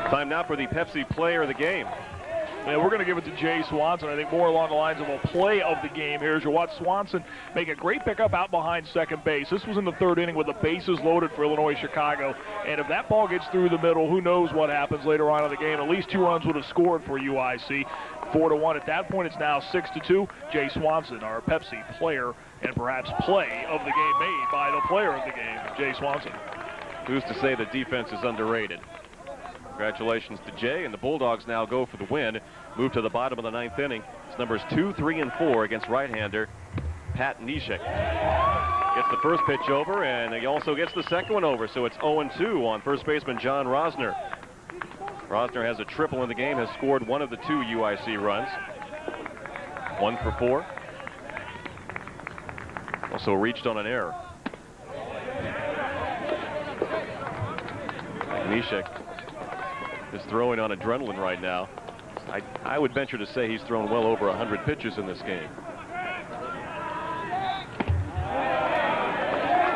Time now for the Pepsi Player of the Game. And we're going to give it to Jay Swanson. I think more along the lines of a play of the game here as you watch Swanson make a great pickup out behind second base. This was in the third inning with the bases loaded for Illinois Chicago. And if that ball gets through the middle, who knows what happens later on in the game. At least 2 runs would have scored for UIC. 4-1 at that point. It's now 6-2. Jay Swanson, our Pepsi player and perhaps play of the game made by the player of the game, Jay Swanson. Who's to say the defense is underrated? Congratulations to Jay, and the Bulldogs now go for the win. Move to the bottom of the 9th inning. It's numbers 2, 3, and 4 against right-hander Pat Neshek. Gets the first pitch over, and he also gets the second one over, so it's 0-2 on first baseman John Rosner. Rosner has a triple in the game, has scored one of the 2 UIC runs. 1 for 4. Also reached on an error. Neshek is throwing on adrenaline right now. I would venture to say he's thrown well over 100 pitches in this game.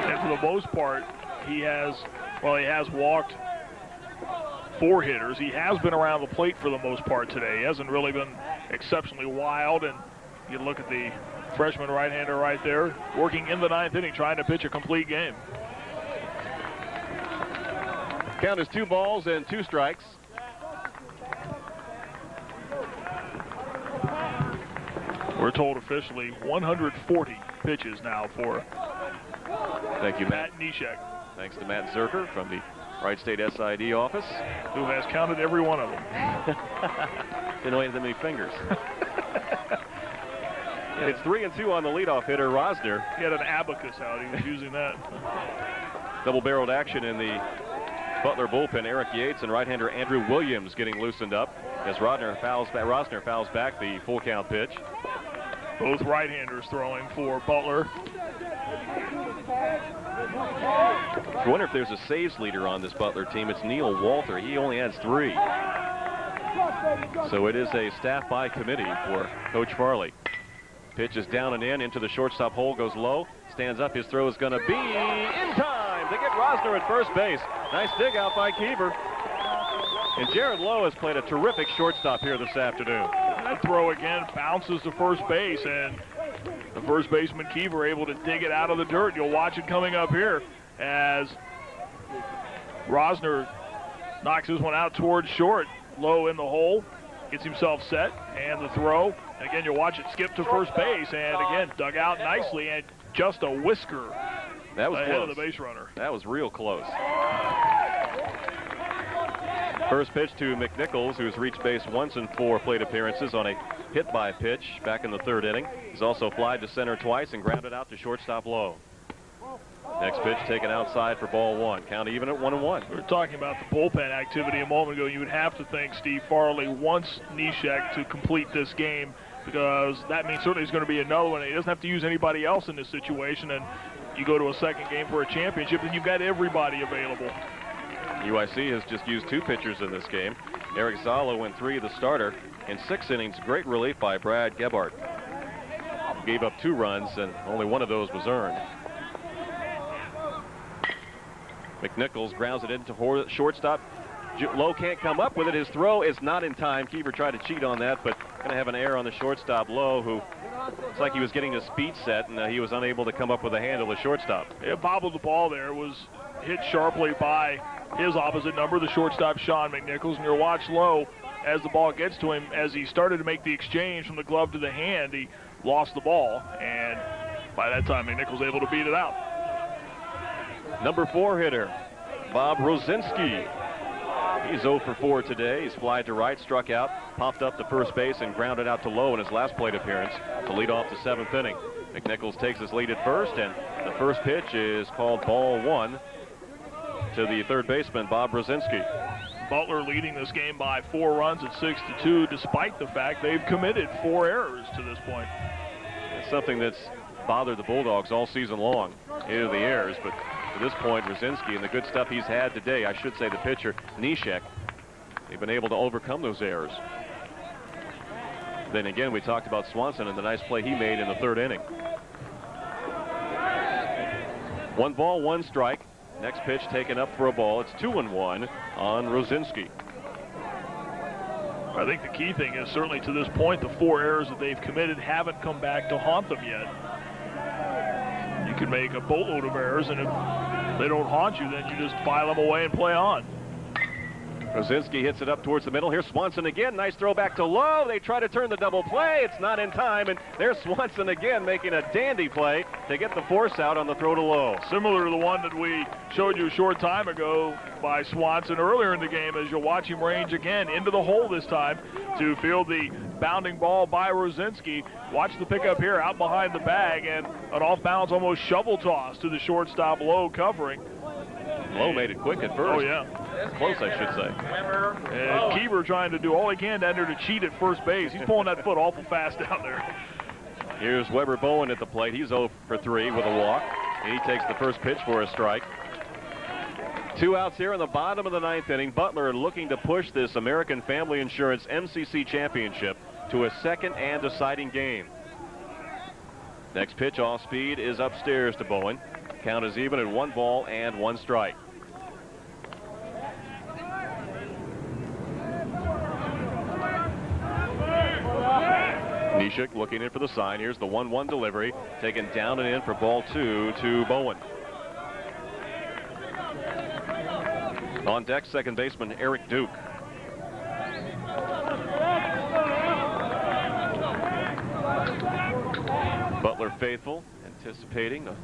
And for the most part, he has walked 4 hitters. He has been around the plate for the most part today. He hasn't really been exceptionally wild. And you look at the freshman right-hander right there, working in the 9th inning, trying to pitch a complete game. Count is 2 balls and 2 strikes. We're told officially 140 pitches now for Thank you, Pat Neshek. Thanks to Matt Zerker from the Wright State SID office, who has counted every one of them. Didn't know he had that many fingers. It's 3-2 on the leadoff hitter, Rosner. He had an abacus out. He was using that. Double-barreled action in the Butler bullpen. Eric Yates and right-hander Andrew Williams getting loosened up as Rosner fouls back the full count pitch. Both right-handers throwing for Butler. I wonder if there's a saves leader on this Butler team. It's Neil Walter. He only has 3. So it is a staff by committee for Coach Farley. Pitch is down and in into the shortstop hole, goes low, stands up. His throw is going to be in time to get Rosner at first base. Nice dig out by Keever. And Jared Lowe has played a terrific shortstop here this afternoon. That throw again bounces to first base, and the first baseman Keever able to dig it out of the dirt. You'll watch it coming up here as Rosner knocks his one out towards short. Lowe in the hole, gets himself set, and the throw. And again, you'll watch it skip to first base, and again, dug out nicely, and just a whisker ahead close. of the base runner. That was real close. First pitch to McNichols, who's reached base once in 4 plate appearances on a hit-by pitch back in the 3rd inning. He's also flied to center twice and grounded out to shortstop Lowe. Next pitch taken outside for ball 1. Count even at 1-1. We were talking about the bullpen activity a moment ago. You would have to think Steve Farley wants Neshek to complete this game, because that means certainly he's going to be another one. He doesn't have to use anybody else in this situation, and you go to a second game for a championship, then you've got everybody available. UIC has just used 2 pitchers in this game. Eric Zalo went 3 of the starter in 6 innings. Great relief by Brad Gebhardt. Gave up 2 runs, and only 1 of those was earned. McNichols grounds it into shortstop. Lowe can't come up with it. His throw is not in time. Keever tried to cheat on that, but going to have an error on the shortstop. Lowe, who looks like he was getting his speed set, and he was unable to come up with a handle to shortstop. It bobbled the ball there. Was hit sharply by his opposite number, the shortstop Sean McNichols. And you'll watch Lowe as the ball gets to him. As he started to make the exchange from the glove to the hand, he lost the ball, and by that time McNichols able to beat it out. Number 4 hitter, Bob Rosinski. He's 0 for 4 today. He's flied to right, struck out, popped up to first base, and grounded out to Lowe in his last plate appearance to lead off the 7th inning. McNichols takes his lead at first, and the first pitch is called ball 1 to the 3rd baseman, Bob Rosinski. Butler leading this game by 4 runs at 6-2, despite the fact they've committed 4 errors to this point. It's something that's bothered the Bulldogs all season long, either the errors, but at this point, Rosinski and the good stuff he's had today, I should say the pitcher, Neshek, they've been able to overcome those errors. Then again, we talked about Swanson and the nice play he made in the 3rd inning. 1 ball, 1 strike. Next pitch taken up for a ball. It's 2-1 on Rosinski. I think the key thing is certainly to this point, the 4 errors that they've committed haven't come back to haunt them yet. You can make a boatload of errors, and if they don't haunt you, then you just file them away and play on. Rosinski hits it up towards the middle. Here's Swanson again. Nice throw back to Lowe. They try to turn the double play. It's not in time, and there's Swanson again making a dandy play to get the force out on the throw to Lowe. Similar to the one that we showed you a short time ago by Swanson earlier in the game, as you'll watch him range again into the hole this time to field the bounding ball by Rosinski. Watch the pickup here out behind the bag, and an off-balance almost shovel toss to the shortstop Lowe covering. Lowe made it quick at first. Oh, yeah. Close, I should say. And Keever trying to do all he can down there to cheat at first base. He's pulling that foot awful fast down there. Here's Weber Bowen at the plate. He's 0 for 3 with a walk. He takes the first pitch for a strike. 2 outs here in the bottom of the 9th inning. Butler looking to push this American Family Insurance MCC Championship to a second and deciding game. Next pitch off speed is upstairs to Bowen. Count is even at 1 ball and 1 strike. Neshek looking in for the sign. Here's the 1-1 delivery. Taken down and in for ball 2 to Bowen. On deck, second baseman Eric Duke. Butler faithful, anticipating a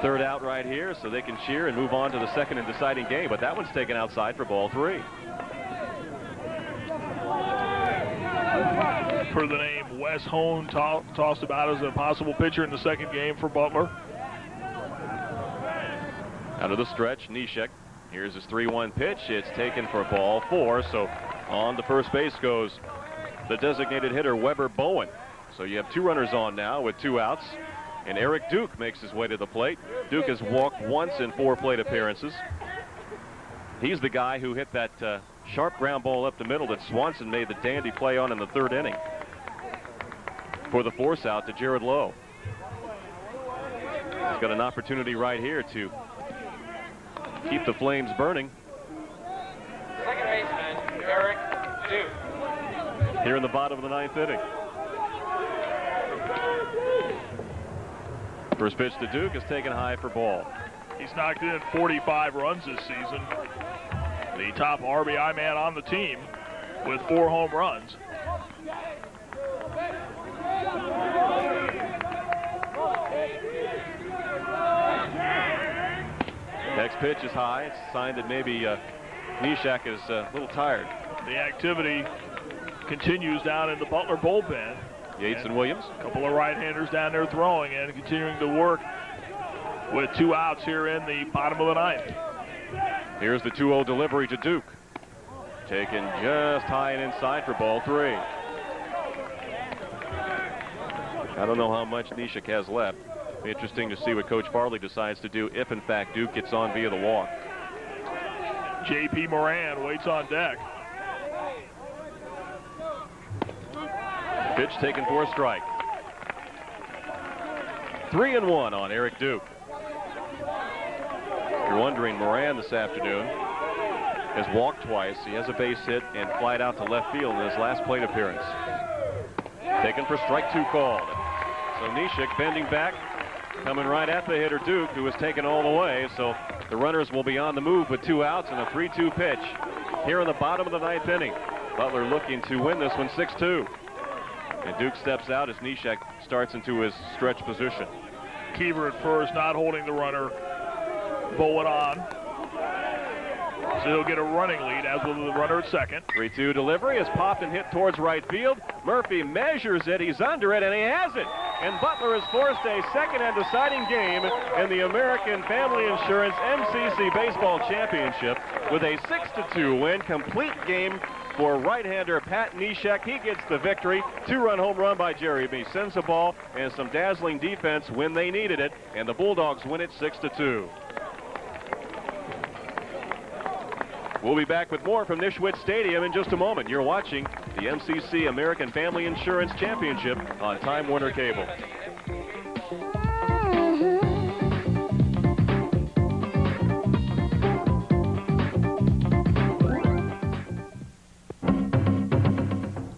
third out right here so they can cheer and move on to the second and deciding game. But that one's taken outside for ball 3. For the name, Wes Hone tossed about as a possible pitcher in the second game for Butler. Out of the stretch, Neshek. Here's his 3-1 pitch. It's taken for ball 4. So on to first base goes the designated hitter, Weber Bowen. So you have 2 runners on now with 2 outs. And Eric Duke makes his way to the plate. Duke has walked once in 4 plate appearances. He's the guy who hit that sharp ground ball up the middle that Swanson made the dandy play on in the 3rd inning. For the force out to Jared Lowe. He's got an opportunity right here to keep the flames burning. Second baseman, Eric Duke. Here in the bottom of the 9th inning. First pitch to Duke is taken high for ball. He's knocked in 45 runs this season. The top RBI man on the team with 4 home runs. Next pitch is high. It's a sign that maybe Neshek is a little tired. The activity continues down in the Butler bullpen. Yates and Williams. A couple of right-handers down there throwing and continuing to work with 2 outs here in the bottom of the 9th. Here's the 2-0 delivery to Duke. Taken just high and inside for ball 3. I don't know how much Neshek has left. Be interesting to see what Coach Farley decides to do if, in fact, Duke gets on via the walk. J.P. Moran waits on deck. Pitch taken for a strike. 3-1 on Eric Duke. If you're wondering, Moran this afternoon has walked twice. He has a base hit and flied out to left field in his last plate appearance. Taken for strike 2 called. So Neshek bending back, coming right at the hitter Duke, who was taken all the way. So the runners will be on the move with 2 outs and a 3-2 pitch here in the bottom of the 9th inning. Butler looking to win this one 6-2. And Duke steps out as Neshek starts into his stretch position. Keever at first, not holding the runner. Bowen on. So he'll get a running lead, as will the runner at second. 3-2 delivery is popped and hit towards right field. Murphy measures it, he's under it, and he has it. And Butler has forced a second and deciding game in the American Family Insurance MCC Baseball Championship with a 6-2 win. Complete game for right-hander Pat Neshek. He gets the victory. 2-run home run by Jerry B. Sensabaugh and some dazzling defense when they needed it. And the Bulldogs win it 6-2. We'll be back with more from Nischwitz Stadium in just a moment. You're watching the MCC American Family Insurance Championship on Time Warner Cable.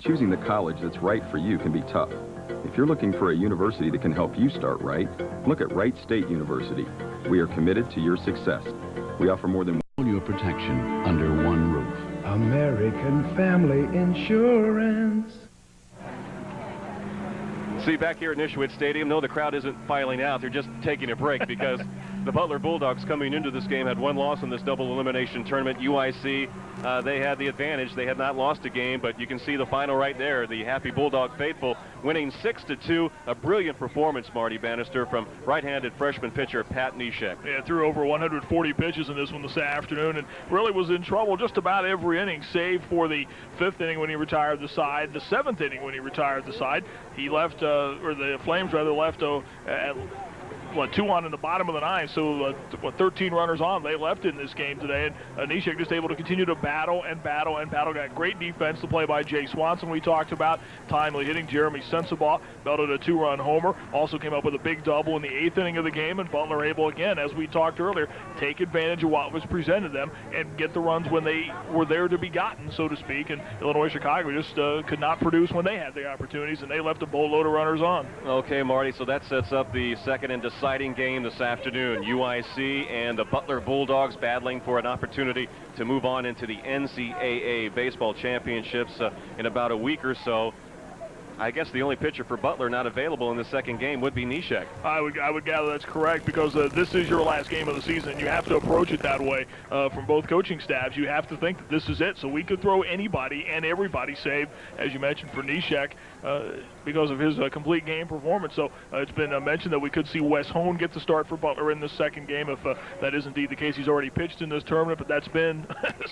choosing the college that's right for you can be tough. If you're looking for a university that can help you start right, look at Wright State University. We are committed to your success. We offer more than your protection under one roof. American Family Insurance. See, back here at Nischwitz Stadium, no, the crowd isn't filing out. They're just taking a break because the Butler Bulldogs coming into this game had one loss in this double elimination tournament. UIC, they had the advantage. They had not lost a game, but you can see the final right there. The happy Bulldog faithful winning 6-2. A brilliant performance, Marty Bannister, from right-handed freshman pitcher Pat Neshek. Yeah, threw over 140 pitches in this one this afternoon and really was in trouble just about every inning, save for the 5th inning when he retired the side, the 7th inning when he retired the side. He left, or the Flames rather, left at 2 on in the bottom of the 9th, so 13 runners on. They left in this game today, and Neshek just able to continue to battle and battle and battle. Got great defense to play by Jay Swanson we talked about. Timely hitting. Jeremy Sensabaugh belted a 2-run homer. Also came up with a big double in the 8th inning of the game, and Butler able again, as we talked earlier, take advantage of what was presented them and get the runs when they were there to be gotten, so to speak. And Illinois Chicago just could not produce when they had the opportunities, and they left a boatload of runners on. Okay, Marty, so that sets up the second and deciding game this afternoon. UIC and the Butler Bulldogs battling for an opportunity to move on into the NCAA baseball championships in about a week or so. I guess the only pitcher for Butler not available in the second game would be Neshek. I would gather that's correct, because this is your last game of the season, and you have to approach it that way from both coaching staffs. You have to think that this is it. So we could throw anybody and everybody, save, as you mentioned, for Neshek because of his complete game performance. So it's been mentioned that we could see Wes Hone get the start for Butler in the second game if that is indeed the case. He's already pitched in this tournament, but that's been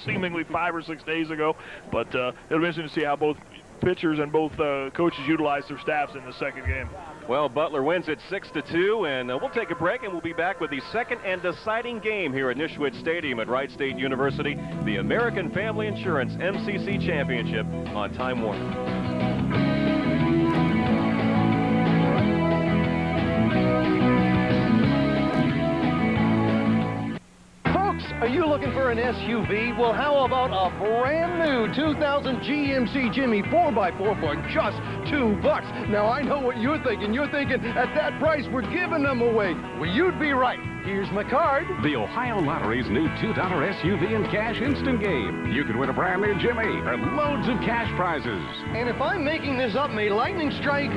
seemingly 5 or 6 days ago. But it'll be interesting to see how both pitchers and both coaches utilize their staffs in the second game. Well, Butler wins it 6-2, and we'll take a break, and we'll be back with the second and deciding game here at Nischwitz Stadium at Wright State University, the American Family Insurance MCC Championship on Time Warner. Are you looking for an SUV? Well, how about a brand new 2000 GMC Jimmy 4x4 for just $2? Now, I know what you're thinking. You're thinking, at that price, we're giving them away. Well, you'd be right. Here's my card. The Ohio Lottery's new $2 SUV and cash instant game. You could win a brand new Jimmy and loads of cash prizes. And if I'm making this up, may lightning strike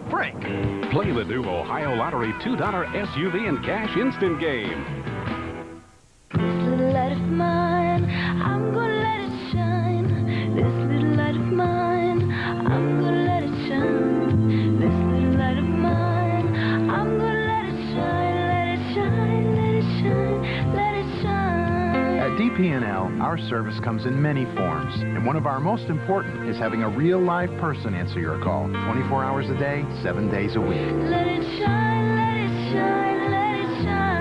Frank. Play the new Ohio Lottery $2 SUV and cash instant game. This little light of mine, I'm gonna let it shine. This little light of mine, I'm gonna let it shine. This little light of mine, I'm gonna let it shine, let it shine, let it shine, let it shine. At DP&L, our service comes in many forms, and one of our most important is having a real live person answer your call 24 hours a day, 7 days a week. Let it shine, let it shine, let it shine.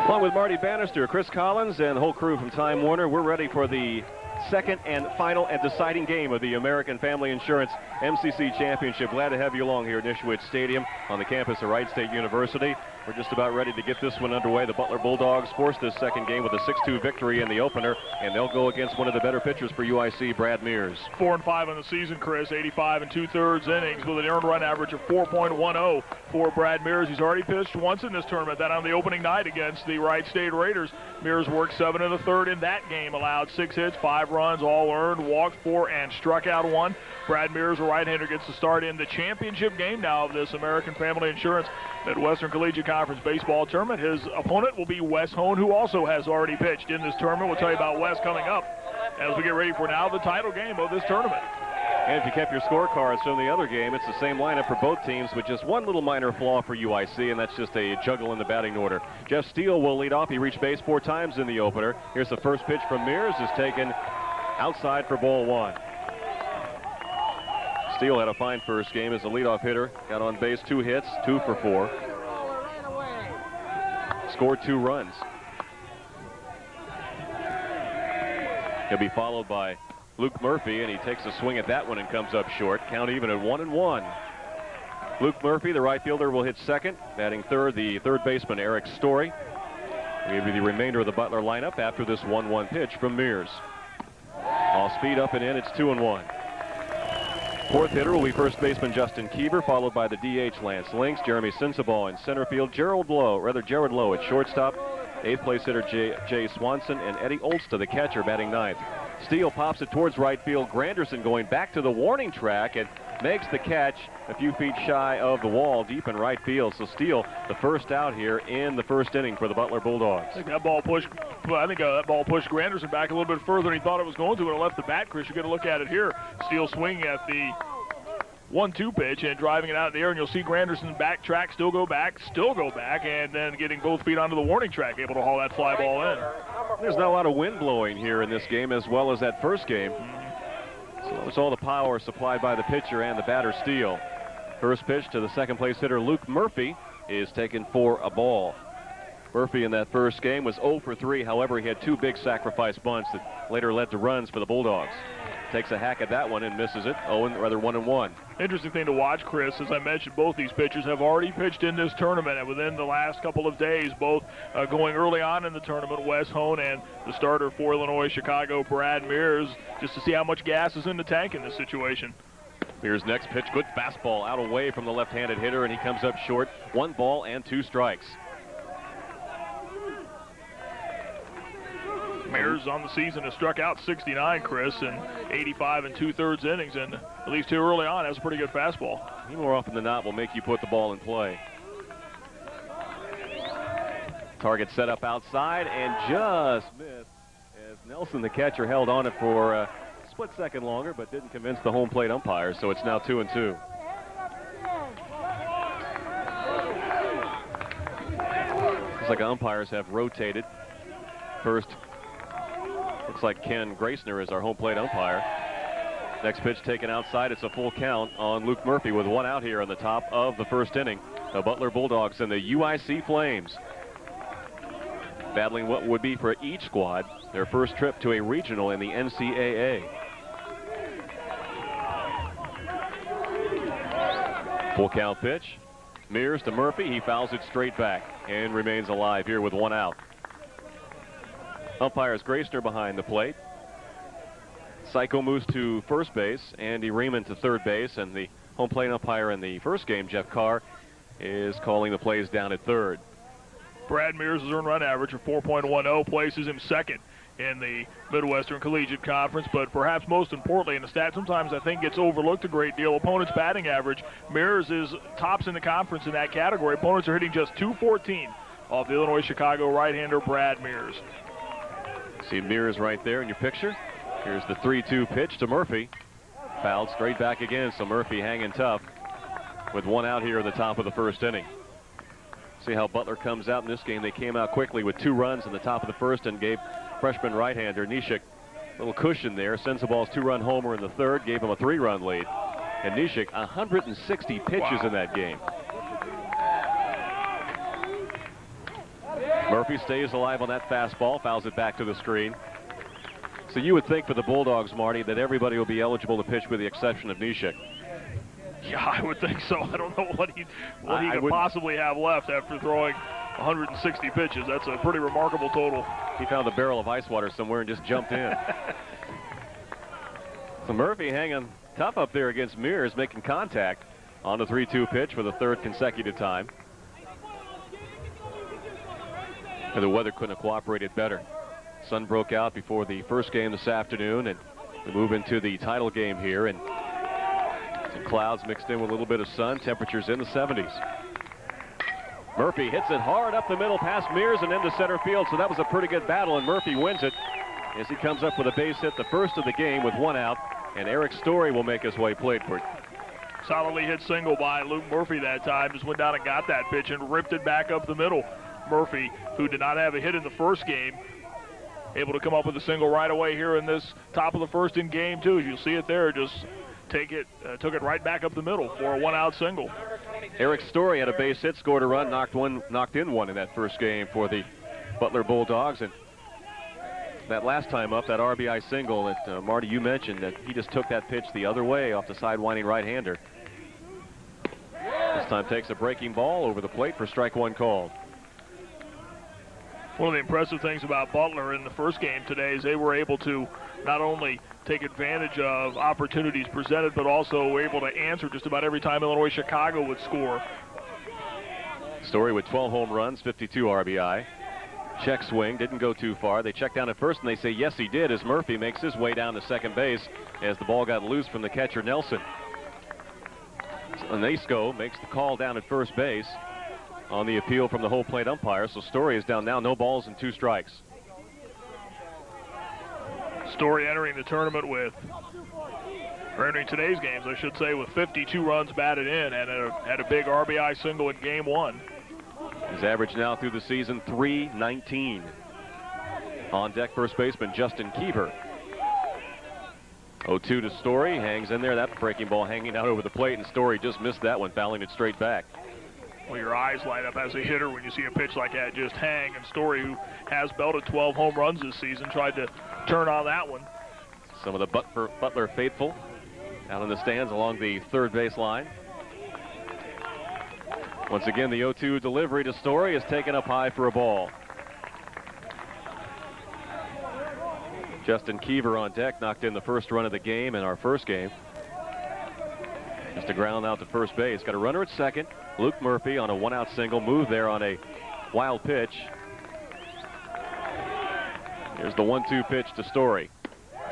Along with Marty Bannister, Chris Collins, and the whole crew from Time Warner, we're ready for the second and final and deciding game of the American Family Insurance MCC Championship. Glad to have you along here at Nischwitz Stadium on the campus of Wright State University. We're just about ready to get this one underway. The Butler Bulldogs forced this second game with a 6-2 victory in the opener, and they'll go against one of the better pitchers for UIC, Brad Mears. 4-5 on the season, Chris. 85 2/3 innings with an earned run average of 4.10 for Brad Mears. He's already pitched once in this tournament, that on the opening night against the Wright State Raiders. Mears worked 7 1/3 in that game, allowed 6 hits, 5 runs, all earned, walked 4, and struck out 1. Brad Mears, a right-hander, gets to start in the championship game now of this American Family Insurance Midwestern Collegiate Conference baseball tournament. His opponent will be Wes Hone, who also has already pitched in this tournament. We'll tell you about Wes coming up as we get ready for now the title game of this tournament. And if you kept your scorecards from the other game, it's the same lineup for both teams with just one little minor flaw for UIC, and that's just a juggle in the batting order. Jeff Steele will lead off. He reached base 4 times in the opener. Here's the first pitch from Mears, is taken outside for ball 1. Steele had a fine first game as a leadoff hitter. Got on base 2 hits, 2 for 4. Scored 2 runs. He'll be followed by Luke Murphy, and he takes a swing at that one and comes up short. Count even at 1-1. Luke Murphy, the right fielder, will hit second. Batting third, the third baseman, Eric Story. We'll give you the remainder of the Butler lineup after this 1-1 pitch from Mears. All speed up and in. It's 2-1. Fourth hitter will be first baseman Justin Kieber, followed by the DH Lance Links, Jeremy Sensabaugh in center field, Jared Lowe at shortstop, eighth place hitter Jay Swanson, and Eddie Olsta, the catcher, batting ninth. Steele pops it towards right field. Granderson going back to the warning track and makes the catch a few feet shy of the wall deep in right field. So Steele, the first out here in the first inning for the Butler Bulldogs. I think that ball pushed Granderson back a little bit further than he thought it was going to, and it left the bat. Chris, you're going to look at it here. Steele swinging at the 1-2 pitch and driving it out in the air, and you'll see Granderson backtrack, still go back, and then getting both feet onto the warning track, able to haul that fly ball in. There's not a lot of wind blowing here in this game, as well as that first game. So it's all the power supplied by the pitcher and the batter Steele. First pitch to the second place hitter Luke Murphy is taken for a ball. Murphy in that first game was 0 for 3. However, he had two big sacrifice bunts that later led to runs for the Bulldogs. Takes a hack at that one and misses it. 1-1. Interesting thing to watch, Chris. As I mentioned, both these pitchers have already pitched in this tournament, and within the last couple of days, both going early on in the tournament, Wes Hone and the starter for Illinois Chicago, Brad Mears, just to see how much gas is in the tank in this situation. Mears' next pitch, good fastball out away from the left-handed hitter, and he comes up short. 1 ball and 2 strikes. Mears on the season has struck out 69, Chris, in 85 2/3 innings, and at least too early on has a pretty good fastball. He more often than not will make you put the ball in play. Target set up outside and just missed as Nelson, the catcher, held on it for a split second longer, but didn't convince the home plate umpire, so it's now 2-2. Looks like umpires have rotated. First, looks like Ken Graysner is our home plate umpire. Next pitch taken outside. It's a full count on Luke Murphy with 1 out here on the top of the first inning. The Butler Bulldogs and the UIC Flames battling what would be for each squad their first trip to a regional in the NCAA. Full count pitch. Mears to Murphy. He fouls it straight back and remains alive here with 1 out. Umpires Graysner behind the plate. Psycho moves to first base. Andy Riemann to third base. And the home plate umpire in the first game, Jeff Carr, is calling the plays down at third. Brad Mears' earned run average of 4.10 places him second in the Midwestern Collegiate Conference, but perhaps most importantly, in the stat sometimes I think gets overlooked a great deal, opponent's batting average. Mears is tops in the conference in that category. Opponents are hitting just .214 off the Illinois Chicago right-hander Brad Mears. See Mears right there in your picture. Here's the 3-2 pitch to Murphy. Fouled straight back again, so Murphy hanging tough with 1 out here in the top of the first inning. See how Butler comes out in this game. They came out quickly with 2 runs in the top of the first and gave freshman right-hander Neshek a little cushion there. Sensabaugh's 2-run homer in the third gave him a 3-run lead. And Neshek 160 pitches in that game. Murphy stays alive on that fastball, fouls it back to the screen. So you would think for the Bulldogs, Marty, that everybody will be eligible to pitch with the exception of Neshek. Yeah, I would think so. I don't know what he could possibly have left after throwing 160 pitches. That's a pretty remarkable total. He found a barrel of ice water somewhere and just jumped in. So Murphy hanging tough up there against Mears, making contact on the 3-2 pitch for the 3rd consecutive time. And the weather couldn't have cooperated better. Sun broke out before the first game this afternoon, and we move into the title game here, and some clouds mixed in with a little bit of sun. Temperatures in the 70s. Murphy hits it hard up the middle past Mears and into center field, so that was a pretty good battle, and Murphy wins it as he comes up with a base hit, the first of the game with 1 out, and Eric Story will make his way plateford. Solidly hit single by Luke Murphy that time. Just went down and got that pitch and ripped it back up the middle. Murphy, who did not have a hit in the first game, able to come up with a single right away here in this top of the first in game 2. As you'll see it there, just took it right back up the middle for a 1-out single. Eric Story had a base hit, scored a run, knocked in one in that first game for the Butler Bulldogs. And that last time up, that RBI single that Marty, you mentioned, that he just took that pitch the other way off the sidewinding right-hander. This time takes a breaking ball over the plate for strike 1 called. One of the impressive things about Butler in the first game today is they were able to not only take advantage of opportunities presented, but also were able to answer just about every time Illinois Chicago would score. Story with 12 home runs, 52 RBI. Check swing, didn't go too far. They check down at first and they say yes he did as Murphy makes his way down to second base as the ball got loose from the catcher Nelson. Onesko makes the call down at first base on the appeal from the whole plate umpire. So Story is down now, no balls and 2 strikes. Story entering the tournament entering today's games, I should say, with 52 runs batted in and had a big RBI single in game 1. His average now through the season, .319. On deck, first baseman Justin Kiever. 0-2 to Story, hangs in there. That breaking ball hanging out over the plate, and Story just missed that one, fouling it straight back. Well, your eyes light up as a hitter when you see a pitch like that just hang, and Story, who has belted 12 home runs this season, tried to turn on that one. Some of the Butler faithful out in the stands along the third base line. Once again, the 0-2 delivery to Story is taken up high for a ball. Justin Kiever on deck, knocked in the first run of the game in our first game. Just a ground out to first base. Got a runner at second. Luke Murphy on a 1-out single, move there on a wild pitch. Here's the 1-2 pitch to Story.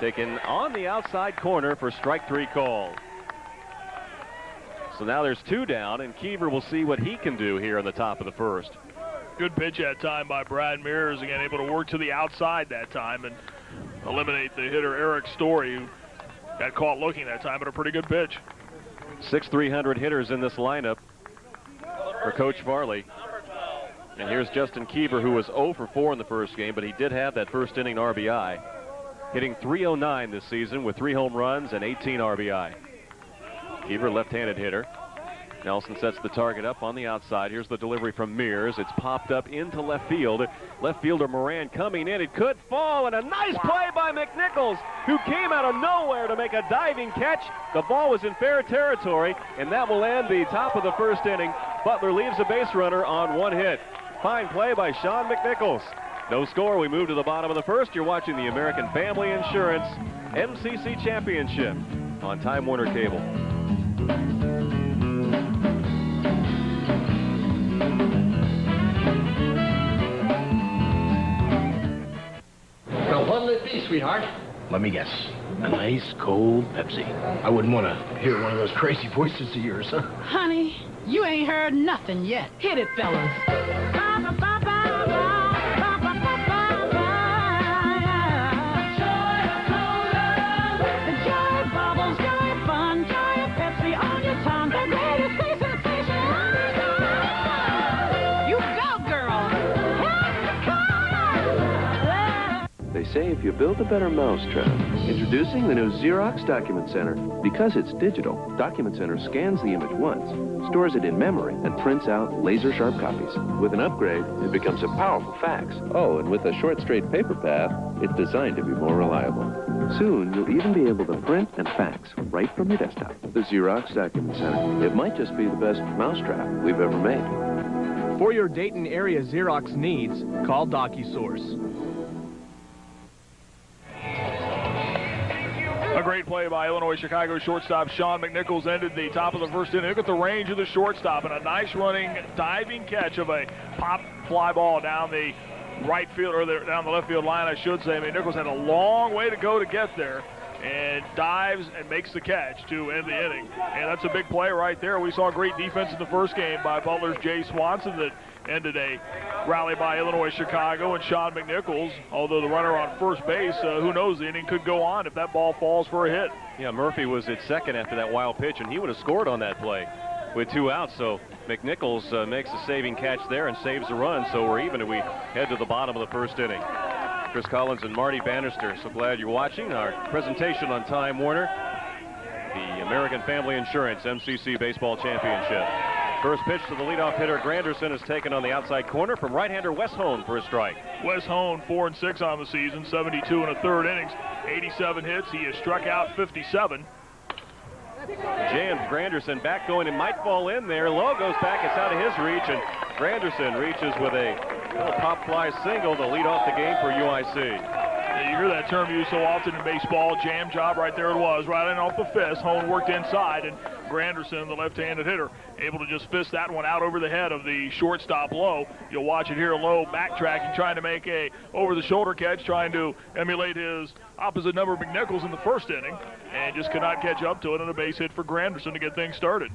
Taken on the outside corner for strike 3 call. So now there's 2 down, and Kiever will see what he can do here in the top of the first. Good pitch that time by Brad Mears. Again, able to work to the outside that time and eliminate the hitter Eric Story, who got caught looking that time, but a pretty good pitch. 6,300 hitters in this lineup for Coach Farley. And here's Justin Kiever, who was 0 for 4 in the first game, but he did have that first inning RBI. Hitting .309 this season with 3 home runs and 18 RBI. Kiever, left-handed hitter. Nelson sets the target up on the outside. Here's the delivery from Mears. It's popped up into left field. Left fielder Moran coming in. It could fall, and a nice play by McNichols, who came out of nowhere to make a diving catch. The ball was in fair territory, and that will end the top of the first inning. Butler leaves a base runner on 1 hit. Fine play by Sean McNichols. No score. We move to the bottom of the first. You're watching the American Family Insurance MCC Championship on Time Warner Cable. Now, what'll it be, sweetheart? Let me guess. A nice cold Pepsi. I wouldn't want to hear one of those crazy voices of yours, huh? Honey, you ain't heard nothing yet. Hit it, fellas. They say if you build a better mousetrap. Introducing the new Xerox Document Center. Because it's digital, Document Center scans the image once, stores it in memory, and prints out laser-sharp copies. With an upgrade, it becomes a powerful fax. Oh, and with a short, straight paper path, it's designed to be more reliable. Soon, you'll even be able to print and fax right from your desktop. The Xerox Document Center. It might just be the best mousetrap we've ever made. For your Dayton area Xerox needs, call DocuSource. A great play by Illinois Chicago shortstop Sean McNichols ended the top of the first inning. Look at the range of the shortstop and a nice running diving catch of a pop fly ball down the right field, or down the left field line, I should say. McNichols had a long way to go to get there and dives and makes the catch to end the inning. And that's a big play right there. We saw great defense in the first game by Butler's Jay Swanson that ended a rally by Illinois Chicago and Sean McNichols. Although the runner on first base, who knows, the inning could go on if that ball falls for a hit. Yeah, Murphy was at second after that wild pitch, and he would have scored on that play with 2 outs. So McNichols makes a saving catch there and saves the run. So we're even as we head to the bottom of the first inning. Chris Collins and Marty Bannister, so glad you're watching our presentation on Time Warner, the American Family Insurance MCC Baseball Championship. First pitch to the leadoff hitter Granderson is taken on the outside corner from right-hander Wes Hone for a strike. Wes Hone 4-6 on the season, 72 in the third innings, 87 hits. He has struck out 57. James Granderson back going, and might fall in there. Low goes back, it's out of his reach, and Granderson reaches with a little pop fly single to lead off the game for UIC. You hear that term used so often in baseball. Jam job right there it was. Right in off the fist. Hone worked inside, and Granderson, the left-handed hitter, able to just fist that one out over the head of the shortstop Lowe. You'll watch it here. Lowe backtracking, trying to make a over-the-shoulder catch, trying to emulate his opposite number McNichols in the first inning, and just could not catch up to it, and a base hit for Granderson to get things started.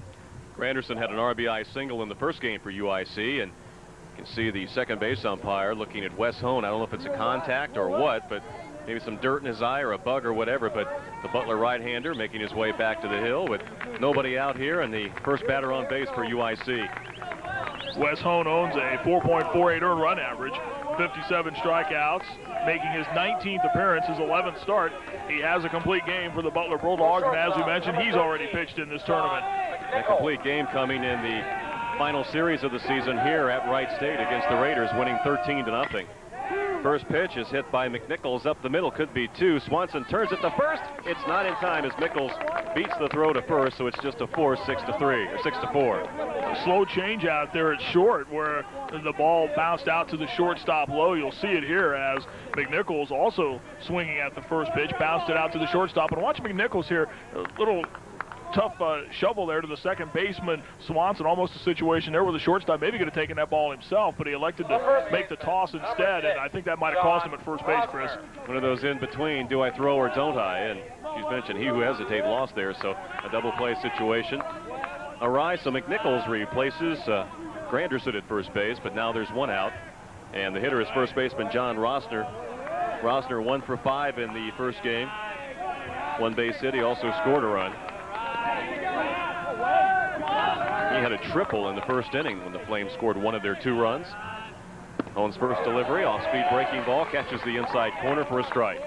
Granderson had an RBI single in the first game for UIC, and you can see the second base umpire looking at Wes Hone. I don't know if it's a contact or what, but maybe some dirt in his eye or a bug or whatever, but the Butler right-hander making his way back to the hill with nobody out here, and the first batter on base for UIC. Wes Hone owns a 4.48 earned run average, 57 strikeouts, making his 19th appearance, his 11th start. He has a complete game for the Butler Bulldogs, and as we mentioned, he's already pitched in this tournament. A complete game coming in the final series of the season here at Wright State against the Raiders, winning 13-0. First pitch is hit by McNichols up the middle, could be two. Swanson turns it to first. It's not in time as Nichols beats the throw to first, so it's just a 6-3 or 6-4. A slow change out there at short where the ball bounced out to the shortstop Low. You'll see it here as McNichols also swinging at the first pitch, bounced it out to the shortstop. And watch McNichols here, a little tough shovel there to the second baseman Swanson. Almost a situation there where the shortstop maybe could have taken that ball himself, but he elected to make the toss instead, and I think that might have cost him at first base, Chris. One of those in between, do I throw or don't I? And she's mentioned he who hesitates lost there, so a double play situation. Arise, so McNichols replaces Granderson at first base, but now there's one out, and the hitter is first baseman John Rosner. Rosner 1 for 5 in the first game. One base hit, he also scored a run. He had a triple in the first inning when the Flames scored one of their 2 runs. Hone's first delivery, off-speed breaking ball, catches the inside corner for a strike.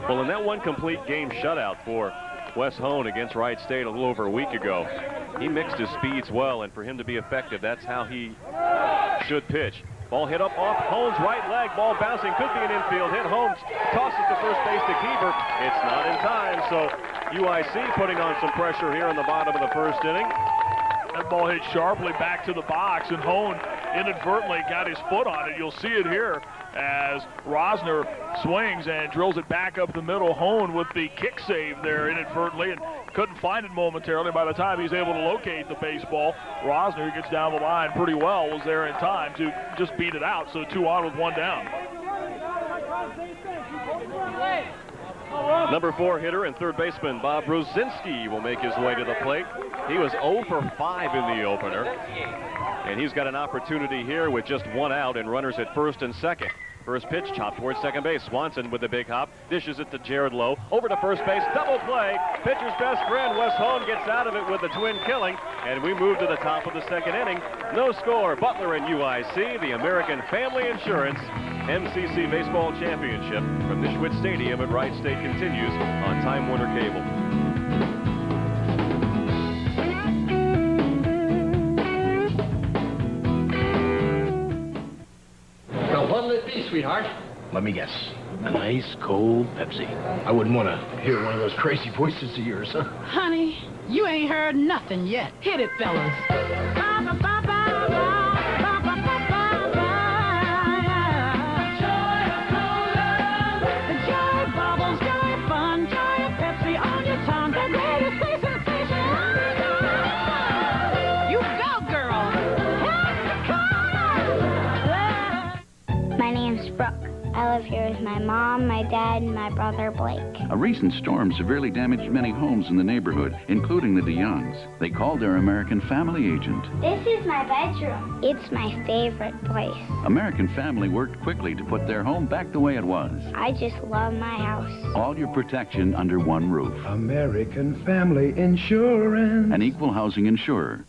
Well, in that one complete game shutout for Wes Hone against Wright State a little over a week ago, he mixed his speeds well, and for him to be effective, that's how he should pitch. Ball hit up off Hone's right leg. Ball bouncing. Could be an infield hit. Holmes tosses to first base to Keeper. It's not in time. So UIC putting on some pressure here in the bottom of the first inning. That ball hit sharply back to the box, and Hone inadvertently got his foot on it. You'll see it here as Rosner swings and drills it back up the middle. Hone with the kick save there inadvertently and couldn't find it momentarily. By the time he's able to locate the baseball, Rosner, who gets down the line pretty well, was there in time to just beat it out. So 2 on with 1 down. Number 4 hitter and third baseman Bob Brzezinski will make his way to the plate. He was 0 for 5 in the opener, and he's got an opportunity here with just 1 out and runners at first and second. First pitch, chopped towards second base. Swanson with the big hop, dishes it to Jared Lowe. Over to first base, double play. Pitcher's best friend, Wes Hone, gets out of it with the twin killing, and we move to the top of the second inning. No score, Butler and UIC, the American Family Insurance MCC Baseball Championship from Nischwitz Stadium at Wright State continues on Time Warner Cable. What'll it be, sweetheart? Let me guess. A nice cold Pepsi. I wouldn't want to hear one of those crazy voices of yours, huh? Honey, you ain't heard nothing yet. Hit it, fellas. I live here with my mom, my dad, and my brother Blake. A recent storm severely damaged many homes in the neighborhood, including the DeYoungs. They called their American Family agent. This is my bedroom. It's my favorite place. American Family worked quickly to put their home back the way it was. I just love my house. All your protection under one roof. American Family Insurance. An equal housing insurer.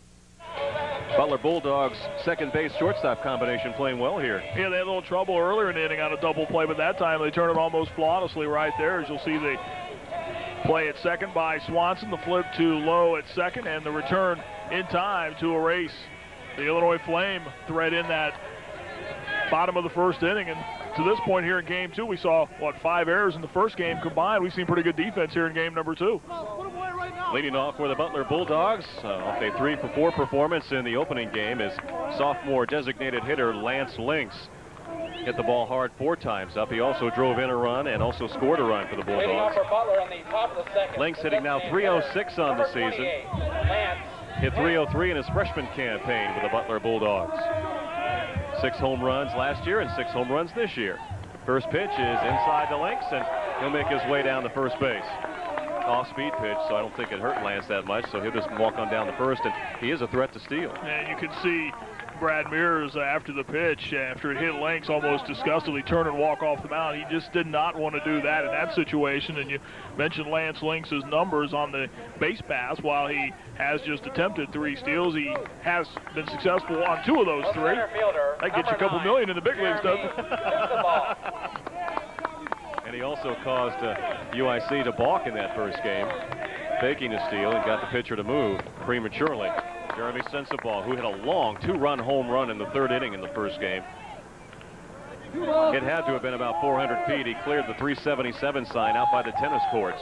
Butler Bulldogs second base shortstop combination playing well here. Yeah, they had a little trouble earlier in the inning on a double play, but that time they turned it almost flawlessly right there. As you'll see the play at second by Swanson, the flip to Lowe at second, and the return in time to erase the Illinois Flame threat in that bottom of the first inning. And to this point here in game 2, we saw, 5 errors in the first game combined. We've seen pretty good defense here in game number 2. Put him away right now. Leading off for the Butler Bulldogs off a 3-for-4 performance in the opening game is sophomore designated hitter Lance Links. Hit the ball hard 4 times up. He also drove in a run and also scored a run for the Bulldogs. Leading off for Butler on the top of the second. Links hitting now .306 on the season. Lance. Hit .303 in his freshman campaign with the Butler Bulldogs. 6 home runs last year and 6 home runs this year. First pitch is inside the Links, and he'll make his way down to first base. Off-speed pitch, so I don't think it hurt Lance that much, so he'll just walk on down to first, and he is a threat to steal. And you can see Brad Mears after the pitch, after it hit Links, almost disgustedly turn and walk off the mound. He just did not want to do that in that situation. And you mentioned Lance Links' numbers on the base pass. While he has just attempted 3 steals, he has been successful on 2 of those 3. That gets you a couple million in the big leagues, doesn't it? And he also caused UIC to balk in that first game, faking a steal and got the pitcher to move prematurely. Jeremy Sensabaugh, who hit a long 2-run home run in the 3rd inning in the first game. It had to have been about 400 feet. He cleared the 377 sign out by the tennis courts.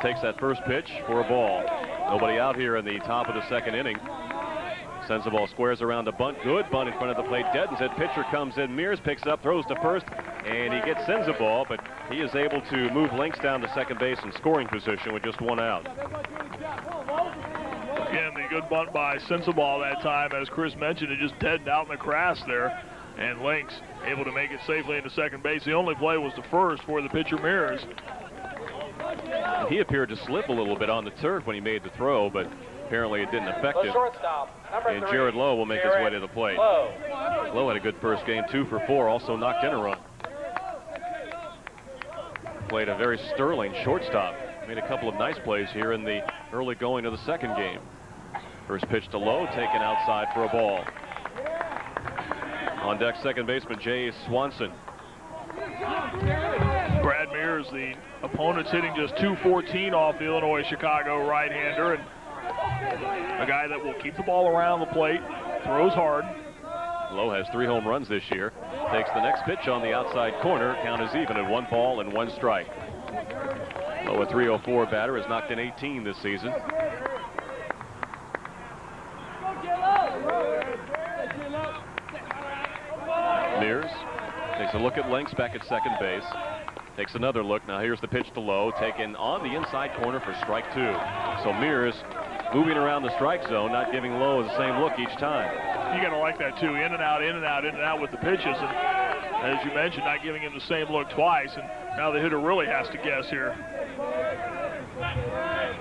Takes that first pitch for a ball. Nobody out here in the top of the 2nd inning. Sensabaugh squares around a bunt. Good bunt in front of the plate. Deadens it. Pitcher comes in. Mears picks up, throws to first, and he gets Sensabaugh, but he is able to move Links down to second base in scoring position with just 1 out. Again, the good bunt by Sensabaugh that time, as Chris mentioned, it just deadened out in the grass there. And Links able to make it safely into second base. The only play was the first for the pitcher Mears. He appeared to slip a little bit on the turf when he made the throw, but apparently it didn't affect him. And Jared Lowe will make his way to the plate. Lowe had a good first game, 2 for 4, also knocked in a run. Played a very sterling shortstop. Made a couple of nice plays here in the early going of the 2nd game. First pitch to Lowe, taken outside for a ball. On deck, second baseman Jay Swanson. Brad Mears, the opponent's hitting just .214 off the Illinois Chicago right-hander, and a guy that will keep the ball around the plate, throws hard. Lowe has 3 home runs this year. Takes the next pitch on the outside corner. Count is even at 1 ball and 1 strike. Lowe, a .304 batter, has knocked in 18 this season. Mears takes a look at Links back at second base. Takes another look. Now here's the pitch to Lowe, taken on the inside corner for strike 2. So Mears moving around the strike zone, not giving Lowe the same look each time. You got to like that too. In and out, in and out, in and out with the pitches. And as you mentioned, not giving him the same look twice. And now the hitter really has to guess here.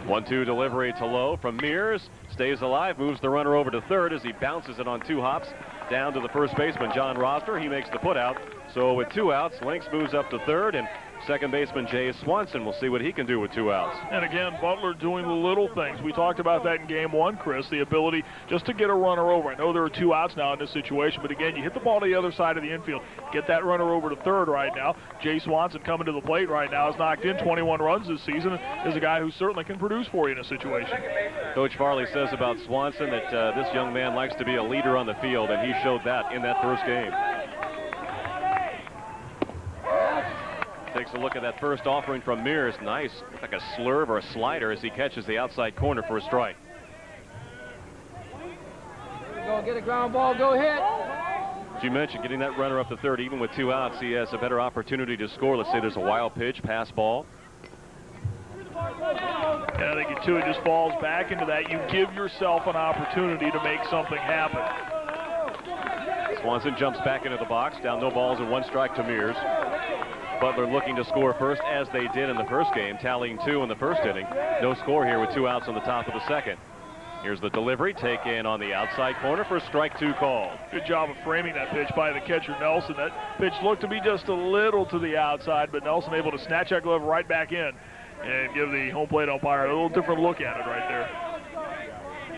1-2 delivery to Lowe from Mears. Stays alive, moves the runner over to third as he bounces it on 2 hops down to the first baseman, John Rosner. He makes the putout. So with 2 outs, Links moves up to third, and second baseman Jay Swanson will see what he can do with 2 outs. And again, Butler doing the little things. We talked about that in game 1, Chris, the ability just to get a runner over. I know there are 2 outs now in this situation, but again, you hit the ball to the other side of the infield. Get that runner over to third right now. Jay Swanson coming to the plate right now has knocked in 21 runs this season. Is a guy who certainly can produce for you in a situation. Coach Farley says about Swanson that this young man likes to be a leader on the field, and he showed that in that first game. Takes a look at that first offering from Mears. Nice, like a slurve or a slider as he catches the outside corner for a strike. Go get a ground ball, go hit. As you mentioned, getting that runner up to third, even with 2 outs, he has a better opportunity to score. Let's say there's a wild pitch, pass ball. And I think it too, it just falls back into that. You give yourself an opportunity to make something happen. Swanson jumps back into the box, down no balls and 1 strike to Mears. Butler looking to score first, as they did in the first game, tallying 2 in the first inning. No score here with 2 outs on the top of the 2nd. Here's the delivery, taken on the outside corner for strike 2 call. Good job of framing that pitch by the catcher, Nelson. That pitch looked to be just a little to the outside, but Nelson able to snatch that glove right back in and give the home plate umpire a little different look at it right there.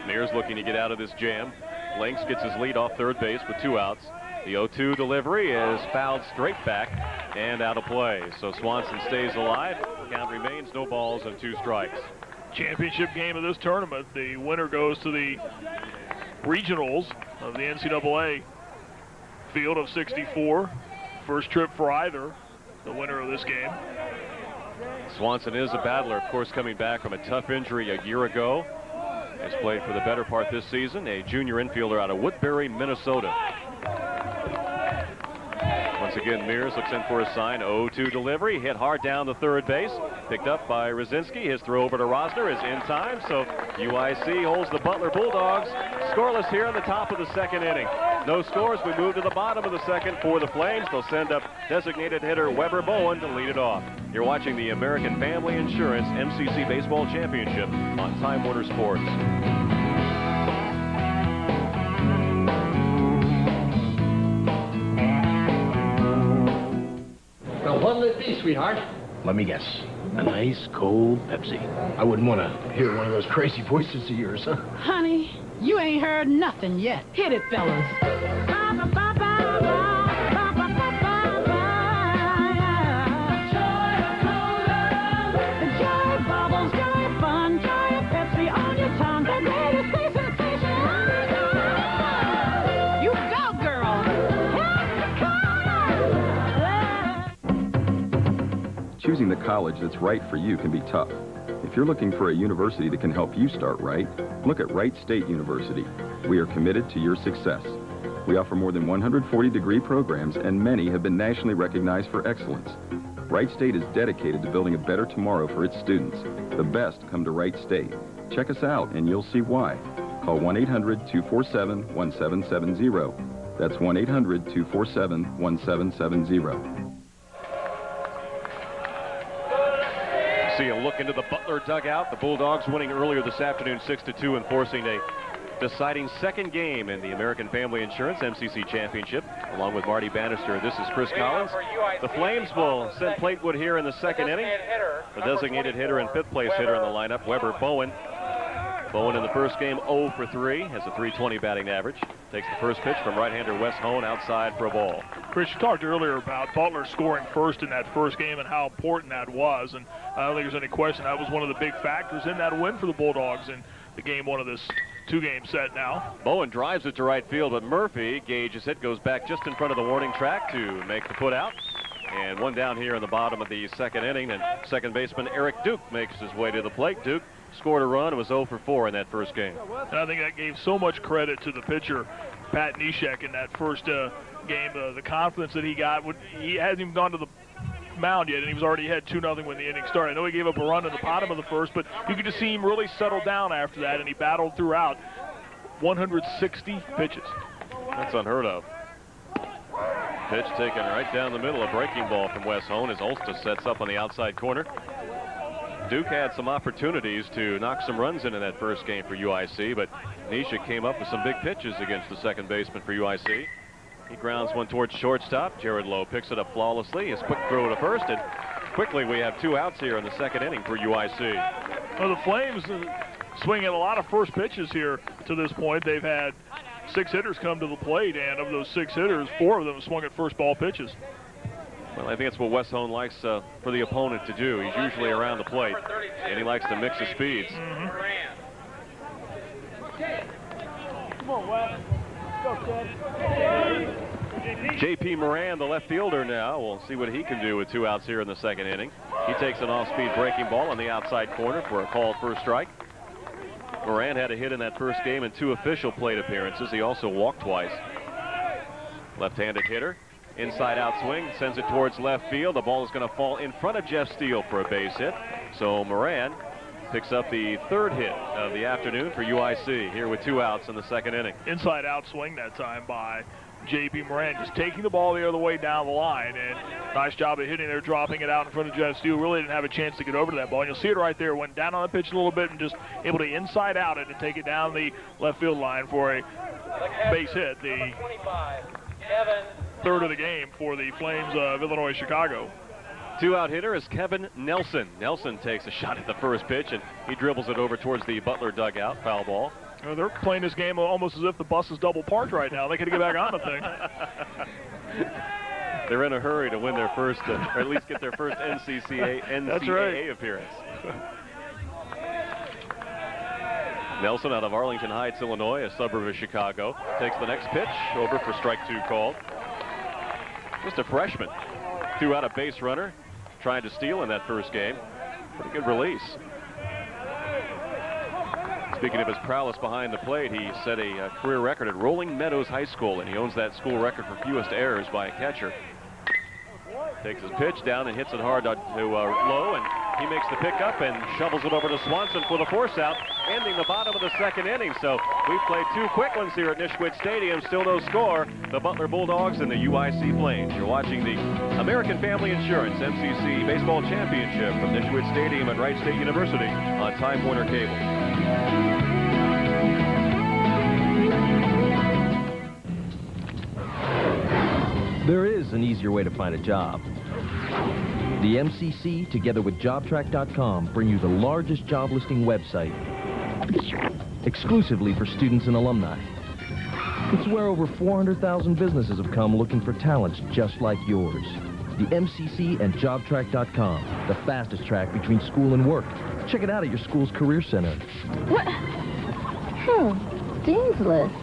Mears looking to get out of this jam. Links gets his lead off third base with 2 outs. The 0-2 delivery is fouled straight back and out of play. So Swanson stays alive. Count remains, no balls and 2 strikes. Championship game of this tournament. The winner goes to the regionals of the NCAA field of 64. First trip for either, the winner of this game. Swanson is a battler, of course, coming back from a tough injury a year ago. Has played for the better part this season, a junior infielder out of Woodbury, Minnesota. Once again, Mears looks in for a sign. 0-2 delivery, hit hard down the third base. Picked up by Rosinski. His throw over to Rosner is in time, so UIC holds the Butler Bulldogs scoreless here in the top of the second inning. No scores. We move to the bottom of the second for the Flames. They'll send up designated hitter Weber Bowen to lead it off. You're watching the American Family Insurance MCC Baseball Championship on Time Warner Sports. Now, what'll it be, sweetheart? Let me guess. A nice, cold Pepsi. I wouldn't want to hear one of those crazy voices of yours, huh? Honey, you ain't heard nothing yet. Hit it, fellas. Choosing the college that's right for you can be tough. If you're looking for a university that can help you start right, look at Wright State University. We are committed to your success. We offer more than 140 degree programs, and many have been nationally recognized for excellence. Wright State is dedicated to building a better tomorrow for its students. The best come to Wright State. Check us out and you'll see why. Call 1-800-247-1770. That's 1-800-247-1770. See a look into the Butler dugout. The Bulldogs winning earlier this afternoon 6-2 and forcing a deciding second game in the American Family Insurance MCC Championship, along with Marty Bannister. This is Chris Collins. The Flames will send Platewood here in the second inning. The designated hitter and fifth place hitter in the lineup, Weber Bowen. Bowen in the first game 0 for 3, has a .320 batting average. Takes the first pitch from right-hander Wes Hone outside for a ball. Chris, you talked earlier about Butler scoring first in that first game and how important that was, and I don't think there's any question that was one of the big factors in that win for the Bulldogs in the game one of this two-game set now. Bowen drives it to right field, but Murphy gauges it, goes back just in front of the warning track to make the put out. And one down here in the bottom of the second inning, and second baseman Eric Duke makes his way to the plate. Duke scored a run, was 0 for 4 in that first game. And I think that gave so much credit to the pitcher, Pat Neshek, in that first game. The confidence that he got. He hasn't even gone to the mound yet, and he was already ahead 2-0 when the inning started. I know he gave up a run in the bottom of the first, but you could just see him really settle down after that, and he battled throughout. 160 pitches. That's unheard of. Pitch taken right down the middle, a breaking ball from Wes Hone as Olsta sets up on the outside corner. Duke had some opportunities to knock some runs in that first game for UIC, but Neshek came up with some big pitches against the second baseman for UIC. He grounds one towards shortstop. Jared Lowe picks it up flawlessly. His quick throw to first, and quickly we have 2 outs here in the second inning for UIC. Well, the Flames swinging a lot of first pitches here to this point. They've had 6 hitters come to the plate, and of those 6 hitters, 4 of them swung at first ball pitches. Well, I think that's what Wes Hone likes for the opponent to do. He's usually around the plate, and he likes to mix his speeds. Come on, Wes. Go, kid. J.P. Moran, the left fielder now. We'll see what he can do with 2 outs here in the second inning. He takes an off-speed breaking ball on the outside corner for a called first strike. Moran had a hit in that first game and 2 official plate appearances. He also walked twice. Left-handed hitter. Inside out swing, sends it towards left field. The ball is going to fall in front of Jeff Steele for a base hit. So Moran picks up the 3rd hit of the afternoon for UIC here with 2 outs in the second inning. Inside out swing that time by J.P. Moran, just taking the ball the other way down the line, and nice job of hitting there, dropping it out in front of Jeff Steele. Really didn't have a chance to get over to that ball, and you'll see it right there. Went down on the pitch a little bit and just able to inside out it and take it down the left field line for a base hit. The 3rd of the game for the Flames of Illinois Chicago. 2-out hitter is Kevin Nelson. Nelson takes a shot at the first pitch, and he dribbles it over towards the Butler dugout. Foul ball. Well, they're playing this game almost as if the bus is double parked right now. They could get back on the thing. They're in a hurry to win their first, or at least get their first NCAA appearance. Nelson out of Arlington Heights, Illinois, a suburb of Chicago, takes the next pitch over for strike 2 called. Just a freshman. Threw out a base runner, trying to steal in that first game. Pretty good release. Speaking of his prowess behind the plate, he set a career record at Rolling Meadows High School, and he owns that school record for fewest errors by a catcher. Takes his pitch down and hits it hard to low, and he makes the pickup and shovels it over to Swanson for the force out, ending the bottom of the second inning. So we've played 2 quick ones here at Nischwitz Stadium. Still no score. The Butler Bulldogs and the UIC Flames. You're watching the American Family Insurance MCC Baseball Championship from Nischwitz Stadium at Wright State University on Time Warner Cable. There is an easier way to find a job. The MCC, together with JobTrack.com, bring you the largest job listing website exclusively for students and alumni. It's where over 400,000 businesses have come looking for talents just like yours. The MCC and JobTrack.com, the fastest track between school and work. Check it out at your school's Career Center. What? Dean's List.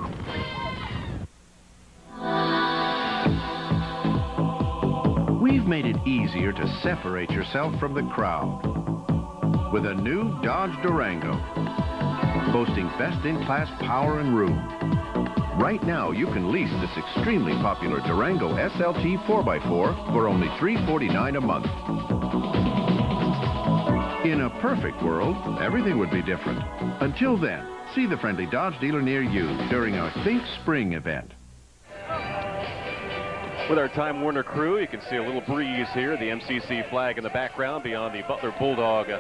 We've made it easier to separate yourself from the crowd with a new Dodge Durango, boasting best-in-class power and room. Right now, you can lease this extremely popular Durango SLT 4x4 for only $349 a month. In a perfect world, everything would be different. Until then, see the friendly Dodge dealer near you during our Think Spring event. With our Time Warner crew, you can see a little breeze here. The MCC flag in the background beyond the Butler Bulldog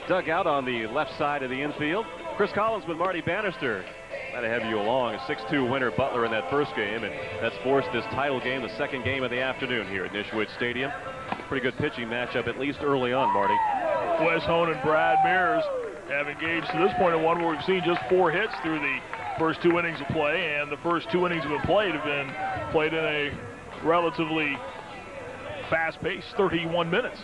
dugout on the left side of the infield. Chris Collins with Marty Bannister. Glad to have you along. A 6-2 winner Butler in that first game, and that's forced this title game, the second game of the afternoon here at Nischwitz Stadium. Pretty good pitching matchup, at least early on, Marty. Wes Hone and Brad Mears have engaged to this point in one where we've seen just 4 hits through the first 2 innings of play, and the first 2 innings have been played in a relatively fast pace, 31 minutes.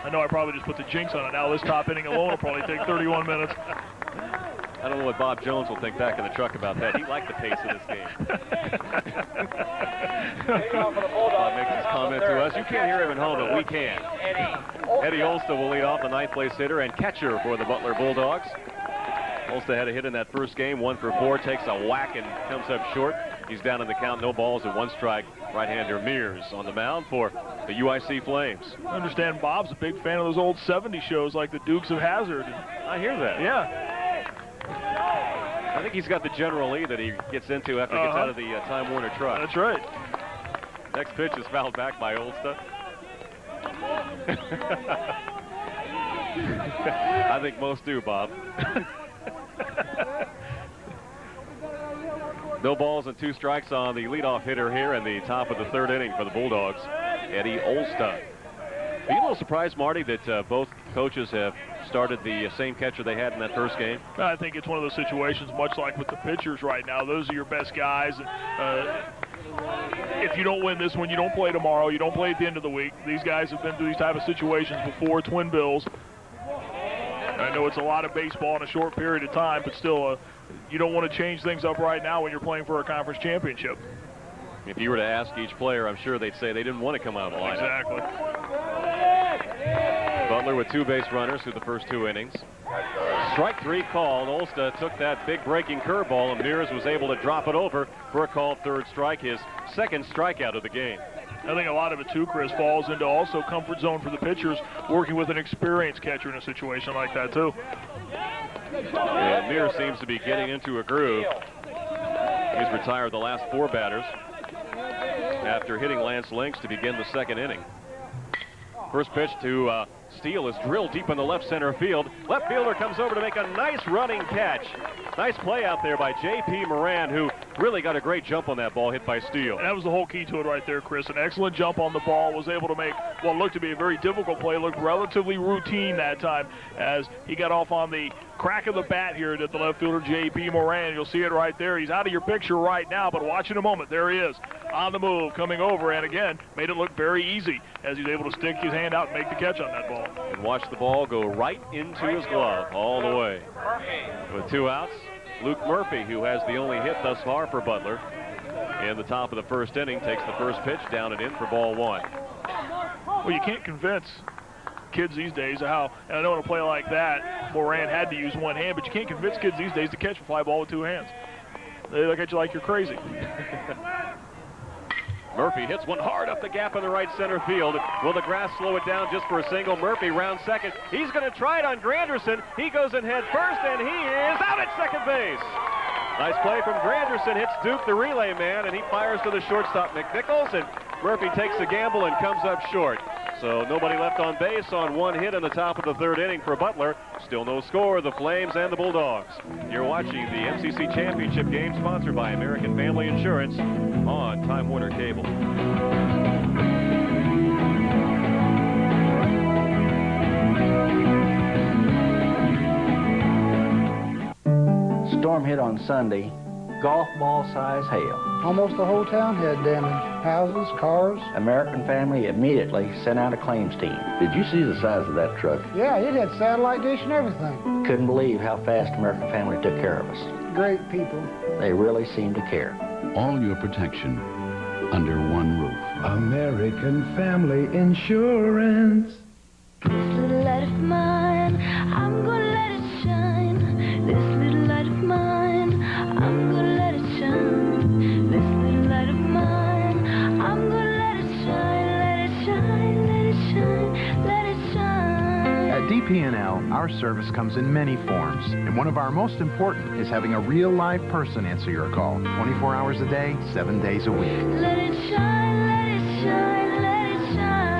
I know I probably just put the jinx on it. Now this top inning alone will probably take 31 minutes. I don't know what Bob Jones will think back in the truck about that. He liked the pace of this game. Bob makes his comment to us. You can't hear him at home, but we can. Eddie Olsta will lead off, the 9th place hitter and catcher for the Butler Bulldogs. Olsta had a hit in that first game, 1 for 4, takes a whack and comes up short. He's down in the count, no balls and 1 strike. Right-hander Mears on the mound for the UIC Flames. I understand Bob's a big fan of those old 70s shows like the Dukes of Hazzard. I hear that. Yeah. I think he's got the General Lee that he gets into after he gets out of the Time Warner truck. That's right. Next pitch is fouled back by Olsta. I think most do, Bob. No balls and 2 strikes on the leadoff hitter here in the top of the 3rd inning for the Bulldogs, Eddie Olsta. Are you a little surprised, Marty, that both coaches have started the same catcher they had in that first game? I think it's one of those situations, much like with the pitchers right now. Those are your best guys. If you don't win this one, you don't play tomorrow. You don't play at the end of the week. These guys have been through these type of situations before, twin bills. I know it's a lot of baseball in a short period of time, but still, you don't want to change things up right now when you're playing for a conference championship. If you were to ask each player, I'm sure they'd say they didn't want to come out of the lineup. Exactly. Butler with 2 base runners through the first 2 innings. Strike 3 called. Olsta took that big breaking curveball, and Mears was able to drop it over for a called 3rd strike, his 2nd strikeout of the game. I think a lot of it, too, Chris, falls into also comfort zone for the pitchers, working with an experienced catcher in a situation like that, too. And Mears seems to be getting into a groove. He's retired the last 4 batters after hitting Lance Lynx to begin the 2nd inning. First pitch to Steele is drilled deep in the left center field. Left fielder comes over to make a nice running catch. Nice play out there by J.P. Moran, who really got a great jump on that ball hit by Steele. And that was the whole key to it right there, Chris. An excellent jump on the ball, was able to make what looked to be a very difficult play look relatively routine that time as he got off on the crack of the bat here at the left fielder, J.P. Moran. You'll see it right there. He's out of your picture right now, but watch in a moment. There he is on the move, coming over, and again, made it look very easy as he's able to stick his hand out and make the catch on that ball. And watch the ball go right into his glove all the way. With 2 outs, Luke Murphy, who has the only hit thus far for Butler, in the top of the 1st inning, takes the first pitch down and in for ball 1. Well, you can't convince kids these days how, and I know in a play like that, Moran had to use one hand, but you can't convince kids these days to catch a fly ball with two hands. They look at you like you're crazy. Murphy hits one hard up the gap in the right center field. Will the grass slow it down just for a single? Murphy round second. He's going to try it on Granderson. He goes in head first, and he is out at second base. Nice play from Granderson. Hits Duke, the relay man, and he fires to the shortstop, McNichols, and Murphy takes a gamble and comes up short. So nobody left on base on one hit in the top of the third inning for Butler. Still no score, the Flames and the Bulldogs. You're watching the MCC Championship game sponsored by American Family Insurance on Time Warner Cable. Storm hit on Sunday, golf ball size hail. Almost the whole town had damage. Houses, cars. American Family immediately sent out a claims team. Did you see the size of that truck? Yeah, it had satellite dish and everything. Couldn't believe how fast American Family took care of us. Great people. They really seemed to care. All your protection under one roof. American Family Insurance. This little light of mine, I'm gonna let it shine. This little light of mine, I'm gonna let it shine. This little light of mine, I'm gonna let it shine, let it shine, let it shine, let it shine. At DP&L, our service comes in many forms, and one of our most important is having a real live person answer your call 24 hours a day, 7 days a week. Let it shine, let it shine, let it shine.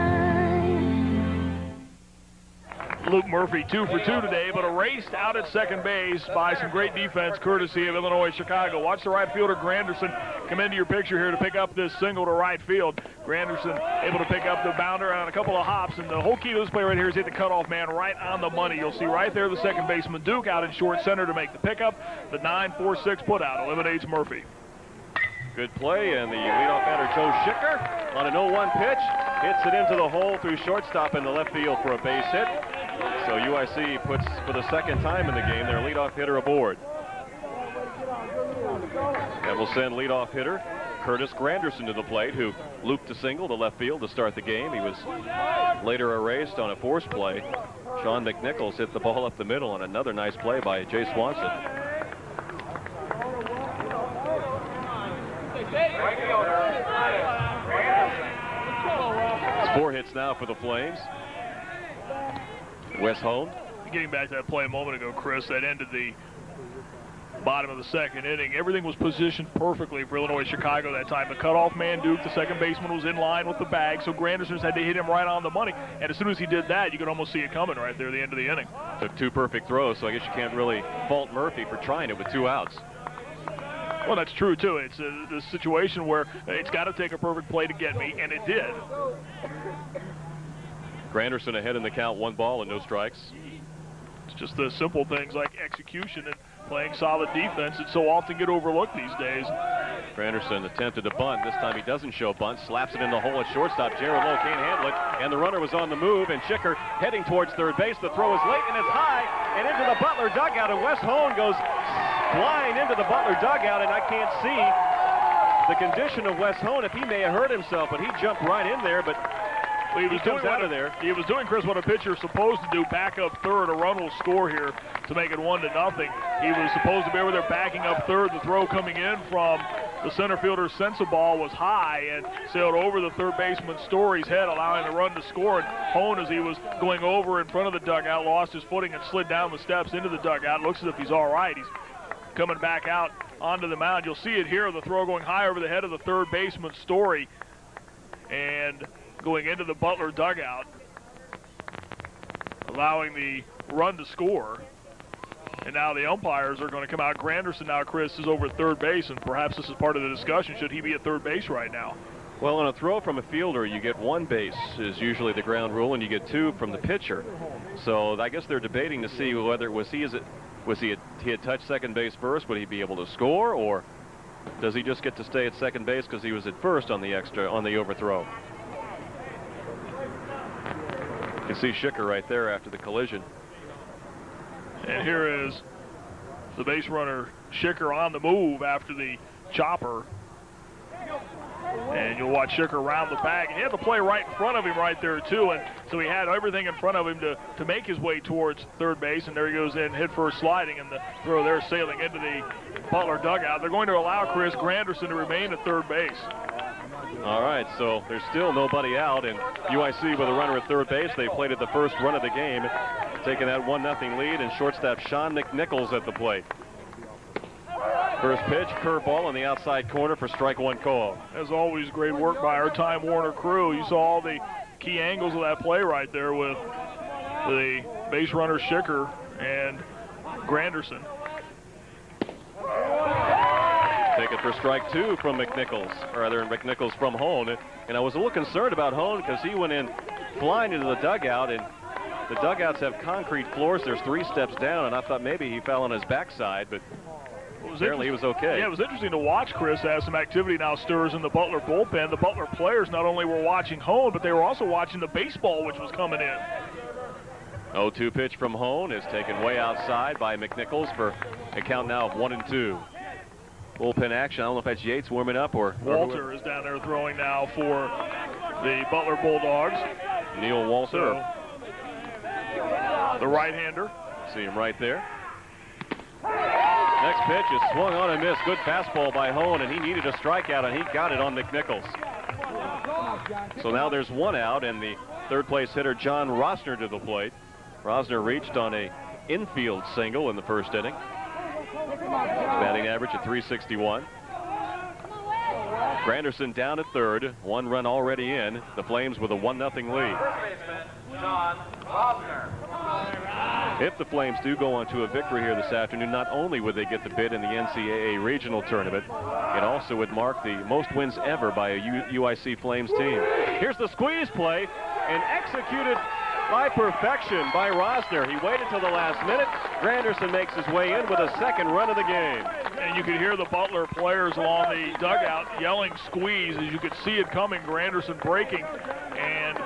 Luke Murphy 2 for 2 today, but erased out at second base by some great defense courtesy of Illinois Chicago. Watch the right fielder Granderson come into your picture here to pick up this single to right field. Granderson able to pick up the bounder on a couple of hops, and the whole key to this play right here is hit the cutoff man right on the money. You'll see right there the second baseman Duke out in short center to make the pickup. The 9-4-6 putout eliminates Murphy. Good play, and the leadoff batter Joe Schicker on an 0-1 pitch hits it into the hole through shortstop in the left field for a base hit. So UIC puts, for the second time in the game, their leadoff hitter aboard. That will send leadoff hitter Curtis Granderson to the plate, who looped a single to left field to start the game. He was later erased on a force play. Sean McNichols hit the ball up the middle on another nice play by Jay Swanson. It's 4 hits now for the Flames. Wes Hone. Getting back to that play a moment ago, Chris, that ended the bottom of the second inning. Everything was positioned perfectly for Illinois Chicago that time. The cutoff man, Duke, the second baseman, was in line with the bag, so Granderson had to hit him right on the money. And as soon as he did that, you could almost see it coming right there at the end of the inning. Took 2 perfect throws, so I guess you can't really fault Murphy for trying it with 2 outs. Well, that's true, too. It's the situation where it's got to take a perfect play to get me, and it did. Granderson ahead in the count, 1 ball and no strikes. It's just the simple things like execution and playing solid defense that so often get overlooked these days. Granderson attempted to bunt. This time he doesn't show bunt. Slaps it in the hole at shortstop. Jared Lowe can't handle it, and the runner was on the move, and Schicker heading towards third base. The throw is late, and it's high, and into the Butler dugout, and Wes Hone goes flying into the Butler dugout, and I can't see the condition of Wes Hone if he may have hurt himself, but he jumped right in there, but he was doing out of there. He was doing, Chris, what a pitcher is supposed to do, back up third. A run will score here to make it 1-0. He was supposed to be over there backing up third. The throw coming in from the center fielder Sensabaugh was high and sailed over the third baseman Story's head, allowing the run to score. And Hone, as he was going over in front of the dugout, lost his footing and slid down the steps into the dugout. Looks as if he's all right. He's coming back out onto the mound. You'll see it here, the throw going high over the head of the third baseman Story and going into the Butler dugout, allowing the run to score. And now the umpires are going to come out. Granderson now, Chris, is over at third base, and perhaps this is part of the discussion. Should he be at third base right now? Well, on a throw from a fielder, you get 1 base is usually the ground rule, and you get 2 from the pitcher. So I guess they're debating to see whether he had touched second base first, would he be able to score, or does he just get to stay at second base because he was at first on the overthrow? You can see Schicker right there after the collision. And here is the base runner Schicker on the move after the chopper. And you'll watch Schicker round the bag. And he had the play right in front of him right there, too. And so he had everything in front of him to make his way towards third base. And there he goes in, head first sliding, and the throw there sailing into the Butler dugout. They're going to allow Curtis Granderson to remain at third base. All right, so there's still nobody out, and UIC with a runner at third base. They played at the first run of the game, taking that 1-0 lead, and shortstop Sean McNichols at the plate. First pitch, curveball on the outside corner for strike one call. As always, great work by our Time Warner crew. You saw all the key angles of that play right there with the base runner Schicker and Granderson. Take it for strike two from McNichols, or rather McNichols from Hone. And I was a little concerned about Hone because he went in flying into the dugout, and the dugouts have concrete floors. There's 3 steps down, and I thought maybe he fell on his backside, but apparently he was okay. Yeah, it was interesting to watch, Chris, as some activity now stirs in the Butler bullpen. The Butler players not only were watching Hone, but they were also watching the baseball which was coming in. 0-2 pitch from Hone is taken way outside by McNichols for a count now of 1-2. Bullpen action. I don't know if that's Yates warming up or Walter is down there throwing now for the Butler Bulldogs. Neil Walter. So, the right-hander. See him right there. Next pitch is swung on and missed. Good fastball by Hone, and he needed a strikeout, and he got it on McNichols. So now there's 1 out, and the third place hitter John Rosner to the plate. Rosner reached on a infield single in the first inning. Batting average at .361. Granderson down at third. 1 run already in. The Flames with a 1-0 lead. John Rosner. If the Flames do go on to a victory here this afternoon, not only would they get the bid in the NCAA Regional Tournament, it also would mark the most wins ever by a UIC Flames team. Here's the squeeze play, and executed by perfection by Rosner. He waited till the last minute. Granderson makes his way in with a second run of the game. And you could hear the Butler players along the dugout yelling squeeze as you could see it coming. Granderson breaking, and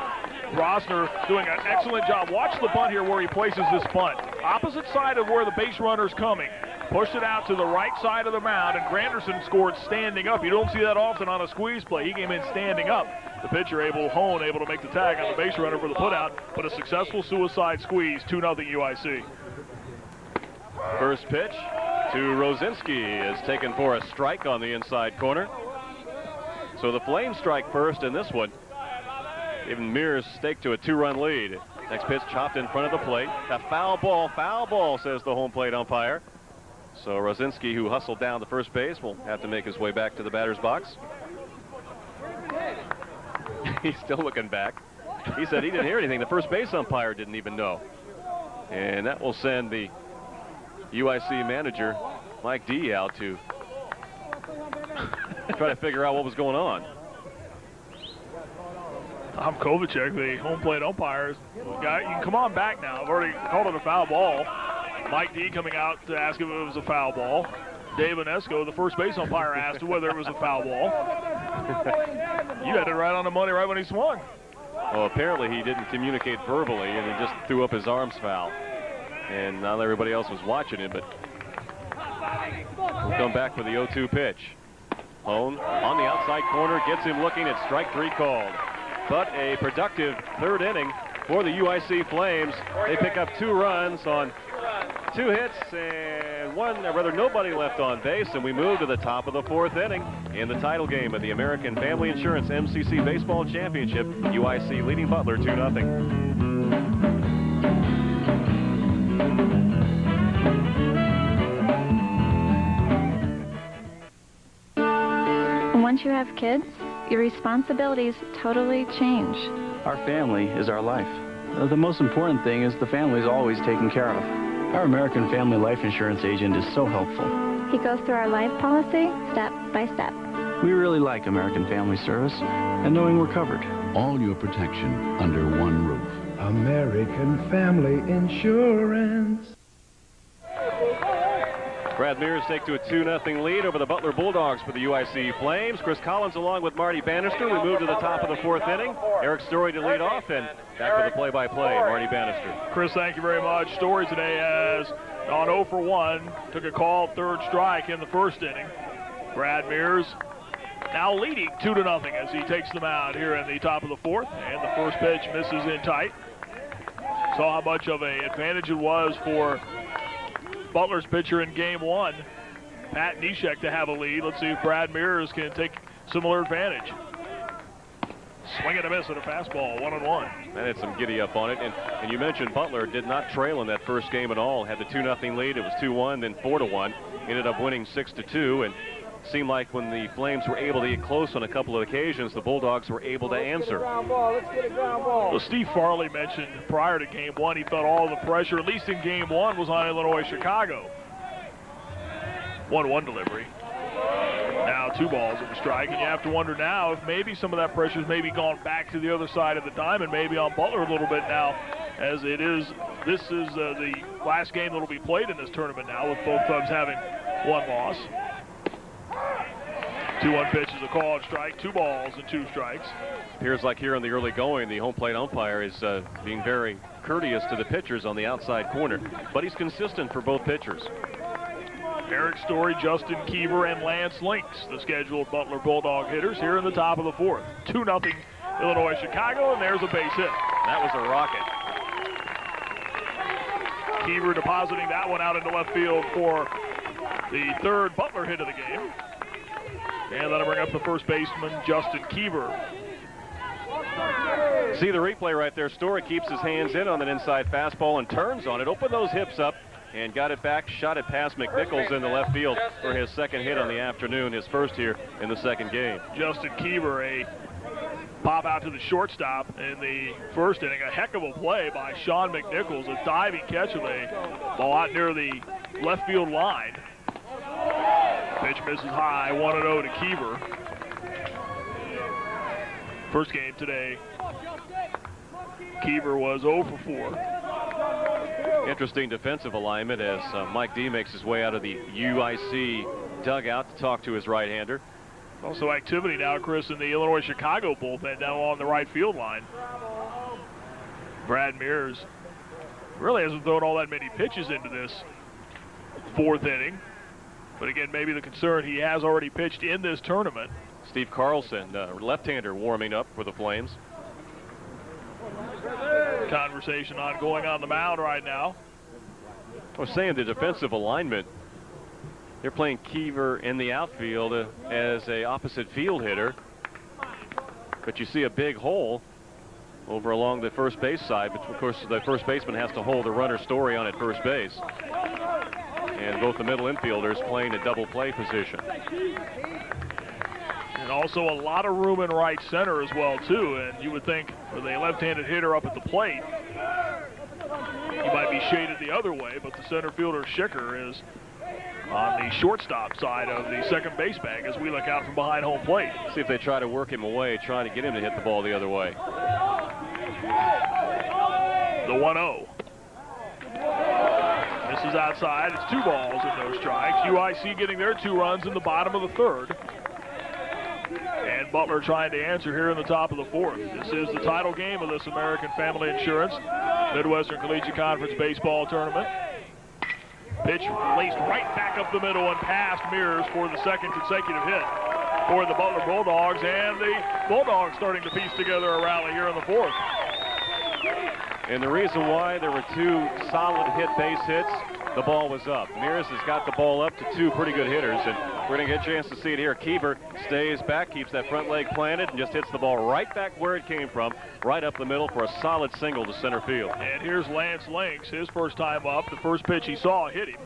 Rosner doing an excellent job. Watch the bunt here where he places this bunt. Opposite side of where the base runner's coming. Pushed it out to the right side of the mound, and Granderson scored standing up. You don't see that often on a squeeze play. He came in standing up. The pitcher, Hone, able to make the tag on the base runner for the putout, but a successful suicide squeeze, 2-0 UIC. First pitch to Rosinski is taken for a strike on the inside corner. So the Flames strike first in this one, giving Mears stake to a 2-run lead. Next pitch chopped in front of the plate. A foul ball, says the home plate umpire. So Rosinski, who hustled down to first base, will have to make his way back to the batter's box. He's still looking back. He said he didn't hear anything. The first base umpire didn't even know. And that will send the UIC manager, Mike D, out to try to figure out what was going on. Tom Kovacek, the home plate umpire, guy, you can come on back now. I've already called it a foul ball. Mike D coming out to ask if it was a foul ball. Dave Inesco, the first base umpire, asked whether it was a foul ball. You had it right on the money right when he swung. Well, apparently he didn't communicate verbally, and he just threw up his arms foul. And not everybody else was watching it, but we'll come back for the 0-2 pitch. Hone on the outside corner, gets him looking at strike 3 called. But a productive third inning for the UIC Flames. They pick up 2 runs on 2 hits and nobody left on base, and we move to the top of the 4th inning in the title game of the American Family Insurance MCC Baseball Championship. UIC leading Butler 2-0. Once you have kids, your responsibilities totally change. Our family is our life. The most important thing is the family is always taken care of. Our American Family Life Insurance agent is so helpful. He goes through our life policy step by step. We really like American Family Service and knowing we're covered. All your protection under one roof. American Family Insurance. Brad Mears take to a 2-0 lead over the Butler Bulldogs for the UIC Flames. Chris Collins along with Marty Bannister. We move to the top of the 4th inning. Eric Story to lead off, and back with the play-by-play, Marty Bannister. Chris, thank you very much. Story today has gone 0 for 1. Took a called third strike in the first inning. Brad Mears now leading 2-0 as he takes them out here in the top of the fourth. And the first pitch misses in tight. Saw how much of an advantage it was for Butler's pitcher in game one, Pat Neshek, to have a lead. Let's see if Brad Mears can take similar advantage. Swing and a miss at a fastball, 1-1. And had some giddy up on it. And you mentioned Butler did not trail in that first game at all. Had the 2-0 lead. It was 2-1, then 4-1. Ended up winning 6-2. And seemed like when the Flames were able to get close on a couple of occasions, the Bulldogs were able to answer. Well, Steve Farley mentioned prior to game one, he felt all the pressure, at least in game one, was on Illinois Chicago. 1-1 delivery. Now 2 balls and a strike, and you have to wonder now if maybe some of that pressure's maybe gone back to the other side of the diamond, maybe on Butler a little bit now, as it is. This is the last game that will be played in this tournament now, with both clubs having 1 loss. 2-1 pitch is a call and strike, 2 balls and 2 strikes. Appears like here in the early going, the home plate umpire is being very courteous to the pitchers on the outside corner, but he's consistent for both pitchers. Eric Story, Justin Kiever, and Lance Lynx, the scheduled Butler Bulldog hitters here in the top of the fourth. 2-0 Illinois Chicago, and there's a base hit. That was a rocket. Kiever depositing that one out into left field for the 3rd Butler hit of the game. And that'll bring up the first baseman, Justin Kiever. See the replay right there. Story keeps his hands in on that inside fastball and turns on it. Opened those hips up and got it back, shot it past McNichols in the left field for his 2nd hit on the afternoon, his 1st here in the 2nd game. Justin Kiever, a pop out to the shortstop in the 1st inning. A heck of a play by Sean McNichols, a diving catch of a ball out near the left field line. Pitch misses high, 1-0 to Kiever. First game today, Kiever was 0 for 4. Interesting defensive alignment as Mike D makes his way out of the UIC dugout to talk to his right-hander. Also activity now, Chris, in the Illinois-Chicago bullpen down along the right field line. Brad Mears really hasn't thrown all that many pitches into this 4th inning. But again, maybe the concern, he has already pitched in this tournament. Steve Carlson, left-hander, warming up for the Flames. Conversation ongoing on the mound right now. I was saying the defensive alignment, they're playing Kiever in the outfield as a opposite field hitter. But you see a big hole over along the first base side. But of course, the first baseman has to hold the runner Story on at first base. And both the middle infielders playing a double play position. And also a lot of room in right center as well, too. And you would think with a left-handed hitter up at the plate, he might be shaded the other way, but the center fielder Schicker is on the shortstop side of the second base bag as we look out from behind home plate. See if they try to work him away, trying to get him to hit the ball the other way. The 1-0. This is outside. It's 2 balls and no strikes. UIC getting their 2 runs in the bottom of the 3rd. And Butler trying to answer here in the top of the 4th. This is the title game of this American Family Insurance Midwestern Collegiate Conference baseball tournament. Pitch laced right back up the middle and past Mears for the 2nd consecutive hit for the Butler Bulldogs. And the Bulldogs starting to piece together a rally here in the 4th. And the reason why there were 2 solid hit base hits, the ball was up. Mears has got the ball up to 2 pretty good hitters, and we're going to get a chance to see it here. Kiever stays back, keeps that front leg planted, and just hits the ball right back where it came from, right up the middle for a solid single to center field. And here's Lance Lynx, his first time up. The first pitch he saw hit him.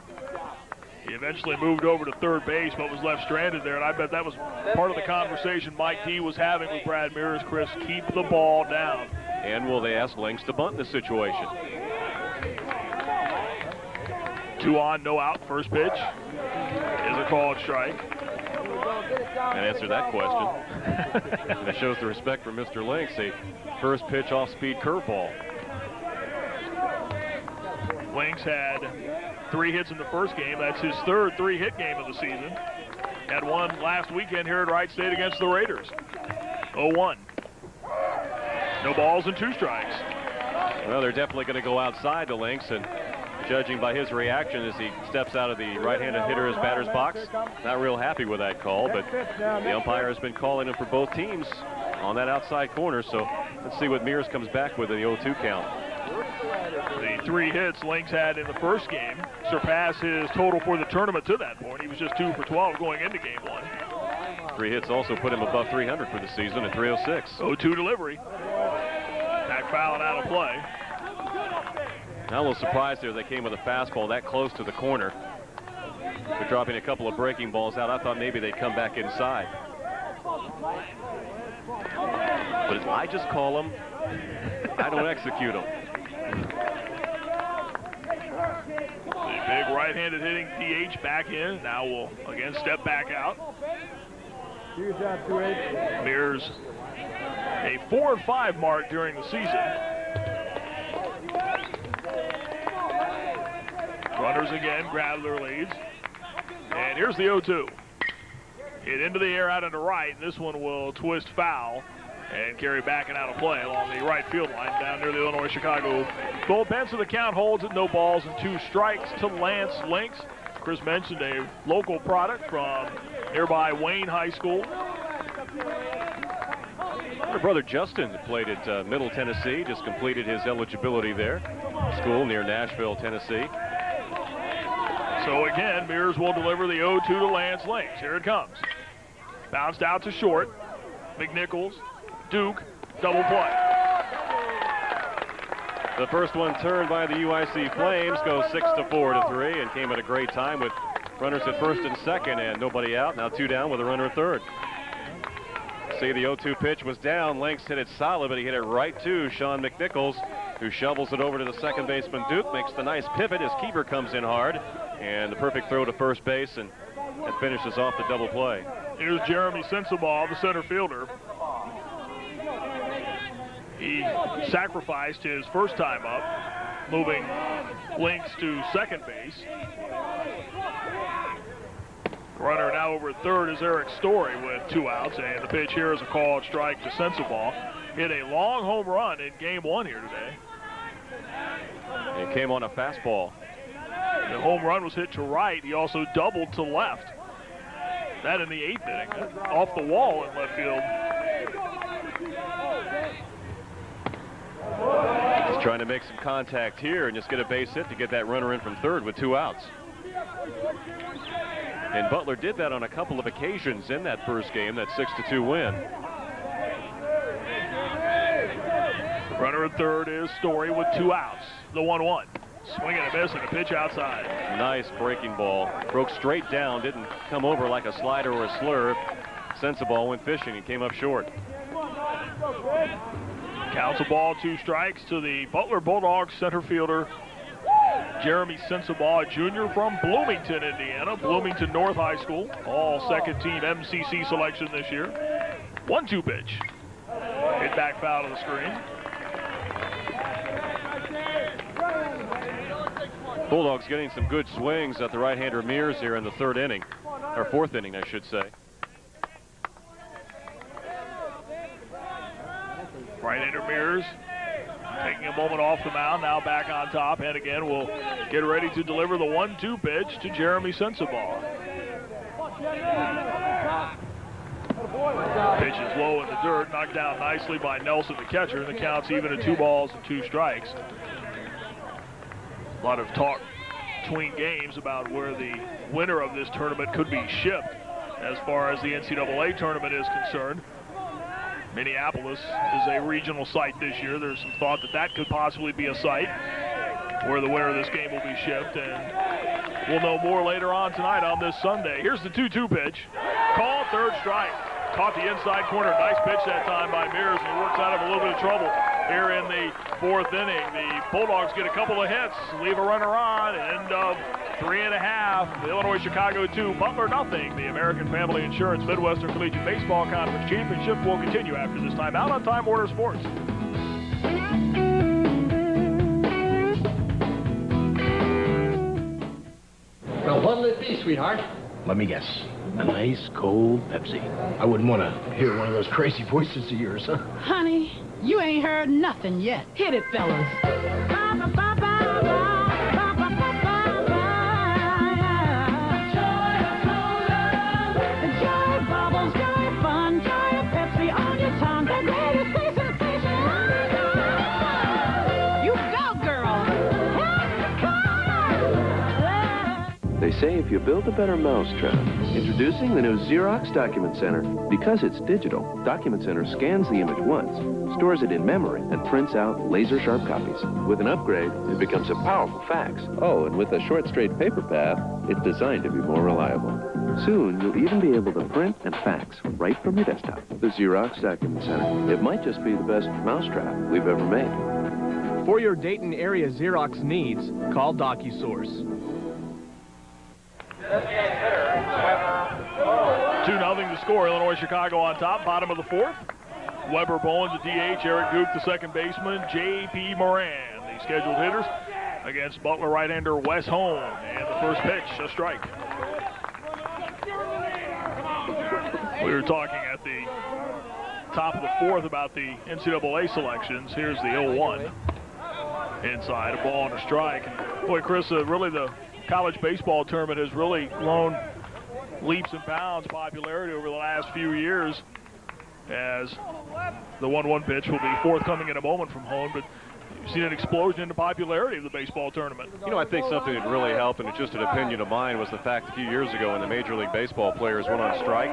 He eventually moved over to 3rd base, but was left stranded there, and I bet that was part of the conversation Mike D was having with Brad Mears. Chris, keep the ball down. And will they ask Lynx to bunt in this situation? 2 on, no out. First pitch is a called strike. And answer that question. And it shows the respect for Mr. Lynx. A first pitch off-speed curveball. Lynx had 3 hits in the first game. That's his 3rd 3-hit game of the season. Had one last weekend here at Wright State against the Raiders. 0-1. No balls and 2 strikes. Well, they're definitely going to go outside the Lynx, and judging by his reaction as he steps out of the right-handed hitter's batter's box. Not real happy with that call, but the umpire has been calling him for both teams on that outside corner, so let's see what Mears comes back with in the 0-2 count. The 3 hits Links had in the first game surpassed his total for the tournament to that point. He was just 2 for 12 going into game 1. 3 hits also put him above 300 for the season at 306. 0-2 delivery. Back foul and out of play. Now a little surprised there they came with a fastball that close to the corner. They're dropping a couple of breaking balls out. I thought maybe they'd come back inside. But I just call them. I don't execute them. The big right-handed hitting DH back in. Now will again step back out. Mears a 4-5 mark during the season. Runners again, Gradler leads. And here's the 0-2. Hit into the air out into right. This one will twist foul and carry back and out of play along the right field line down near the Illinois-Chicago bullpen. So the count holds at no balls and 2 strikes to Lance Links. Chris mentioned a local product from nearby Wayne High School. Her brother Justin played at Middle Tennessee, just completed his eligibility there. School near Nashville, Tennessee. So again, Mears will deliver the 0-2 to Lance Links. Here it comes. Bounced out to short. McNichols, Duke, double play. The first one turned by the UIC Flames, goes 6-4-3, and came at a great time with runners at first and second and nobody out. Now 2 down with a runner at third. See, the 0-2 pitch was down. Links hit it solid, but he hit it right to Sean McNichols, who shovels it over to the second baseman Duke, makes the nice pivot as Keeper comes in hard, and the perfect throw to first base, and that finishes off the double play. Here's Jeremy Sensabaugh, the center fielder. He sacrificed his first time up, moving Links to second base. Runner now over at third is Eric Story with 2 outs, and the pitch here is a called strike to Sensabaugh. Hit a long home run in game 1 here today. It came on a fastball. The home run was hit to right. He also doubled to left. That in the 8th inning, off the wall in left field. He's trying to make some contact here and just get a base hit to get that runner in from third with 2 outs. And Butler did that on a couple of occasions in that first game, that 6-2 win. Runner at third is Story with 2 outs. The 1-1. Swing and a miss and a pitch outside. Nice breaking ball. Broke straight down, didn't come over like a slider or a slurve. Sensabaugh went fishing and came up short. Counts a ball, 2 strikes to the Butler Bulldogs center fielder, Jeremy Sensabaugh, junior from Bloomington, Indiana. Bloomington North High School. All second team MCC selection this year. 1-2 pitch. Hit back foul to the screen. Bulldogs getting some good swings at the right-hander Mears here in the 3rd inning, or 4th inning, I should say. Right-hander Mears taking a moment off the mound, now back on top, and again will get ready to deliver the 1-2 pitch to Jeremy Sensabaugh. Pitch is low in the dirt, knocked down nicely by Nelson, the catcher, and the count's even at 2 balls and 2 strikes. A lot of talk between games about where the winner of this tournament could be shipped as far as the NCAA tournament is concerned. Minneapolis is a regional site this year. There's some thought that that could possibly be a site where the winner of this game will be shipped, and we'll know more later on tonight on this Sunday. Here's the 2-2 pitch. Called, 3rd strike. Caught the inside corner. Nice pitch that time by Mears, and he works out of a little bit of trouble here in the 4th inning. The Bulldogs get a couple of hits, leave a runner on, end of 3.5. The Illinois-Chicago 2, Butler nothing. The American Family Insurance Midwestern Collegiate Baseball Conference Championship will continue after this timeout on Time Warner Sports. Well, what'll it be, sweetheart? Let me guess. A nice cold Pepsi. I wouldn't want to hear one of those crazy voices of yours, huh? Honey, you ain't heard nothing yet. Hit it, fellas. say if you build a better mousetrap. Introducing the new Xerox Document Center. Because it's digital, Document Center scans the image once, stores it in memory, and prints out laser-sharp copies. With an upgrade, it becomes a powerful fax. Oh, and with a short, straight paper path, it's designed to be more reliable. Soon, you'll even be able to print and fax right from your desktop. The Xerox Document Center. It might just be the best mousetrap we've ever made. For your Dayton area Xerox needs, call DocuSource. 2-0 to score. Illinois Chicago on top, bottom of the fourth. Weber Bowens, the DH, Eric Duke, the second baseman, J.P. Moran, the scheduled hitters, against Butler right-hander Wes Hone. And the first pitch, a strike. We were talking at the top of the fourth about the NCAA selections. Here's the 0-1. Inside, a ball and a strike. And boy, Chris, really the college baseball tournament has really grown leaps and bounds popularity over the last few years, as the 1-1 pitch will be forthcoming in a moment from Hone, but you've seen an explosion in the popularity of the baseball tournament. You know, I think something that really helped, and it's just an opinion of mine, was the fact a few years ago when the Major League Baseball players went on strike.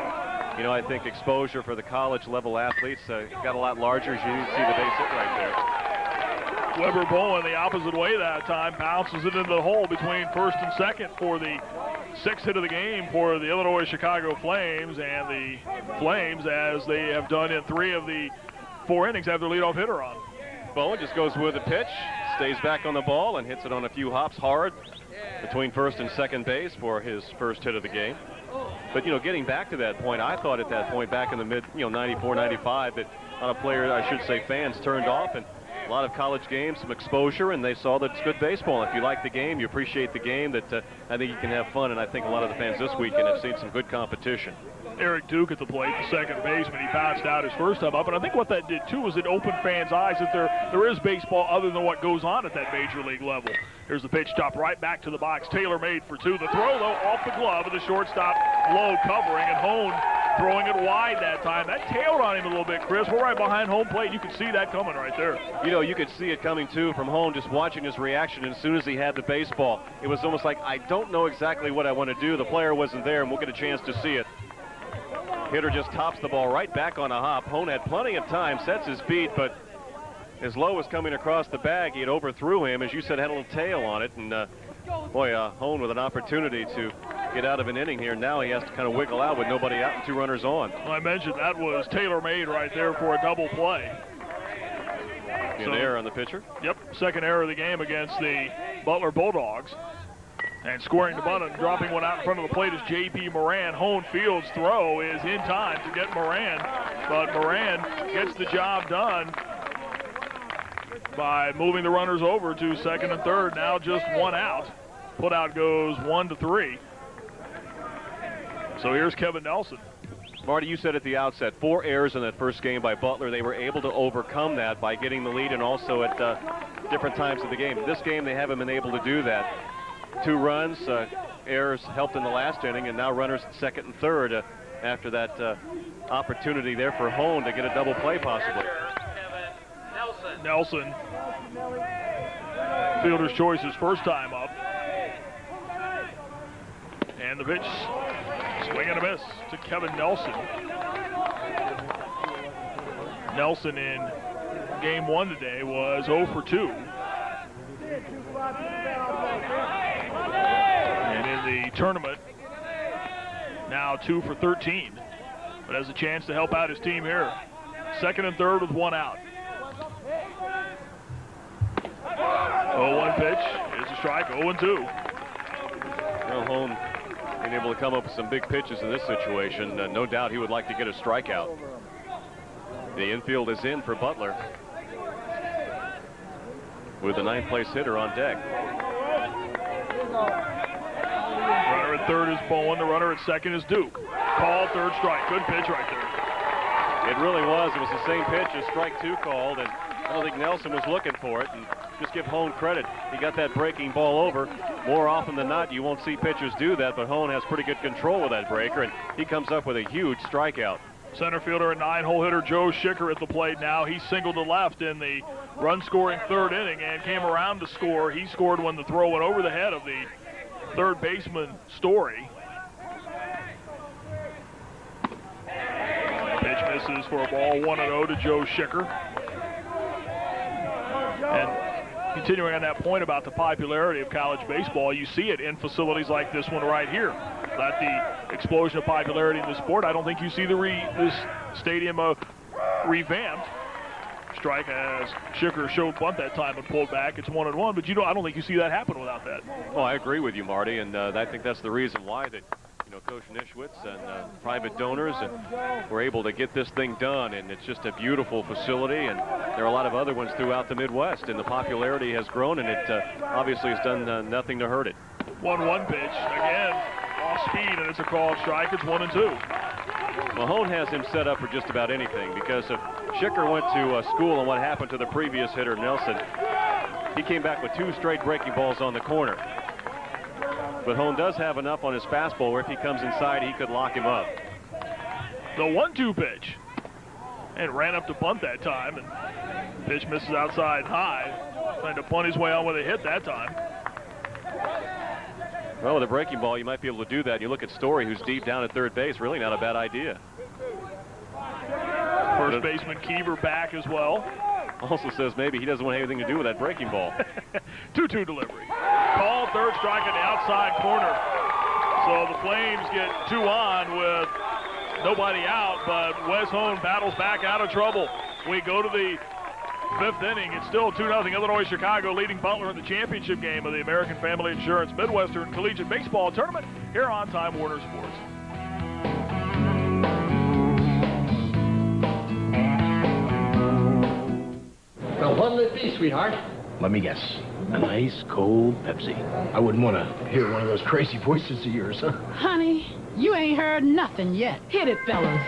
You know, I think exposure for the college level athletes got a lot larger, as you see the base hit right there. Weber Bowen the opposite way that time, bounces it into the hole between first and second for the sixth hit of the game for the Illinois Chicago Flames, and the Flames, as they have done in 3 of the 4 innings, have their leadoff hitter on. Bowen just goes with the pitch, stays back on the ball, and hits it on a few hops hard between first and second base for his first hit of the game. But, you know, getting back to that point, I thought at that point back in the mid, 94, 95, that a lot of players, I should say fans, turned off, and a lot of college games, some exposure, and they saw that it's good baseball. If you like the game, you appreciate the game, that I think you can have fun, and I think a lot of the fans this weekend have seen some good competition. Eric Duke at the plate, the second baseman. He bounced out his first time up, and I think what that did too is it opened fans' eyes that there is baseball other than what goes on at that major league level. Here's the pitch, chopped right back to the box. Taylor made for 2. The throw, though, off the glove of the shortstop, low covering, and Hone throwing it wide that time. That tailed on him a little bit, Chris. We're right behind home plate. You can see that coming right there. You know, you could see it coming, too, from Hone, just watching his reaction. And as soon as he had the baseball, it was almost like, I don't know exactly what I want to do. The player wasn't there, and we'll get a chance to see it. Hitter just tops the ball right back on a hop. Hone had plenty of time, sets his beat, but as Lowe was coming across the bag, he had overthrew him. As you said, had a little tail on it. And, boy, Hone with an opportunity to get out of an inning here. Now he has to kind of wiggle out with nobody out and 2 runners on. Well, I mentioned that was tailor-made right there for a double play. An error on the pitcher? Yep, second error of the game against the Butler Bulldogs. And squaring the bunt and dropping one out in front of the plate is J.P. Moran. Hone Field's throw is in time to get Moran, but Moran gets the job done by moving the runners over to second and third. Now just 1 out. Put out goes 1-3. So here's Kevin Nelson. Marty, you said at the outset, 4 errors in that first game by Butler. They were able to overcome that by getting the lead and also at different times of the game. This game, they haven't been able to do that. 2 runs, errors helped in the last inning, and now runners at second and third after that opportunity there for Hone to get a double play possibly. Nelson. Fielder's choice his first time up. And the pitch, swing and a miss to Kevin Nelson. Nelson in game 1 today was 0 for 2. And in the tournament, now 2 for 13. But has a chance to help out his team here. Second and third with 1 out. 0-1 pitch is a strike, 0-2. Well, Hone being able to come up with some big pitches in this situation. No doubt he would like to get a strikeout. The infield is in for Butler, with the 9th place hitter on deck. Runner at third is Bowen. The runner at second is Duke. Called, third strike. Good pitch right there. It really was. It was the same pitch as strike 2 called, and I don't think Nelson was looking for it. And just give Hone credit. He got that breaking ball over. More often than not, you won't see pitchers do that, but Hone has pretty good control with that breaker, and he comes up with a huge strikeout. Center fielder and 9-hole hitter Joe Schicker at the plate now. He singled to left in the run-scoring 3rd inning and came around to score. He scored when the throw went over the head of the third baseman Story. Pitch misses for a ball, 1-0 to Joe Schicker. And continuing on that point about the popularity of college baseball, you see it in facilities like this one right here. That the explosion of popularity in the sport, I don't think you see this stadium revamped. Strike as Schicker showed bunt that time and pulled back. It's 1-1, but I don't think you see that happen without that. Well, I agree with you, Marty, and I think that's the reason why that Coach Nischwitz and private donors were able to get this thing done, and it's just a beautiful facility, and there are a lot of other ones throughout the Midwest, and the popularity has grown, and it obviously has done nothing to hurt it. 1-1 pitch again, off speed, and it's a called strike. It's 1-2. Mahone has him set up for just about anything, because if Schicker went to school on what happened to the previous hitter, Nelson, he came back with 2 straight breaking balls on the corner. But Mahone does have enough on his fastball where if he comes inside, he could lock him up. The 1-2 pitch. And ran up to bunt that time, and pitch misses outside high. Trying to punt his way on with a hit that time. Well, with a breaking ball, you might be able to do that. You look at Story, who's deep down at third base. Really not a bad idea. First baseman Keever back as well. Also says maybe he doesn't want anything to do with that breaking ball. 2-2 delivery. Called third strike in the outside corner. So the Flames get 2 on with nobody out, but Wes Hone battles back out of trouble. We go to the 5th inning. It's still 2-0 Illinois Chicago leading Butler in the championship game of the American Family Insurance Midwestern Collegiate Baseball Tournament here on Time Warner Sports. Now, what'll it be, sweetheart? Let me guess. A nice, cold Pepsi. I wouldn't want to hear one of those crazy voices of yours, huh? Honey, you ain't heard nothing yet. Hit it, fellas.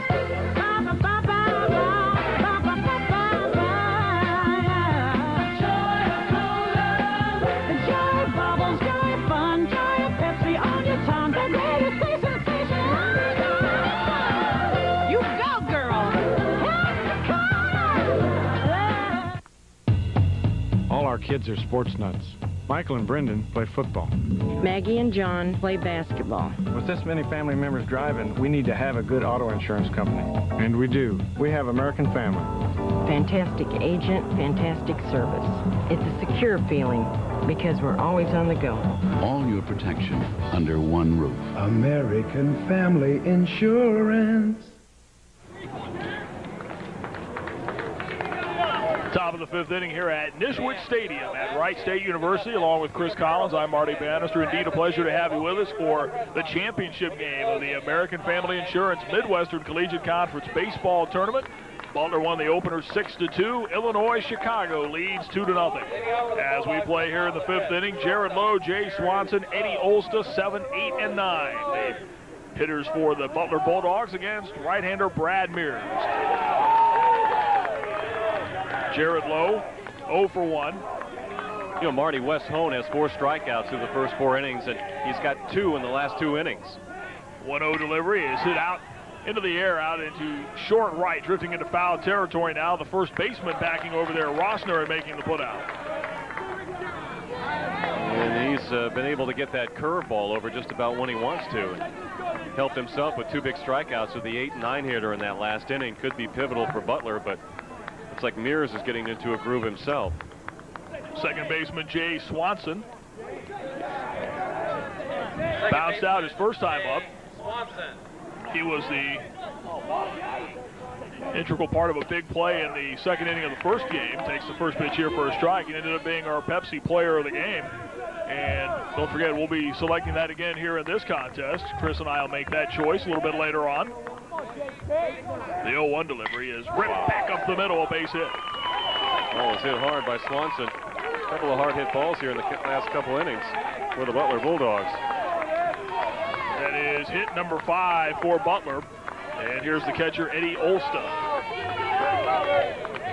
Our kids are sports nuts. Michael and Brendan play football. Maggie and John play basketball. With this many family members driving, we need to have a good auto insurance company. And we do. We have American Family. Fantastic agent, fantastic service. It's a secure feeling because we're always on the go. All your protection under one roof. American Family Insurance. Top of the 5th inning here at Nischwitz Stadium at Wright State University. Along with Chris Collins, I'm Marty Bannister. Indeed, a pleasure to have you with us for the championship game of the American Family Insurance Midwestern Collegiate Conference Baseball Tournament. Butler won the opener 6-2. Illinois Chicago leads 2-0. As we play here in the 5th inning, Jared Lowe, Jay Swanson, Eddie Olsta, 7, 8, and 9. The hitters for the Butler Bulldogs against right-hander Brad Mears. Jared Lowe, 0 for 1. You know, Marty, Wes Hone has 4 strikeouts through the first 4 innings, and he's got 2 in the last 2 innings. 1-0 delivery is hit out into the air, out into short right, drifting into foul territory now. The first baseman backing over there, Rossner, and making the putout. And he's been able to get that curveball over just about when he wants to. And helped himself with 2 big strikeouts with the 8 and 9 hitter in that last inning. Could be pivotal for Butler, but it's like Mears is getting into a groove himself. Second baseman Jay Swanson bounced out his first time up. He was the integral part of a big play in the second inning of the first game. Takes the first pitch here for a strike and ended up being our Pepsi player of the game. And don't forget, we'll be selecting that again here in this contest. Chris and I will make that choice a little bit later on. The 0-1 delivery is ripped back up the middle, a base hit. Ball was hit hard by Swanson. A couple of hard hit balls here in the last couple innings for the Butler Bulldogs. That is hit number 5 for Butler. And here's the catcher, Eddie Olsta.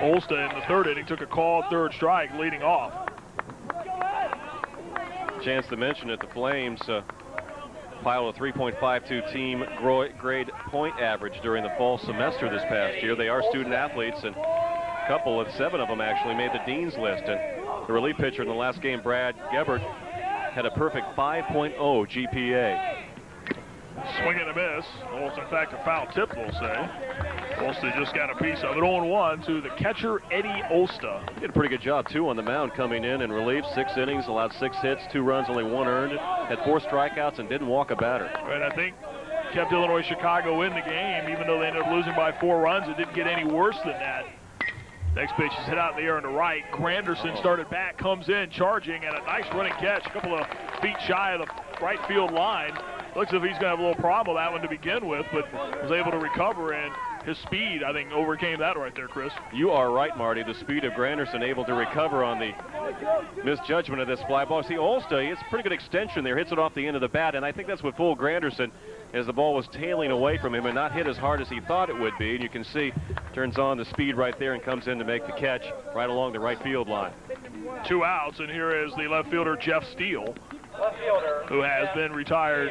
Olsta in the 3rd inning took a called 3rd strike leading off. Chance to mention that the Flames piled a 3.52 team grade point average during the fall semester this past year. They are student athletes, and a couple of 7 of them actually made the Dean's list. And the relief pitcher in the last game, Brad Gebert, had a perfect 5.0 GPA. Swing and a miss. Almost, in fact, a foul tip, we'll say. Olsta just got a piece of it. 0-1 to the catcher, Eddie Olsta. Did a pretty good job, too, on the mound coming in relief. 6 innings, allowed 6 hits, 2 runs, only 1 earned. Had 4 strikeouts and didn't walk a batter. And I think kept Illinois Chicago in the game, even though they ended up losing by 4 runs. It didn't get any worse than that. Next pitch is hit out in the air into right. Granderson started back, comes in, charging, and a nice running catch. A couple of feet shy of the right field line. Looks as if he's going to have a little problem with that one to begin with, but was able to recover, and his speed, I think, overcame that right there, Chris. You are right, Marty. The speed of Granderson able to recover on the misjudgment of this fly ball. See, Olsta, it's a pretty good extension there. Hits it off the end of the bat, and I think that's what fooled Granderson as the ball was tailing away from him and not hit as hard as he thought it would be. And you can see, turns on the speed right there and comes in to make the catch right along the right field line. 2 outs, and here is the left fielder, Jeff Steele, who has been retired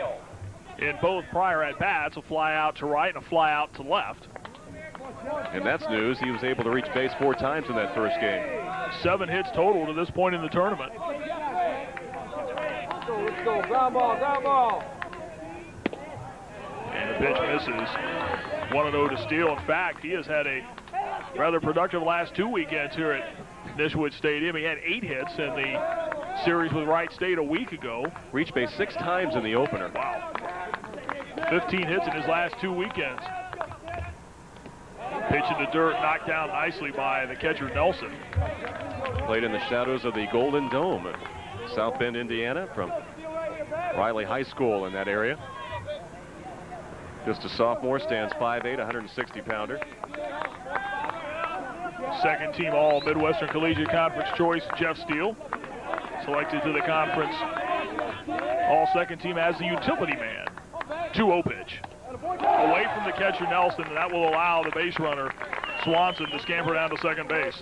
in both prior at-bats, a fly out to right and a fly out to left. And that's news. He was able to reach base 4 times in that first game. 7 hits total to this point in the tournament. Let's go, ground ball, ground ball. And the pitch misses. 1-0 to Steele. In fact, he has had a rather productive last 2 weekends here at Nischwitz Stadium. He had 8 hits in the series with Wright State a week ago. Reached base 6 times in the opener. Wow. 15 hits in his last 2 weekends. Pitch in the dirt, knocked down nicely by the catcher, Nelson. Played in the shadows of the Golden Dome in South Bend, Indiana, from Riley High School in that area. Just a sophomore, stands 5'8", 160-pounder. Second team all Midwestern Collegiate Conference choice, Jeff Steele. Selected to the conference all second team as the utility man. 2-0 pitch. Away from the catcher, Nelson, and that will allow the base runner, Swanson, to scamper down to second base.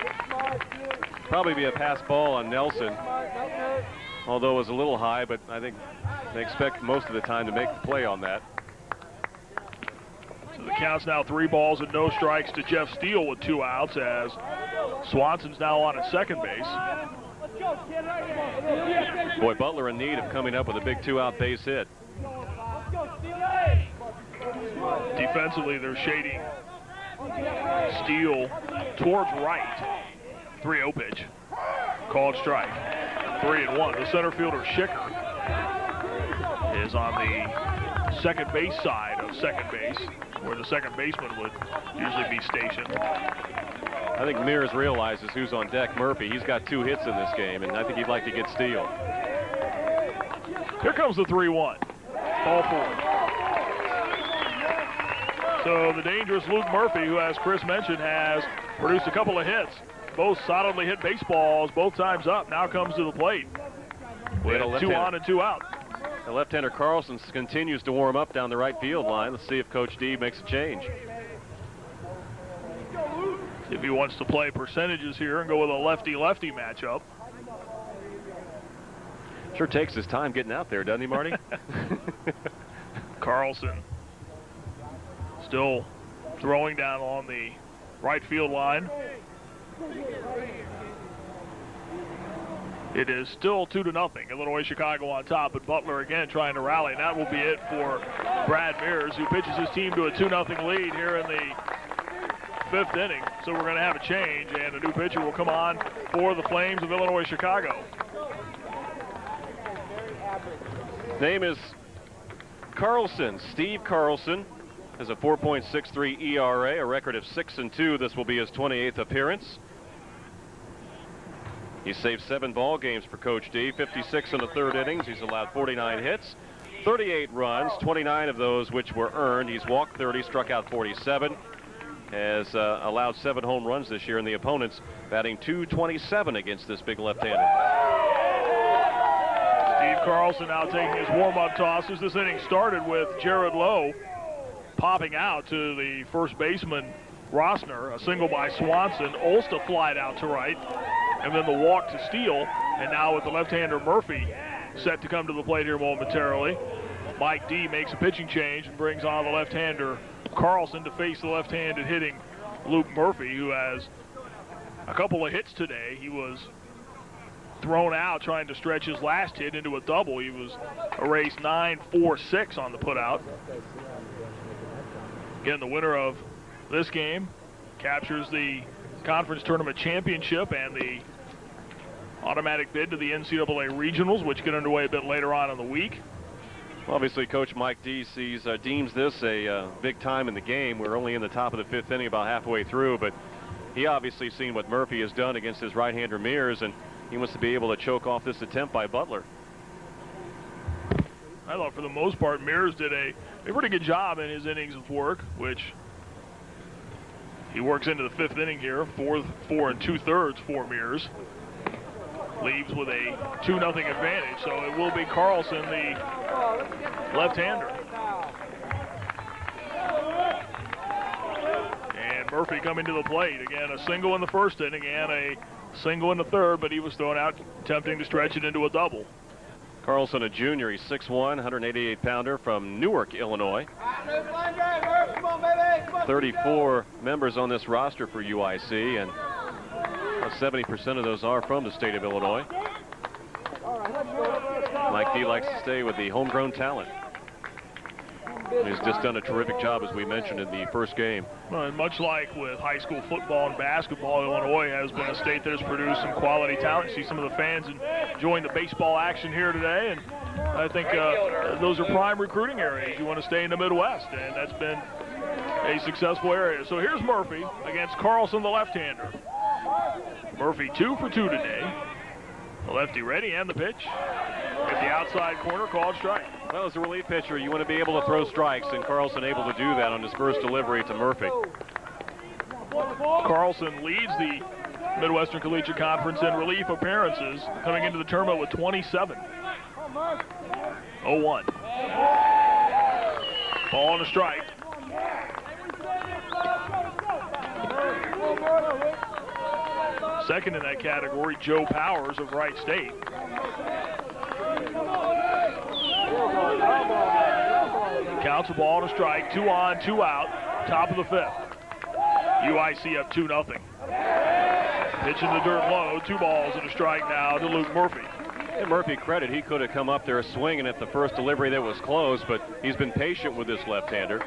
Probably be a pass ball on Nelson, although it was a little high, but I think they expect most of the time to make the play on that. So the count's now 3 balls and no strikes to Jeff Steele with 2 outs as Swanson's now on at second base. Boy, Butler in need of coming up with a big 2-out base hit. Defensively, they're shading Steele towards right. 3-0 pitch. Called strike. 3-1. The center fielder, Schicker, is on the second base side of second base, where the second baseman would usually be stationed. I think Mears realizes who's on deck. Murphy, he's got 2 hits in this game, and I think he'd like to get Steele. Here comes the 3-1. Ball 4. So the dangerous Luke Murphy, who, as Chris mentioned, has produced a couple of hits. Both solidly hit baseballs, both times up. Now comes to the plate with 2 on and 2 out. The left-hander Carlson continues to warm up down the right field line. Let's see if Coach D makes a change. If he wants to play percentages here and go with a lefty-lefty matchup. Sure takes his time getting out there, doesn't he, Marty? Carlson still throwing down on the right field line. It is still 2-0. Illinois Chicago on top, but Butler again trying to rally. And that will be it for Brad Mears, who pitches his team to a 2-0 lead here in the 5th inning. So we're going to have a change, and a new pitcher will come on for the Flames of Illinois Chicago. Name is Carlson. Steve Carlson has a 4.63 ERA, a record of 6-2. This will be his 28th appearance. He saved 7 ball games for Coach D, 56 in the 3rd innings. He's allowed 49 hits, 38 runs, 29 of those which were earned. He's walked 30, struck out 47, has allowed 7 home runs this year, and the opponents batting .227 against this big left-hander. Steve Carlson now taking his warm-up tosses. This inning started with Jared Lowe popping out to the first baseman, Rossner. A single by Swanson. Olsta flied out to right, and then the walk to Steele. And now with the left-hander Murphy set to come to the plate here momentarily, Mike D makes a pitching change and brings on the left-hander Carlson to face the left-handed hitting Luke Murphy, who has a couple of hits today. He was thrown out trying to stretch his last hit into a double. He was erased 9-4-6 on the putout. Again, the winner of this game captures the conference tournament championship and the automatic bid to the NCAA regionals, which get underway a bit later on in the week. Obviously, Coach Mike D deems this a big time in the game. We're only in the top of the 5th inning, about halfway through, but he obviously seen what Murphy has done against his right-hander Mears, and he wants to be able to choke off this attempt by Butler. I thought for the most part Mears did a pretty good job in his innings of work, which he works into the 5th inning here, 4 2/3 for Mears. Leaves with a 2-0 advantage, so it will be Carlson, the left-hander. And Murphy coming to the plate. Again, a single in the 1st inning and a single in the 3rd, but he was thrown out attempting to stretch it into a double. Carlson, a junior, he's 6'1", 188-pounder from Newark, Illinois. 34 members on this roster for UIC, and 70% of those are from the state of Illinois. Mike D likes to stay with the homegrown talent. He's just done a terrific job, as we mentioned in the first game. Well, and much like with high school football and basketball, Illinois has been a state that has produced some quality talent. You see some of the fans enjoying the baseball action here today, and I think those are prime recruiting areas. You want to stay in the Midwest, and that's been a successful area. So here's Murphy against Carlson, the left-hander. Murphy 2 for 2 today. The lefty ready, and the pitch at the outside corner, called strike. Well, as a relief pitcher, you want to be able to throw strikes, and Carlson able to do that on his first delivery to Murphy. Carlson leads the Midwestern Collegiate Conference in relief appearances, coming into the tournament with 27. 0-1. Ball and a strike. Second in that category, Joe Powers of Wright State. Counts a ball and a strike, 2 on, 2 out, top of the 5th. UIC up 2-0. Pitch in the dirt low, 2 balls and a strike now to Luke Murphy. And Murphy credit, he could have come up there swinging at the first delivery that was close, but he's been patient with this left-hander.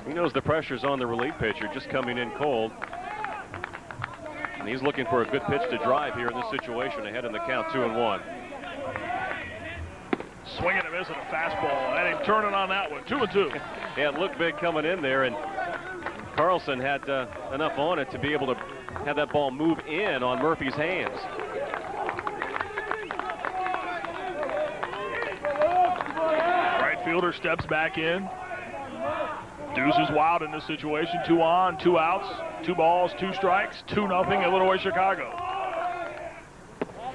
He knows the pressure's on the relief pitcher, just coming in cold. And he's looking for a good pitch to drive here in this situation, ahead in the count, 2-1. Swing and a miss and a fastball, and he's turning on that one, 2-2. Yeah, it looked big coming in there, and Carlson had enough on it to be able to have that ball move in on Murphy's hands. Right fielder steps back in. Deuce is wild in this situation. 2 on, 2 outs, 2 balls, 2 strikes, 2-0 Illinois Chicago.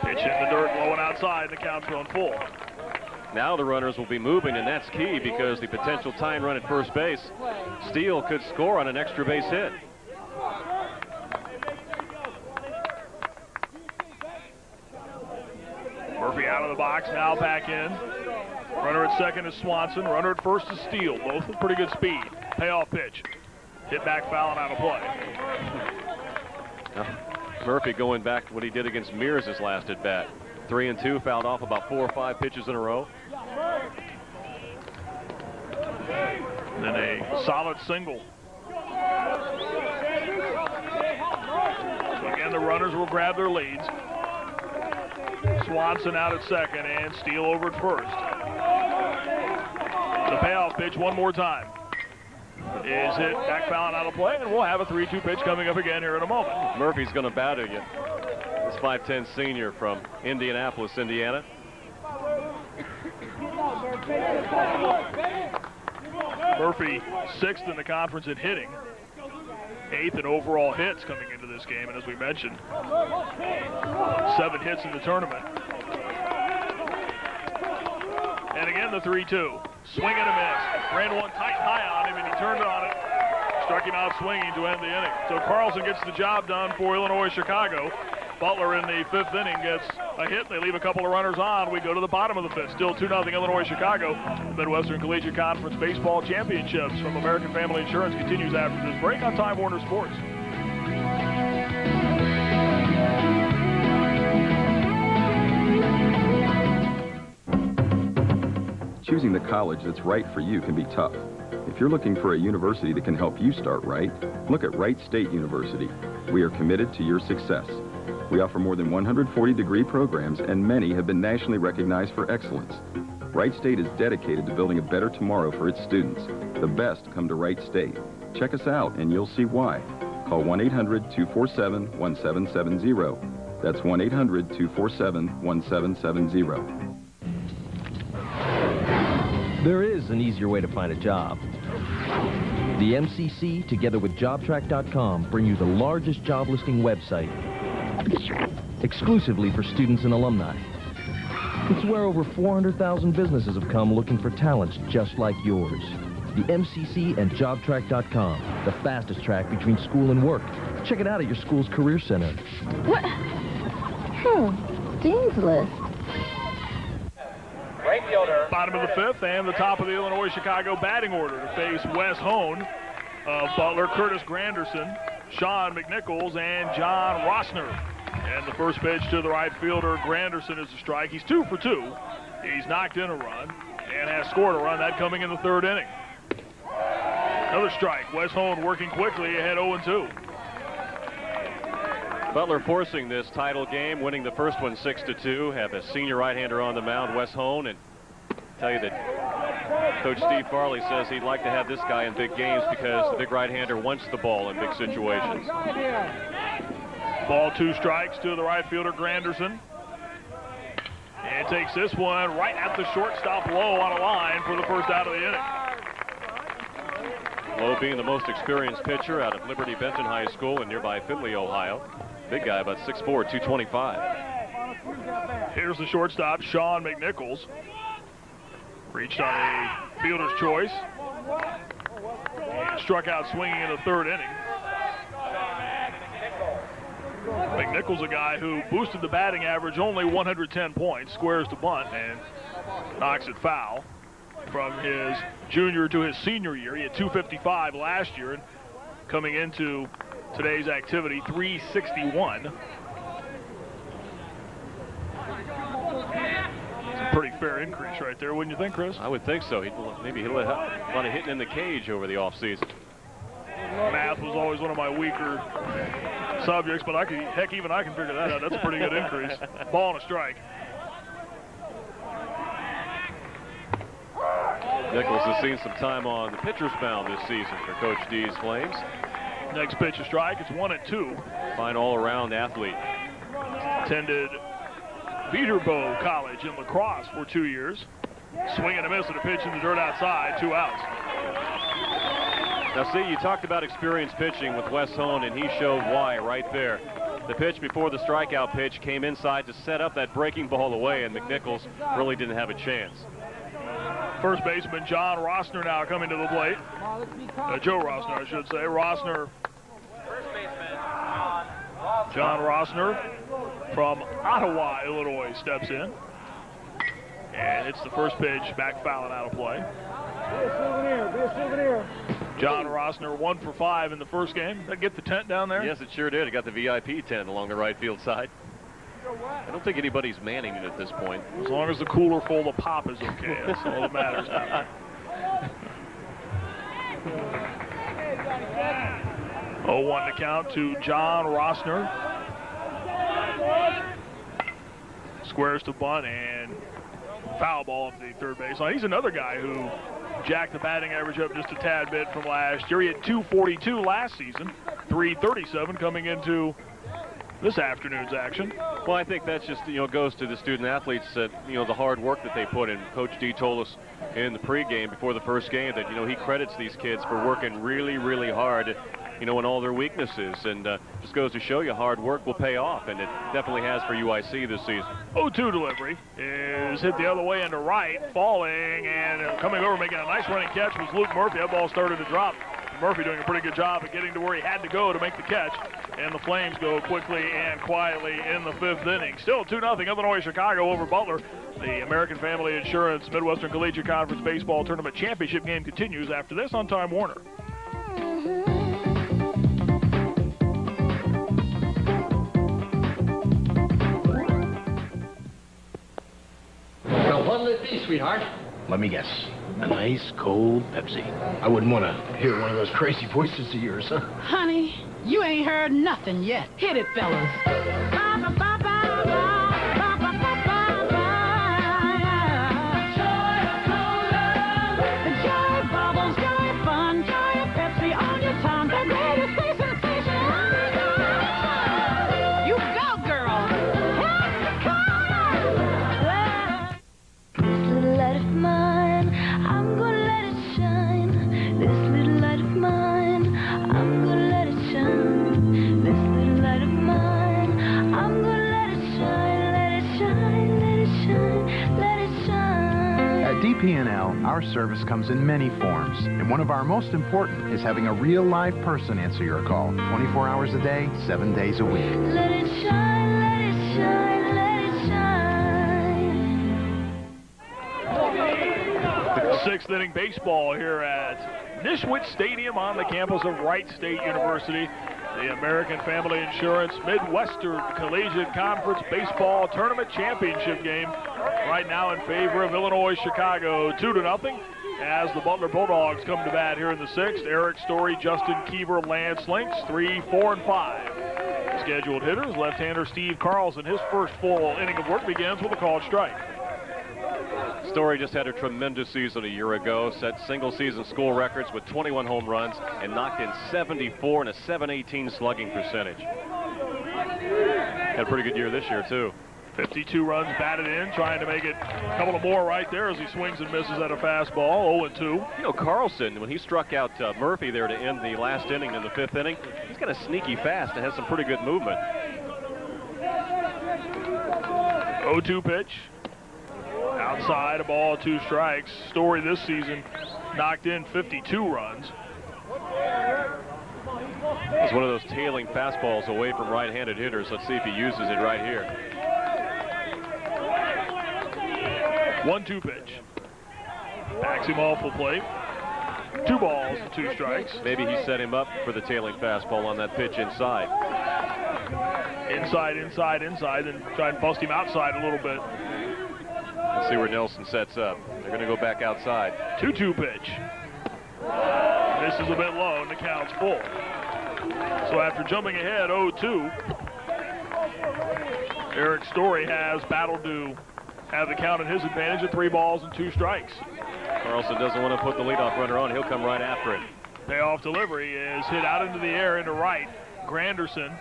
Pitch in the dirt, low and outside, the count's going full. Now the runners will be moving, and that's key because the potential tying run at first base, Steele could score on an extra base hit. Murphy out of the box, now back in. Runner at second is Swanson. Runner at first is Steele, both with pretty good speed. Payoff pitch. Hit back foul and out of play. Murphy going back to what he did against Mears his last at bat. 3-2, fouled off about 4 or 5 pitches in a row. Then a solid single. So again, the runners will grab their leads. Swanson out at second and Steele over at first. The payoff pitch one more time is hit back foul and out of play, and we'll have a 3-2 pitch coming up again here in a moment. Murphy's going to bat at you. This 5'10" senior from Indianapolis, Indiana. Murphy 6th in the conference in hitting, 8th in overall hits coming into this game, and as we mentioned, 7 hits in the tournament. And again the 3-2. Swing and a miss. Ran one tight high on him, and he turned on it. Struck him out swinging to end the inning. So Carlson gets the job done for Illinois Chicago. Butler in the 5th inning gets a hit. They leave a couple of runners on. We go to the bottom of the 5th. Still 2-0 Illinois Chicago. Midwestern Collegiate Conference Baseball Championships from American Family Insurance continues after this break on Time Warner Sports. Choosing the college that's right for you can be tough. If you're looking for a university that can help you start right, look at Wright State University. We are committed to your success. We offer more than 140 degree programs, and many have been nationally recognized for excellence. Wright State is dedicated to building a better tomorrow for its students. The best come to Wright State. Check us out and you'll see why. Call 1-800-247-1770. That's 1-800-247-1770. There is an easier way to find a job. The MCC, together with JobTrack.com, bring you the largest job listing website exclusively for students and alumni. It's where over 400,000 businesses have come looking for talents just like yours. The MCC and JobTrack.com, the fastest track between school and work. Check it out at your school's Career Center. What? Dean's List. Bottom of the fifth and the top of the Illinois-Chicago batting order to face Wes Hone of Butler, Curtis Granderson, Sean McNichols, and John Rossner. And the first pitch to the right fielder, Granderson, is a strike. He's 2 for 2. He's knocked in a run and has scored a run, that coming in the third inning. Another strike. Wes Hone working quickly ahead 0-2. Butler forcing this title game, winning the first one 6-2. Have a senior right-hander on the mound, Wes Hone, and tell you that Coach Steve Farley says he'd like to have this guy in big games because the big right-hander wants the ball in big situations. Ball 2 strikes to the right fielder, Granderson. And takes this one right at the shortstop Lowe on a line for the first out of the inning. Lowe being the most experienced pitcher out of Liberty Benton High School in nearby Findlay, Ohio. Big guy, about 6'4", 225. Here's the shortstop, Sean McNichols. Reached on a fielder's choice. And struck out swinging in the third inning. McNichols, a guy who boosted the batting average only 110 points, squares to bunt and knocks it foul. From his junior to his senior year, he had 255 last year, and coming into today's activity, 361. It's a pretty fair increase right there, wouldn't you think, Chris? I would think so. Maybe he'll have a lot of hitting in the cage over the offseason. Math was always one of my weaker subjects, but even I can figure that out. That's a pretty good increase. Ball and a strike. Nichols has seen some time on the pitcher's mound this season for Coach D's Flames. Next pitch a strike. It's 1-2. Fine all-around athlete. Attended Peterborough College in lacrosse for 2 years. Swing and a miss at a pitch in the dirt outside. 2 outs. Now, see, you talked about experienced pitching with Wes Hone, and he showed why right there. The pitch before the strikeout pitch came inside to set up that breaking ball away, and McNichols really didn't have a chance. First baseman John Rossner now coming to the plate. Joe Rossner, I should say. Rossner. John Rossner from Ottawa, Illinois, steps in. And it's the first pitch, back foul and out of play. Be a souvenir. John Rossner 1 for 5 in the first game. Did that get the tent down there? Yes, it sure did. It got the VIP tent along the right field side. I don't think anybody's manning it at this point. As long as the cooler full of pop is okay. That's all that matters now. 0-1 to count to John Rossner. Squares to bunt and foul ball up the third baseline. He's another guy who jacked the batting average up just a tad bit from last year. He had 242 last season, 337 coming into this afternoon's action. Well, I think that's just, goes to the student athletes that, the hard work that they put in. Coach D told us in the pregame before the first game that, he credits these kids for working really, really hard, in all their weaknesses. And just goes to show you hard work will pay off, and it definitely has for UIC this season. 0-2 delivery is hit the other way into right, falling, and coming over making a nice running catch was Luke Murphy. That ball started to drop. Murphy doing a pretty good job of getting to where he had to go to make the catch. And the Flames go quickly and quietly in the 5th inning. Still 2-0 Illinois-Chicago over Butler. The American Family Insurance Midwestern Collegiate Conference Baseball Tournament Championship game continues after this on Time Warner. Well, what'll it be, sweetheart? Let me guess. A nice cold Pepsi. I wouldn't want to hear one of those crazy voices of yours, huh? Honey, you ain't heard nothing yet. Hit it, fellas. DP&L, our service comes in many forms, and one of our most important is having a real live person answer your call 24 hours a day, 7 days a week. Let it shine, let it shine, let it shine. Sixth inning baseball here at Nischwitz Stadium on the campus of Wright State University. The American Family Insurance Midwestern Collegiate Conference Baseball Tournament Championship game right now in favor of Illinois Chicago, 2-0, as the Butler Bulldogs come to bat here in the sixth. Eric Story, Justin Kiever, Lance Links, 3, 4, and 5. Scheduled hitters, left-hander Steve Carlson. His first full inning of work begins with a called strike. Story just had a tremendous season a year ago, set single-season school records with 21 home runs and knocked in 74 and a .718 slugging percentage. Had a pretty good year this year, too. 52 runs batted in, trying to make it a couple of more right there as he swings and misses at a fastball, 0-2. You know, Carlson, when he struck out Murphy there to end the last inning in the fifth inning, he's got a sneaky fast and has some pretty good movement. 0-2 pitch. Outside, a ball, 2 strikes. Story this season knocked in 52 runs. It's one of those tailing fastballs away from right-handed hitters. Let's see if he uses it right here. 1-2 pitch. Backs him off the plate. 2 balls, 2 strikes. Maybe he set him up for the tailing fastball on that pitch inside. Inside, inside, inside, and try and bust him outside a little bit. Let's see where Nelson sets up. They're going to go back outside. 2-2 pitch. This is a bit low, and the count's full. So after jumping ahead 0-2, Eric Story has battled to have the count in his advantage at 3 balls and 2 strikes. Carlson doesn't want to put the leadoff runner on. He'll come right after it. Payoff delivery is hit out into the air into right. Granderson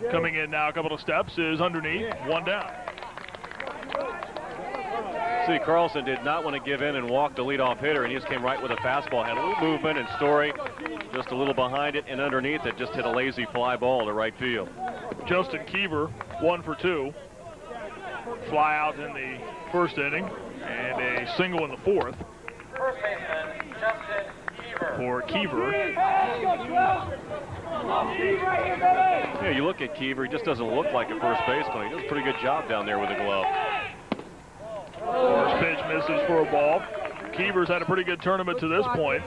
coming in now a couple of steps is underneath, 1 down. See, Carlson did not want to give in and walk the leadoff hitter, and he just came right with a fastball. Had a little movement, and Story just a little behind it and underneath it, just hit a lazy fly ball to right field. Justin Kiever, 1 for 2. Fly out in the first inning, and a single in the fourth. First baseman, Justin Kiever. For Kiever. Yeah, you look at Kiever, he just doesn't look like a first baseman. He does a pretty good job down there with the glove. First pitch misses for a ball. Kiever's had a pretty good tournament to this point.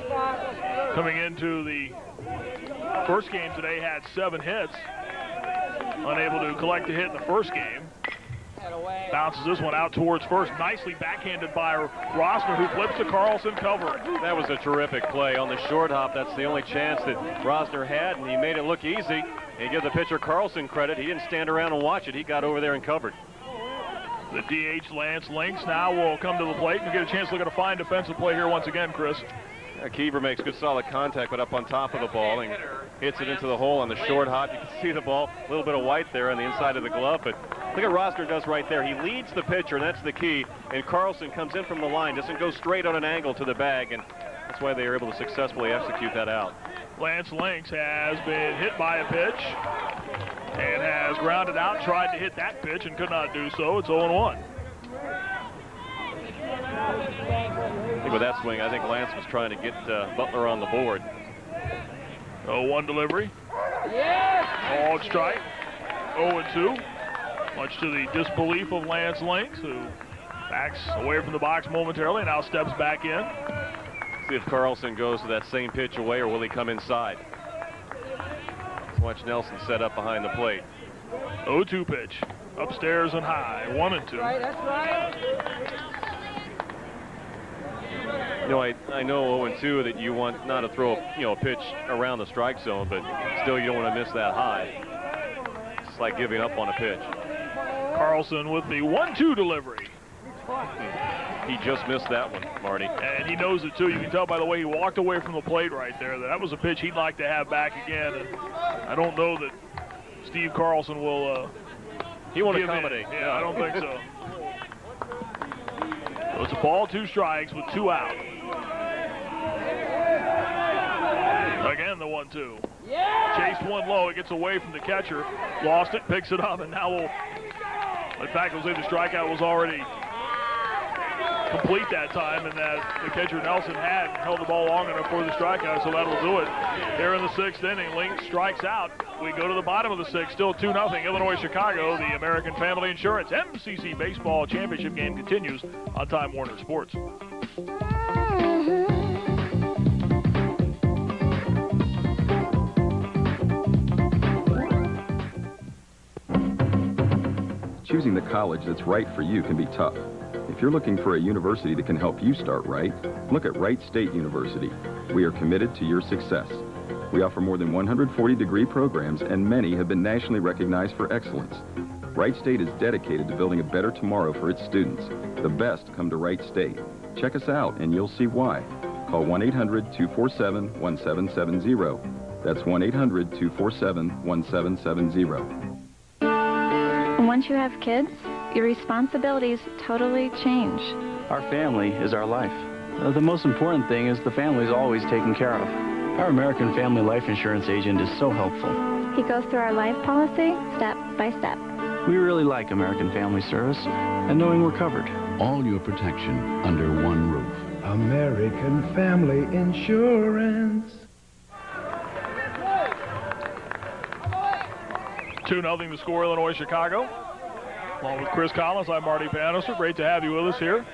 Coming into the first game today, had 7 hits. Unable to collect a hit in the first game. Bounces this one out towards first. Nicely backhanded by Rosner, who flips to Carlson, cover. That was a terrific play on the short hop. That's the only chance that Rosner had, and he made it look easy. And give the pitcher Carlson credit. He didn't stand around and watch it. He got over there and covered. The DH Lance Links now will come to the plate and get a chance to look at a fine defensive play here once again, Chris. Kiever makes good solid contact, but up on top of the ball and hits it into the hole on the short hop. You can see the ball, a little bit of white there on the inside of the glove, but look at Rosner does right there. He leads the pitcher, and that's the key, and Carlson comes in from the line, doesn't go straight on an angle to the bag, and that's why they were able to successfully execute that out. Lance Links has been hit by a pitch and has grounded out, tried to hit that pitch and could not do so. It's 0-1. I think with that swing, I think Lance was trying to get Butler on the board. 0-1 delivery. Called strike. 0-2. Much to the disbelief of Lance Links, who backs away from the box momentarily and now steps back in. See if Carlson goes to that same pitch away, or will he come inside? Let's watch Nelson set up behind the plate. 0-2 pitch. Upstairs and high. 1-2. Right, that's right. You know, I know 0-2 that you want not to throw a pitch around the strike zone, but still you don't want to miss that high. It's like giving up on a pitch. Carlson with the 1-2 delivery. He just missed that one, Marty. And he knows it too. You can tell by the way he walked away from the plate right there that was a pitch he'd like to have back again. And I don't know that Steve Carlson will he won't accommodate. Yeah, I don't think so. So it's a ball, 2 strikes with 2 out. Again, the 1-2. Chased one low. It gets away from the catcher. Lost it, picks it up, and now will. In fact, it was the strikeout was already complete that time, and that the catcher Nelson had held the ball long enough for the strikeout, so that'll do it. There in the 6th inning, Link strikes out. We go to the bottom of the 6th, still 2-0, Illinois Chicago. The American Family Insurance MCC Baseball Championship game continues on Time Warner Sports. Choosing the college that's right for you can be tough. If you're looking for a university that can help you start right, look at Wright State University. We are committed to your success. We offer more than 140 degree programs, and many have been nationally recognized for excellence. Wright State is dedicated to building a better tomorrow for its students. The best come to Wright State. Check us out and you'll see why. Call 1-800-247-1770. That's 1-800-247-1770. Once you have kids, your responsibilities totally change. Our family is our life. The most important thing is the family's always taken care of. Our American Family Life Insurance agent is so helpful. He goes through our life policy step by step. We really like American Family Service and knowing we're covered. All your protection under one roof. American Family Insurance. 2-0 to score, Illinois Chicago. Along with Chris Collins, I'm Marty Bannister. Great to have you with us here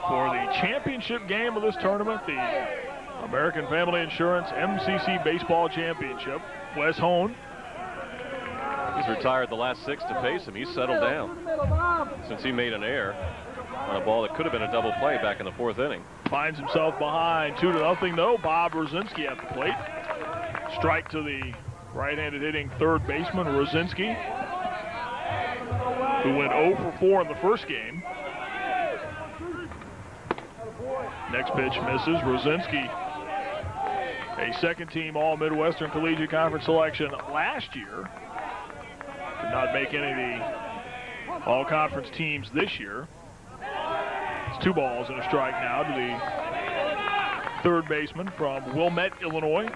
for the championship game of this tournament, the American Family Insurance MCC Baseball Championship. Wes Hone. He's retired the last 6 to face him. He's settled down since he made an error on a ball that could have been a double play back in the 4th inning. Finds himself behind 2-0 though. Bob Rosinski at the plate. Strike to the right-handed hitting 3rd baseman Rosinski, who went 0 for 4 in the first game. Next pitch misses. Rosinski, a second-team All-Midwestern Collegiate Conference selection last year. Did not make any of the All-Conference teams this year. It's 2 balls and a strike now to the 3rd baseman from Wilmette, Illinois.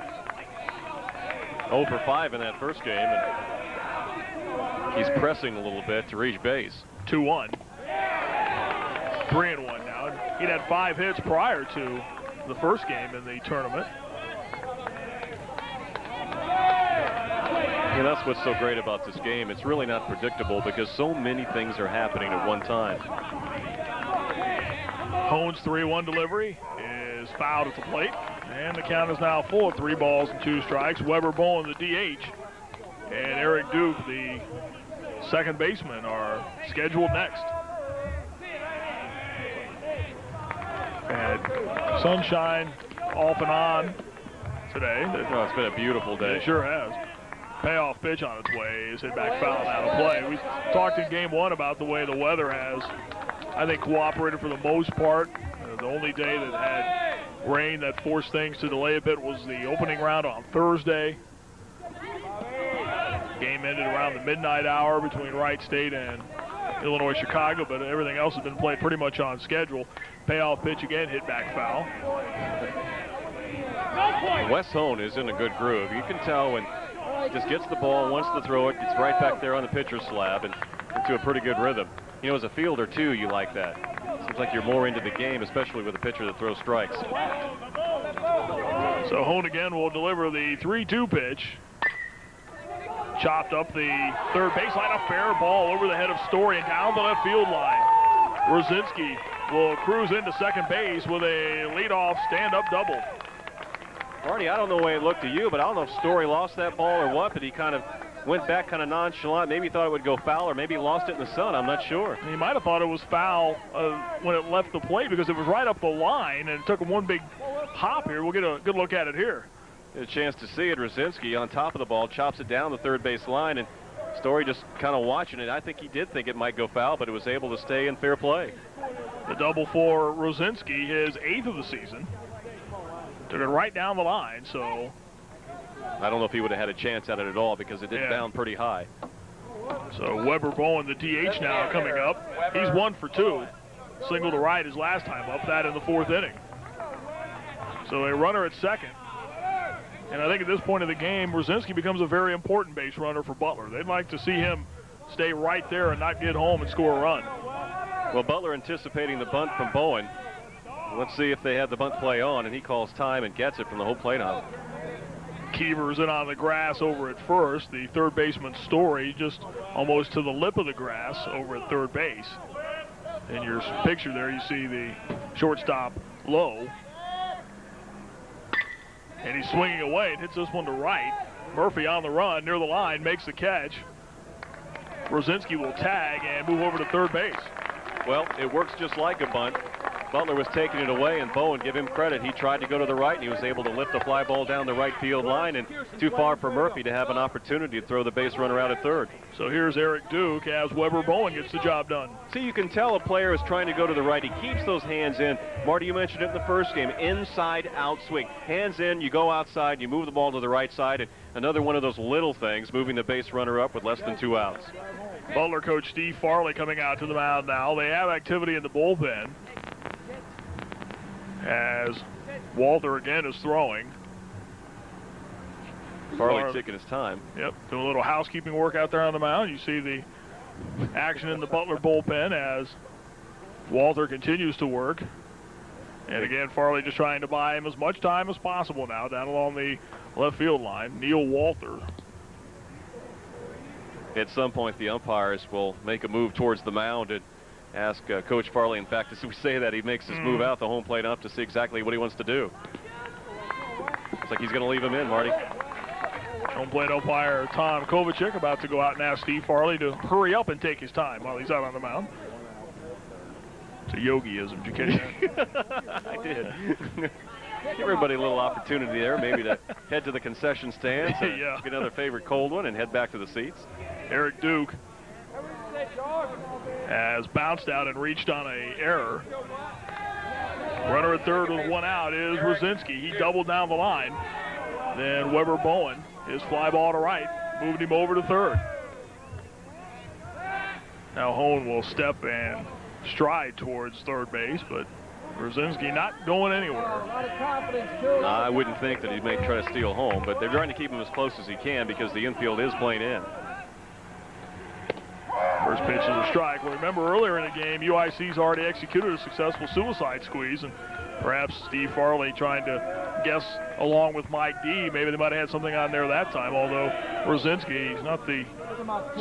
0 for 5 in that first game, and he's pressing a little bit to reach base. 2-1. 3-1 now. He'd had 5 hits prior to the first game in the tournament. Yeah, that's what's so great about this game. It's really not predictable because so many things are happening at one time. Hone's 3-1 delivery is fouled at the plate, and the count is now full of 3 balls and 2 strikes. Weber Bowen, the DH, and Eric Duke, the second baseman, are scheduled next. And sunshine off and on today. Oh, it's been a beautiful day. It sure has. Payoff pitch on its way is hit back foul and out of play. We talked in game 1 about the way the weather has, I think, cooperated for the most part. The only day that had rain that forced things to delay a bit was the opening round on Thursday. Game ended around the midnight hour between Wright State and Illinois Chicago, but everything else has been played pretty much on schedule. Payoff pitch again, hit back foul. Wes Hone is in a good groove. You can tell when he just gets the ball, wants to throw it, gets right back there on the pitcher's slab and into a pretty good rhythm. You know, as a fielder too, you like that. Seems like you're more into the game, especially with a pitcher that throws strikes. So Hone again will deliver the 3-2 pitch. Chopped up the 3rd baseline, a fair ball over the head of Story and down the left field line. Rosinski will cruise into second base with a leadoff stand-up double. Marty, I don't know the way it looked to you, but I don't know if Story lost that ball or what, but he kind of went back kind of nonchalant. Maybe thought it would go foul, or maybe lost it in the sun. I'm not sure. He might have thought it was foul when it left the plate because it was right up the line, and it took him one big hop here. We'll get a good look at it here. Get a chance to see it. Rosinski on top of the ball, chops it down the third base line, and Story just kind of watching it. I think he did think it might go foul, but it was able to stay in fair play. The double for Rosinski, his 8th of the season. Took it right down the line, so. I don't know if he would have had a chance at it at all because it did bound pretty high. So Weber Bowen, the DH now coming up. He's 1 for 2. Single to right his last time up, that in the 4th inning. So a runner at second. And I think at this point of the game, Rosinski becomes a very important base runner for Butler. They'd like to see him stay right there and not get home and score a run. Well, Butler anticipating the bunt from Bowen. Let's see if they have the bunt play on, and he calls time and gets it from the home plate out. Keever's in on the grass over at first. The third baseman Story just almost to the lip of the grass over at third base. In your picture there, you see the shortstop Lowe. And he's swinging away and hits this one to right. Murphy on the run near the line, makes the catch. Rosinski will tag and move over to third base. Well, it works just like a bunt. Butler was taking it away, and Bowen, give him credit, he tried to go to the right, and he was able to lift the fly ball down the right field line, and too far for Murphy to have an opportunity to throw the base runner out at third. So here's Eric Duke as Weber Bowen gets the job done. See, you can tell a player is trying to go to the right. He keeps those hands in. Marty, you mentioned it in the first game, inside-out swing. Hands in, you go outside, you move the ball to the right side, and another one of those little things, moving the base runner up with less than 2 outs. Butler coach Steve Farley coming out to the mound now. They have activity in the bullpen as Walter again is throwing. Farley taking his time. Yep, doing a little housekeeping work out there on the mound. You see the action in the Butler bullpen as Walter continues to work. And again, Farley just trying to buy him as much time as possible now down along the left field line. Neil Walter. At some point, the umpires will make a move towards the mound and ask Coach Farley. In fact, as we say that, he makes his move out the home plate up to see exactly what he wants to do. Looks like he's going to leave him in, Marty. Home plate umpire Tom Kovacic about to go out and ask Steve Farley to hurry up and take his time while he's out on the mound. It's a yogiism. Did you catch that? I did. Give everybody a little opportunity there, maybe to head to the concession stands and get another favorite cold one and head back to the seats. Eric Duke has bounced out and reached on an error. Runner at third with 1 out is Rosinski. He doubled down the line. Then Weber Bowen, his fly ball to right, moved him over to third. Now Hone will step and stride towards third base, but Rosinski not going anywhere. I wouldn't think that he may try to steal home, but they're trying to keep him as close as he can because the infield is playing in. First pitch is a strike. Well, remember earlier in the game, UIC's already executed a successful suicide squeeze, and perhaps Steve Farley trying to guess along with Mike D. Maybe they might have had something on there that time, although Rosinski, he's not the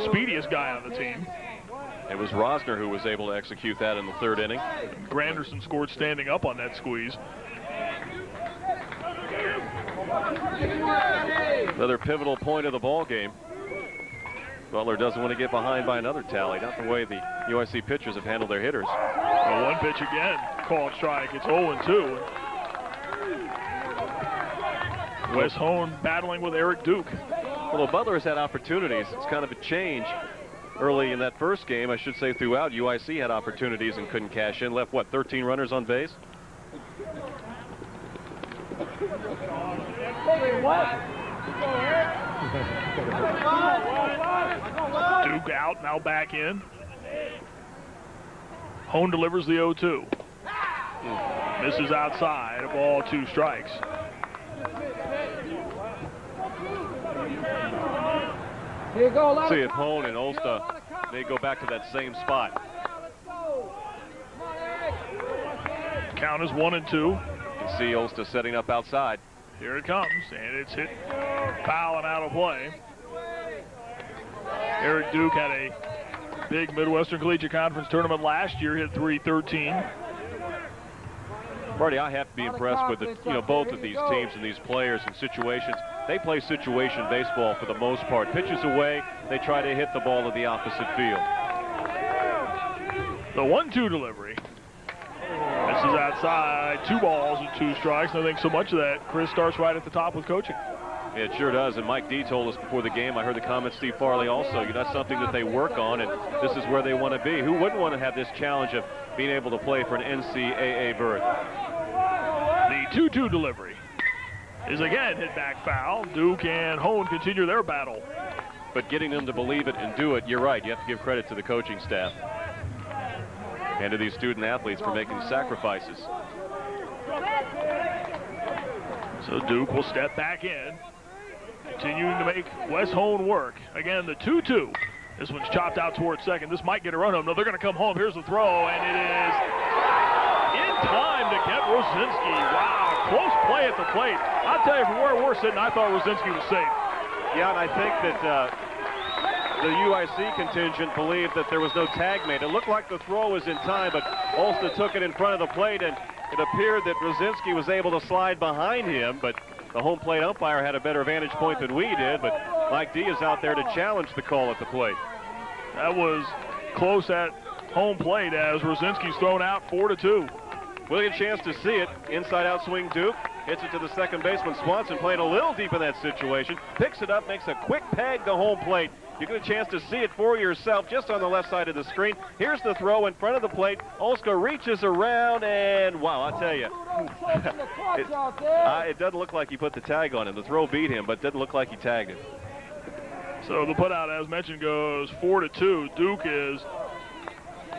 speediest guy on the team. It was Rosner who was able to execute that in the 3rd inning. Granderson scored standing up on that squeeze. Another pivotal point of the ball game. Butler doesn't want to get behind by another tally, not the way the UIC pitchers have handled their hitters. Well, one pitch again, called strike. It's 0-2. Wes Hone battling with Eric Duke. Although Butler has had opportunities, it's kind of a change. Early in that first game, I should say throughout, UIC had opportunities and couldn't cash in. Left, what, 13 runners on base? Duke out, now back in. Hone delivers the 0-2. Misses outside, a ball, 2 strikes. See if Hone and Olsta may go back to that same spot. Count is 1-2. You can see Olsta setting up outside. Here it comes, and it's hit foul and out of play. Eric Duke had a big Midwestern Collegiate Conference tournament last year, hit .313. Marty, I have to be impressed with both of these teams and these players and situations. they play situation baseball for the most part. Pitches away, they try to hit the ball in the opposite field. The 1-2 delivery. This is outside. 2 balls and 2 strikes. I think so much of that, Chris, starts right at the top with coaching. It sure does, and Mike D told us before the game, I heard the comment, Steve Farley also, that's something that they work on, and this is where they want to be. Who wouldn't want to have this challenge of being able to play for an NCAA berth? The 2-2 delivery is again hit back foul. Duke and Hone continue their battle. But getting them to believe it and do it, you're right, you have to give credit to the coaching staff and to these student athletes for making sacrifices. So Duke will step back in, continuing to make Wes Hone work. Again, the 2-2. This one's chopped out towards second. This might get a run home. No, they're going to come home. Here's the throw, and it is in time to get Rosinski. Wow, close play at the plate. I'll tell you, from where we're sitting, I thought Rosinski was safe. Yeah, and I think that the UIC contingent believed that there was no tag made. It looked like the throw was in time, but Ulster took it in front of the plate, and it appeared that Rosinski was able to slide behind him, but the home plate umpire had a better vantage point than we did, but Mike D is out there to challenge the call at the plate. That was close at home plate as Rosinski's thrown out 4-2. We'll get a chance to see it. Inside out swing Duke. Hits it to the second baseman. Swanson playing a little deep in that situation. Picks it up, makes a quick peg to home plate. You get a chance to see it for yourself just on the left side of the screen. Here's the throw in front of the plate. Olska reaches around, and wow, I tell you, it doesn't look like he put the tag on him. The throw beat him, but it doesn't look like he tagged him. So the putout, as mentioned, goes 4-2. Duke is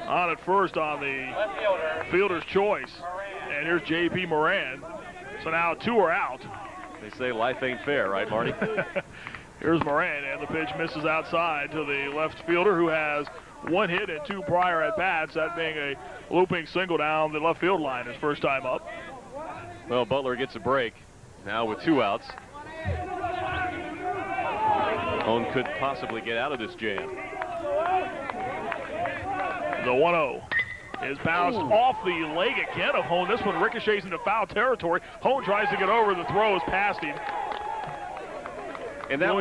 on at first on the fielder's choice. And here's J.P. Moran. So now 2 are out. They say life ain't fair, right, Marty? Here's Moran, and the pitch misses outside to the left fielder, who has 1 hit and 2 prior at-bats, that being a looping single down the left field line his first time up. Well, Butler gets a break now with 2 outs. Hone could possibly get out of this jam. The 1-0 is bounced off the leg again of Hone. This one ricochets into foul territory. Hone tries to get over. The throw is past him. And that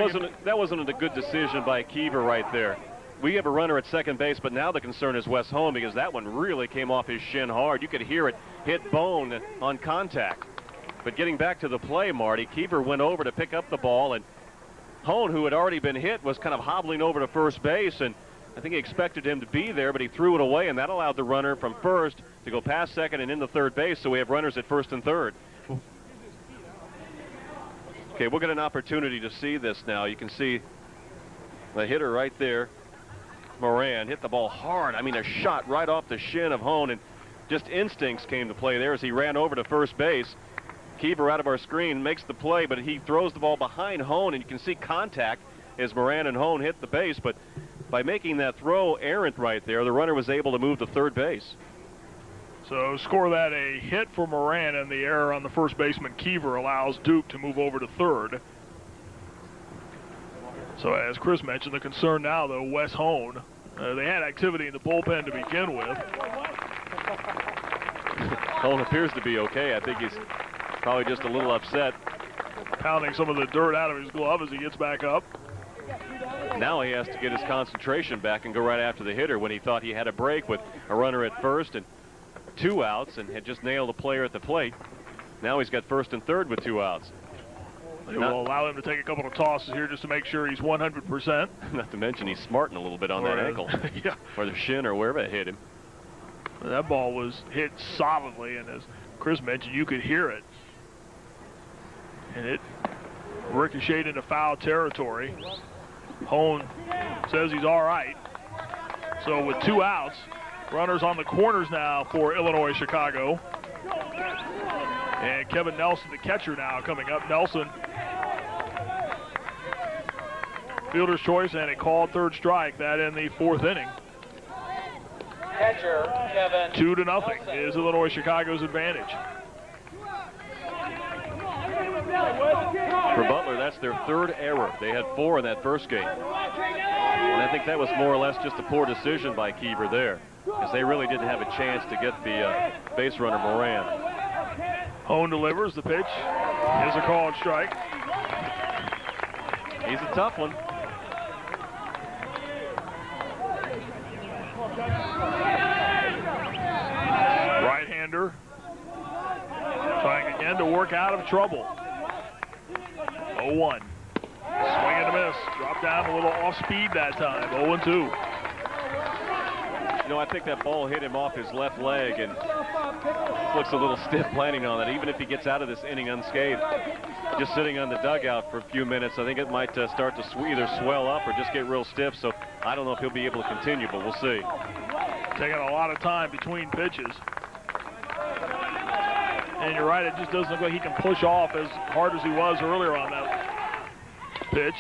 wasn't a good decision by Kiever right there. We have a runner at second base, but now the concern is Wes Hone, because that one really came off his shin hard. You could hear it hit bone on contact. But getting back to the play, Marty, Kiever went over to pick up the ball, and Hone, who had already been hit, was kind of hobbling over to first base, and I think he expected him to be there, but he threw it away, and that allowed the runner from first to go past second and into third base, so we have runners at first and third. Okay, we'll get an opportunity to see this now. You can see the hitter right there, Moran, hit the ball hard. I mean, a shot right off the shin of Hone, and just instincts came to play there as he ran over to first base. Kiever out of our screen makes the play, but he throws the ball behind Hone, and you can see contact as Moran and Hone hit the base, but by making that throw errant right there, the runner was able to move to third base. So score that a hit for Moran, and the error on the first baseman Kiever allows Duke to move over to third. So as Chris mentioned, the concern now, though, Wes Hone. They had activity in the bullpen to begin with. Hone appears to be okay. I think he's probably just a little upset. Pounding some of the dirt out of his glove as he gets back up. Now he has to get his concentration back and go right after the hitter when he thought he had a break with a runner at first and 2 outs and had just nailed a player at the plate. Now he's got first and third with 2 outs. They will allow him to take a couple of tosses here just to make sure he's 100%. Not to mention he's smarting a little bit on that ankle. Yeah. Or the shin or wherever it hit him. That ball was hit solidly, and as Chris mentioned, you could hear it. And it ricocheted into foul territory. Hone says he's all right. So with 2 outs, runners on the corners now for Illinois Chicago. And Kevin Nelson, the catcher, now coming up. Nelson, fielder's choice and a called third strike. That in the 4th inning. Catcher, Kevin 2-0 is Illinois Chicago's advantage. For Butler, that's their 3rd error. They had 4 in that first game. And I think that was more or less just a poor decision by Kiever there, because they really didn't have a chance to get the base runner Moran. Hone delivers. The pitch is a called strike. He's a tough one. Right-hander trying again to work out of trouble. 0-1. Swing and a miss. Drop down a little off speed that time. 0-2. You know, I think that ball hit him off his left leg and looks a little stiff landing on it. Even if he gets out of this inning unscathed, just sitting on the dugout for a few minutes, I think it might start to either swell up or just get real stiff. So I don't know if he'll be able to continue, but we'll see. Taking a lot of time between pitches. And you're right, it just doesn't look like he can push off as hard as he was earlier on that pitch.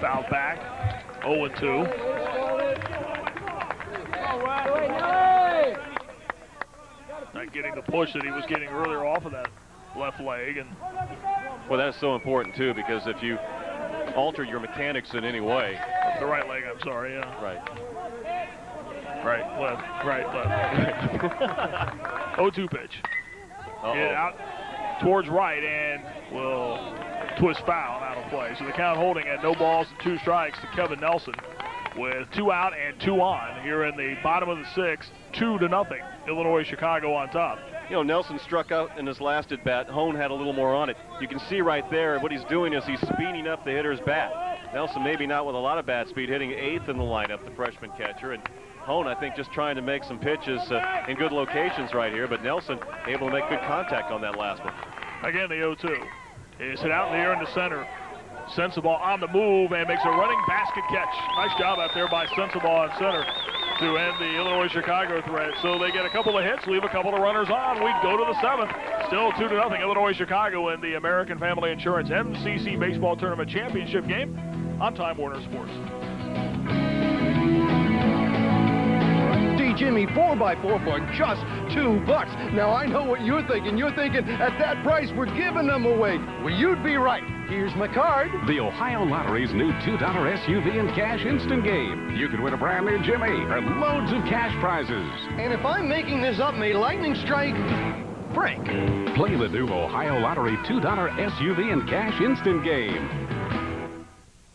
Foul back. 0-2. Not getting the push that he was getting earlier off of that left leg. And well, that's so important too, because if you alter your mechanics in any way. The right leg, I'm sorry, yeah. Right. Right, left, right, left. 0-2 pitch. Get out towards right and will twist foul out of play. So the count holding at no balls and 2 strikes to Kevin Nelson with 2 out and 2 on here in the bottom of the 6th. 2-0. Illinois Chicago on top. You know, Nelson struck out in his last at bat. Hone had a little more on it. You can see right there what he's doing is he's speeding up the hitter's bat. Nelson maybe not with a lot of bat speed, hitting 8th in the lineup, the freshman catcher. And Hone, I think, just trying to make some pitches in good locations right here, but Nelson able to make good contact on that last one. Again, the 0-2 is hit out in the air in the center. Sensabaugh on the move and makes a running basket catch. Nice job out there by Sensabaugh in center to end the Illinois Chicago threat. So they get a couple of hits, leave a couple of runners on. We go to the 7th. Still 2-0 Illinois Chicago in the American Family Insurance MCC Baseball Tournament Championship game on Time Warner Sports. Jimmy 4x4 for just $2. Now I know what you're thinking. You're thinking at that price we're giving them away. Well, you'd be right. Here's my card. The Ohio Lottery's new $2 SUV and cash instant game. You could win a brand new Jimmy or loads of cash prizes. And if I'm making this up, may lightning strike Frank. Play the new Ohio Lottery $2 SUV and cash instant game.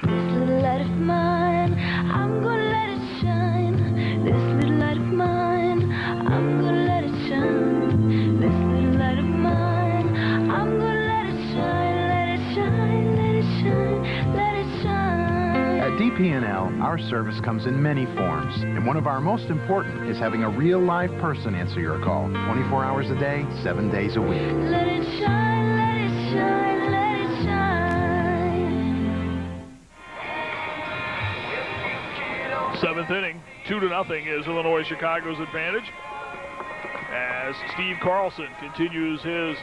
This little light of mine, I'm gonna let it shine. This little light of mine, I'm gonna let it shine. This little light of mine, I'm gonna let it shine, let it shine, let it shine, let it shine. At DP&L, our service comes in many forms, and one of our most important is having a real live person answer your call 24 hours a day, 7 days a week. Let it shine, let it shine, let it shine. 7th inning, 2-0 is Illinois Chicago's advantage as Steve Carlson continues his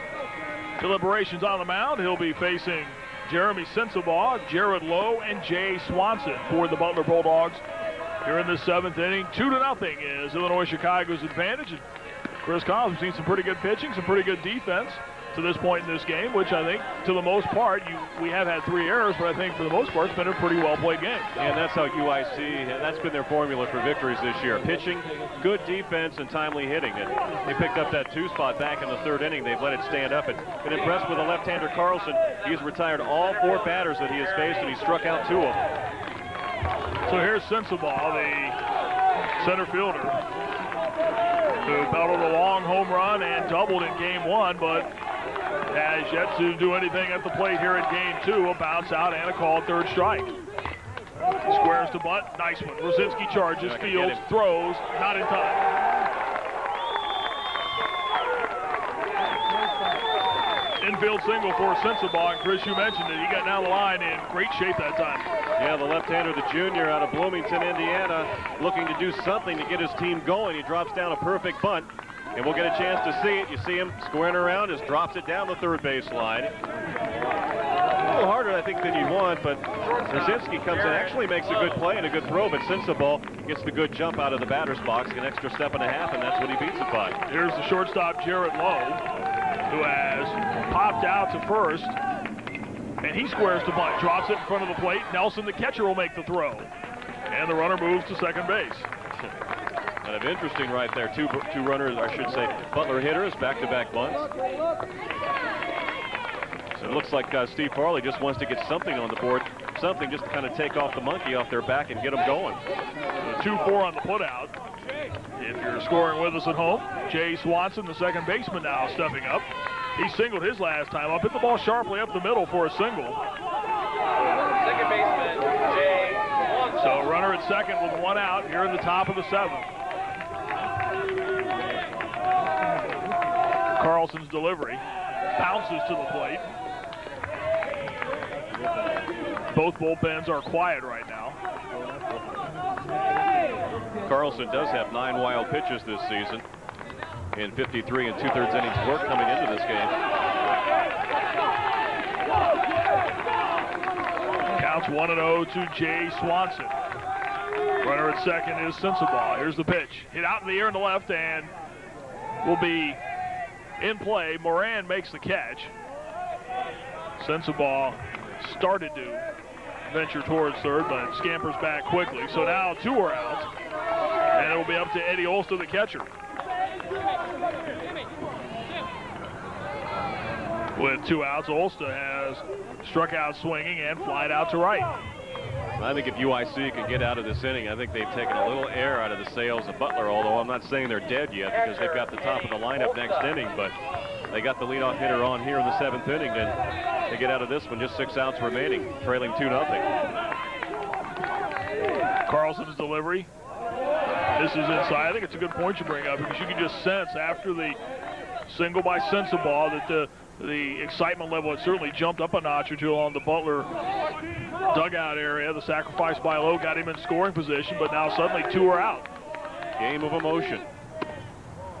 deliberations on the mound. He'll be facing Jeremy Sensabaugh, Jared Lowe, and Jay Swanson for the Butler Bulldogs here in the 7th inning. 2-0 is Illinois Chicago's advantage. And Chris Collins, we've seen some pretty good pitching, some pretty good defense to this point in this game, which I think, to the most part, we have had 3 errors, but I think for the most part, it's been a pretty well-played game. And that's how UIC, that's been their formula for victories this year. Pitching, good defense, and timely hitting. And they picked up that 2 spot back in the 3rd inning. They've let it stand up and been impressed with the left-hander Carlson. He's retired all 4 batters that he has faced, and he struck out 2 of them. So here's Sensabaugh, the center fielder, who belted a long home run and doubled in game 1, but has yet to do anything at the plate here in game 2. A bounce out and a called 3rd strike. Squares to bunt. Nice one. Rosinski charges, fields, throws, not in time. Infield single for Sensabaugh, and Chris, you mentioned it. He got down the line in great shape that time. Yeah, the left-hander, the junior out of Bloomington, Indiana, looking to do something to get his team going. He drops down a perfect bunt. And we'll get a chance to see it. You see him squaring around, just drops it down the 3rd base line. A little harder, I think, than you'd want, but Rosinski comes in, actually makes a good play and a good throw, but Sensabaugh gets the good jump out of the batter's box, an extra step and a half, and that's what he beats it by. Here's the shortstop, Jared Lowe, who has popped out to first, and he squares to bunt, drops it in front of the plate. Nelson, the catcher, will make the throw, and the runner moves to second base. Kind of interesting right there. Two runners, I should say, Butler hitters, back-to-back bunts. So it looks like Steve Farley just wants to get something on the board. something just to kind of take off the monkey off their back and get them going. 2-4 on the putout. If you're scoring with us at home, Jay Swanson, the second baseman, now stepping up. He singled his last time up, hit the ball sharply up the middle for a single. Second baseman, Jay Swanson. So runner at second with one out here in the top of the seventh. Carlson's delivery bounces to the plate. Both bullpens are quiet right now. Carlson does have 9 wild pitches this season in 53 and 2/3 innings work coming into this game. Counts 1-0 to Jay Swanson. Runner at second is Sensabaugh. Here's the pitch. Hit out in the air in the left and will be in play. Moran makes the catch. Sensabaugh started to venture towards third, but scampers back quickly. So now 2 are out, and it will be up to Eddie Olster, the catcher. With 2 outs, Olster has struck out swinging and flied out to right. I think if UIC can get out of this inning, I think they've taken a little air out of the sails of Butler, although I'm not saying they're dead yet because they've got the top of the lineup next inning, but they got the leadoff hitter on here in the 7th inning, and they get out of this one, just 6 outs remaining, trailing 2-0. Carlson's delivery. This is inside. I think it's a good point you bring up because you can just sense after the single by Sensabaugh that the excitement level had certainly jumped up a notch or two on the Butler dugout area. The sacrifice by Lowe got him in scoring position, but now suddenly 2 are out. Game of emotion.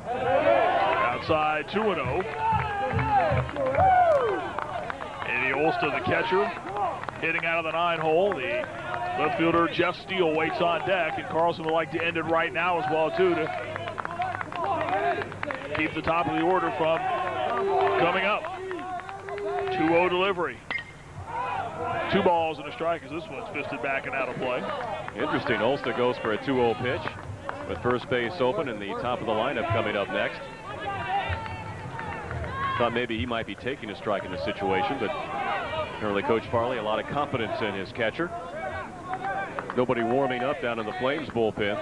Outside 2-0. Eddie Olster, the catcher, hitting out of the 9-hole. The left fielder Jeff Steele waits on deck, and Carlson would like to end it right now as well too to keep the top of the order from coming up. 2-0 delivery. 2 balls and a strike as this one's fisted back and out of play. Interesting. Olster goes for a 2-0 pitch with first base open and the top of the lineup coming up next. Thought maybe he might be taking a strike in this situation, but apparently Coach Farley, a lot of confidence in his catcher. Nobody warming up down in the Flames bullpen.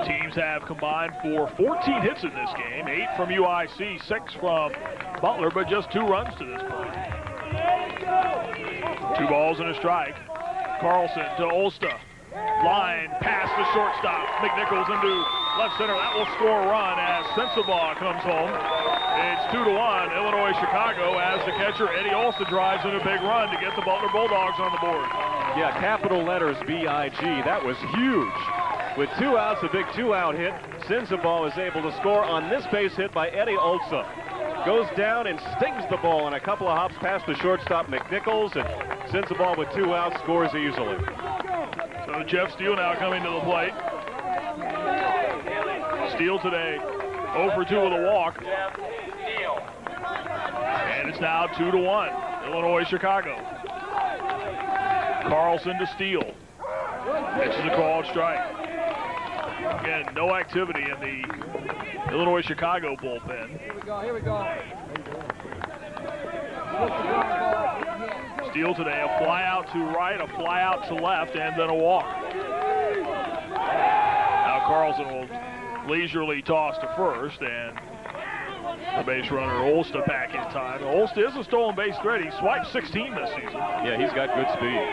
Teams have combined for 14 hits in this game, 8 from UIC, 6 from Butler, but just 2 runs to this point. 2 balls and a strike. Carlson to Olster. Line past the shortstop. McNichols into left center. That will score a run as Sensabaugh comes home. It's 2-1 Illinois-Chicago as the catcher Eddie Olster drives in a big run to get the Butler Bulldogs on the board. Yeah, capital letters B-I-G. That was huge. With 2 outs, a big 2-out hit, Sensabaugh is able to score on this base hit by Eddie Olster. Goes down and stings the ball on a couple of hops past the shortstop McNichols, and Sensabaugh with 2 outs scores easily. So Jeff Steele now coming to the plate. Steele today 0 for 2 with a walk. And it's now 2-1 Illinois-Chicago. Carlson to Steele. This is a called strike. Again, no activity in the Illinois-Chicago bullpen. Here we go. Steele today, a fly out to right, a fly out to left, and then a walk. Now Carlson will leisurely toss to first, and the base runner Olster back in time. Olster is a stolen base threat. He swiped 16 this season. Yeah, he's got good speed.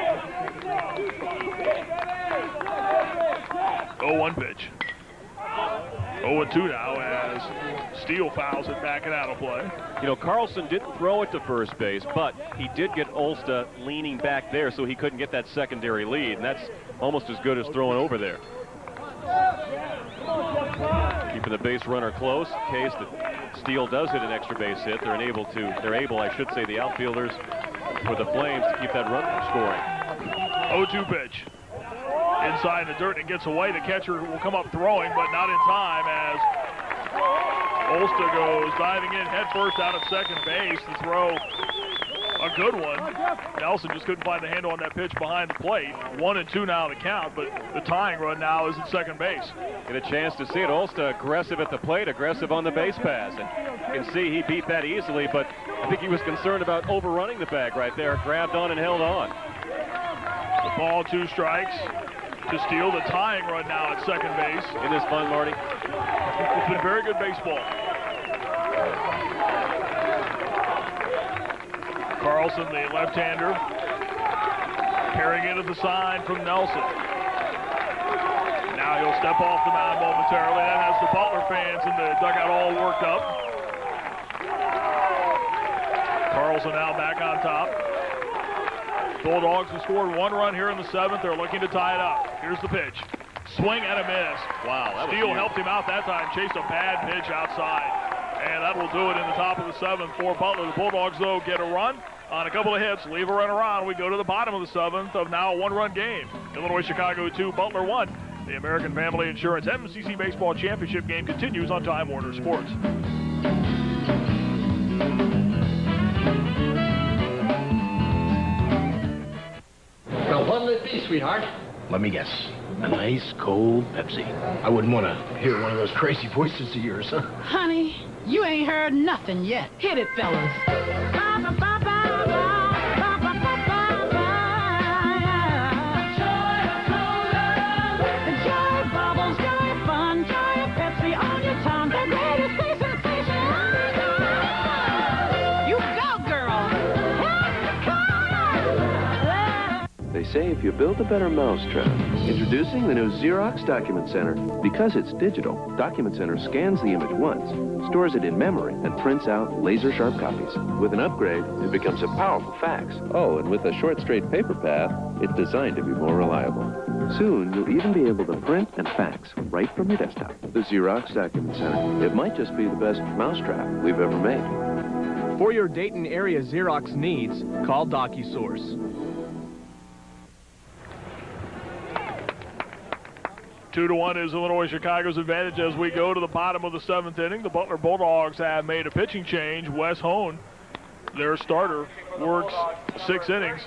0-1 pitch. 0-2 now as Steele fouls it back and out of play. You know, Carlson didn't throw it to first base, but he did get Olster leaning back there so he couldn't get that secondary lead, and that's almost as good as throwing over there. Keeping the base runner close in case that Steele does hit an extra base hit. They're able, I should say, the outfielders for the Flames to keep that run from scoring. 0-2 pitch. Inside the dirt and gets away. The catcher will come up throwing, but not in time as Olster goes diving in head first out of second base. The throw a good one. Nelson just couldn't find the handle on that pitch behind the plate. 1-2 now the count, but the tying run now is at second base. Get a chance to see it. Olsta aggressive at the plate, aggressive on the base pass. And you can see he beat that easily, but I think he was concerned about overrunning the bag right there. Grabbed on and held on. The ball, 2 strikes to steal the tying run now at second base. Isn't this fun, Marty? It's been very good baseball. Carlson, the left-hander, carrying it at the sign from Nelson. Now he'll step off the mound momentarily. That has the Butler fans in the dugout all worked up. Carlson now back on top. Bulldogs have scored 1 run here in the 7th. They're looking to tie it up. Here's the pitch. Swing and a miss. Wow, that was Steele huge. helped him out that time. Chased a bad pitch outside. And that will do it in the top of the 7th for Butler. The Bulldogs, though, get a run on a couple of hits. Leave a runner on. We go to the bottom of the 7th of now a 1-run game. Illinois Chicago 2, Butler 1. The American Family Insurance MCC Baseball Championship game continues on Time Warner Sports. Now, what'll it be, sweetheart? Let me guess. A nice cold Pepsi. I wouldn't want to hear one of those crazy voices of yours, huh? Honey, you ain't heard nothing yet. Hit it, fellas. They say if you build a better mousetrap. Introducing the new Xerox Document Center. Because it's digital, Document Center scans the image once, stores it in memory, and prints out laser-sharp copies. With an upgrade, it becomes a powerful fax. Oh, and with a short, straight paper path, it's designed to be more reliable. Soon, you'll even be able to print and fax right from your desktop. The Xerox Document Center. It might just be the best mousetrap we've ever made. For your Dayton area Xerox needs, call DocuSource. 2-1 is Illinois Chicago's advantage as we go to the bottom of the 7th inning. The Butler Bulldogs have made a pitching change. Wes Hone, their starter, works 6 innings.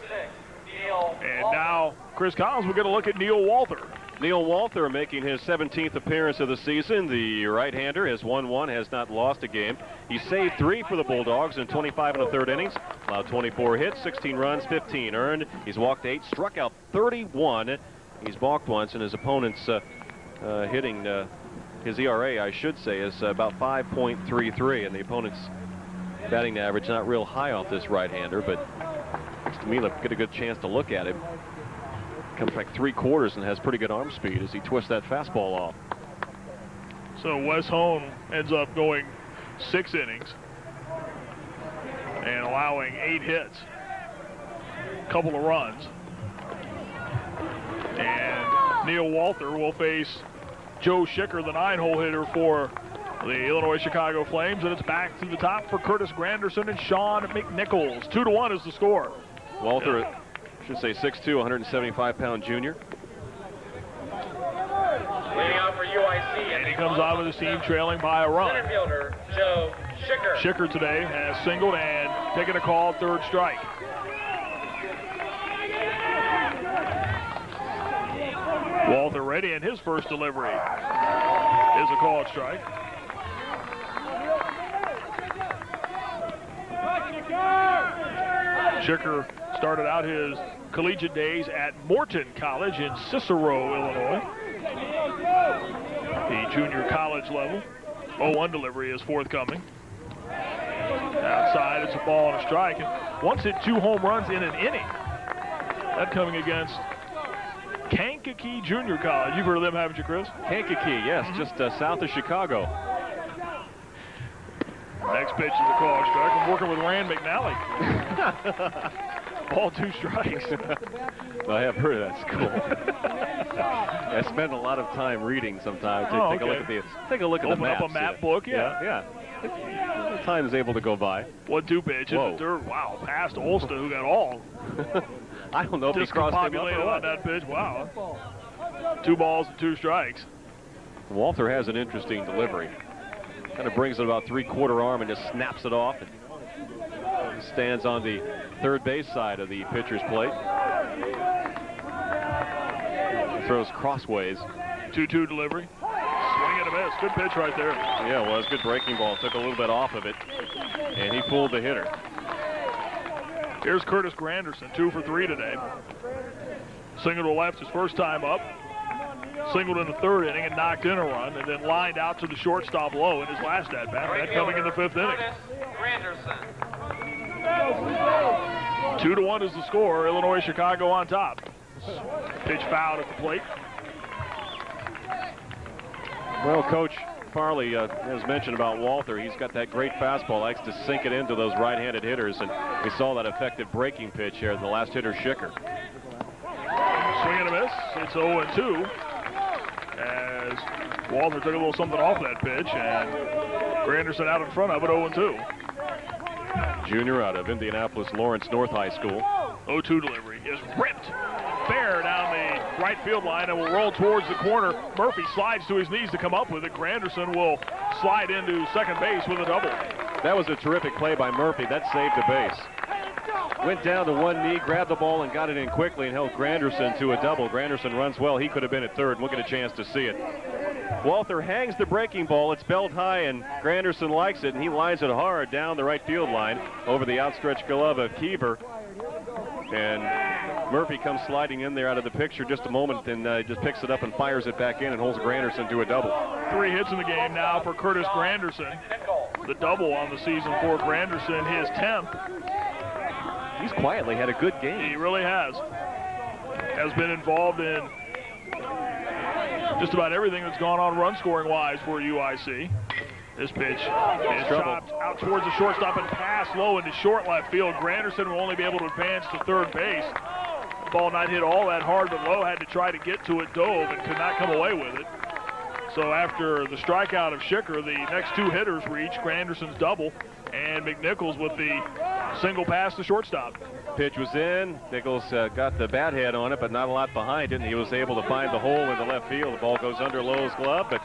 And now Chris Collins, we're going to look at Neil Walther. Neil Walther making his 17th appearance of the season. The right-hander has won 1, has not lost a game. He saved 3 for the Bulldogs in 25 1/3 innings. Allowed 24 hits, 16 runs, 15 earned. He's walked 8, struck out 31. He's balked once, and his opponent's hitting, his ERA, I should say, is about 5.33, and the opponent's batting average not real high off this right-hander, but to me, get a good chance to look at him. Comes back 3/4 and has pretty good arm speed as he twists that fastball off. So Wes Hone ends up going 6 innings and allowing 8 hits, a couple of runs. And Neil Walther will face Joe Schicker, the 9-hole hitter for the Illinois Chicago Flames, and it's back to the top for Curtis Granderson and Sean McNichols. 2-1 is the score. Walther, should say 6'2", 175-pound junior. Leading out for UIC. And he comes out with his team trailing by a run. Center fielder Joe Schicker. Schicker today has singled and taken a call, 3rd strike. Walther ready, and his first delivery is a called strike. Schicker started out his collegiate days at Morton College in Cicero, Illinois. The junior college level. 0-1 delivery is forthcoming. Outside, it's a ball and a strike. And once hit 2 home runs in an inning. That coming against Kankakee Junior College. You've heard of them, haven't you, Chris? Kankakee, yes, just south of Chicago. Next pitch is a call strike. I'm working with Rand McNally. Ball, 2 strikes. I have heard of that school. I spend a lot of time reading sometimes. Take a look at the Open maps. up a map book, yeah. Time is able to go by. 1-2 pitch in the dirt. Wow, past Olsta, who got all. I don't know if he crossed him up or what. On that pitch. Wow. 2 balls and 2 strikes. Walther has an interesting delivery. Kind of brings it about 3/4 arm and just snaps it off. And stands on the third base side of the pitcher's plate. Throws crossways. 2-2 delivery. Swing and a miss. Good pitch right there. Yeah, it was. Good breaking ball. Took a little bit off of it, and he fooled the hitter. Here's Curtis Granderson, 2 for 3 today. Single to left his first time up. Singled in the third inning and knocked in a run, and then lined out to the shortstop low in his last at-bat. That coming in the 5th inning. 2-1 is the score. Illinois, Chicago on top. Pitch fouled at the plate. Well, Coach Farley has mentioned about Walther. He's got that great fastball, likes to sink it into those right-handed hitters, and we saw that effective breaking pitch here in the last hitter, Schicker. Swing and a miss. It's 0-2 as Walther took a little something off that pitch, and Granderson out in front of it, 0-2. Junior out of Indianapolis Lawrence North High School. 0-2 delivery is ripped fair down the right field line and will roll towards the corner. Murphy slides to his knees to come up with it. Granderson will slide into second base with a double. That was a terrific play by Murphy. That saved a base. Went down to one knee, grabbed the ball, and got it in quickly and held Granderson to a double. Granderson runs well. He could have been at third. We'll get a chance to see it. Walther hangs the breaking ball. It's belt high, and Granderson likes it, and he lines it hard down the right field line over the outstretched glove of Kiever. And Murphy comes sliding in there out of the picture just a moment, and just picks it up and fires it back in and holds Granderson to a double. 3 hits in the game now for Curtis Granderson. The double on the season for Granderson, his 10th. He's quietly had a good game. He really has. Has been involved in just about everything that's gone on run-scoring wise for UIC. This pitch is chopped out towards the shortstop and passed low into short left field. Granderson will only be able to advance to third base. The ball not hit all that hard, but Lowe had to try to get to it, dove, and could not come away with it. So after the strikeout of Schicker, the next 2 hitters reach Granderson's double, and McNichols with the single pass to shortstop. Pitch was in. Nichols got the bat head on it, but not a lot behind it, and he was able to find the hole in the left field. The ball goes under Lowe's glove, but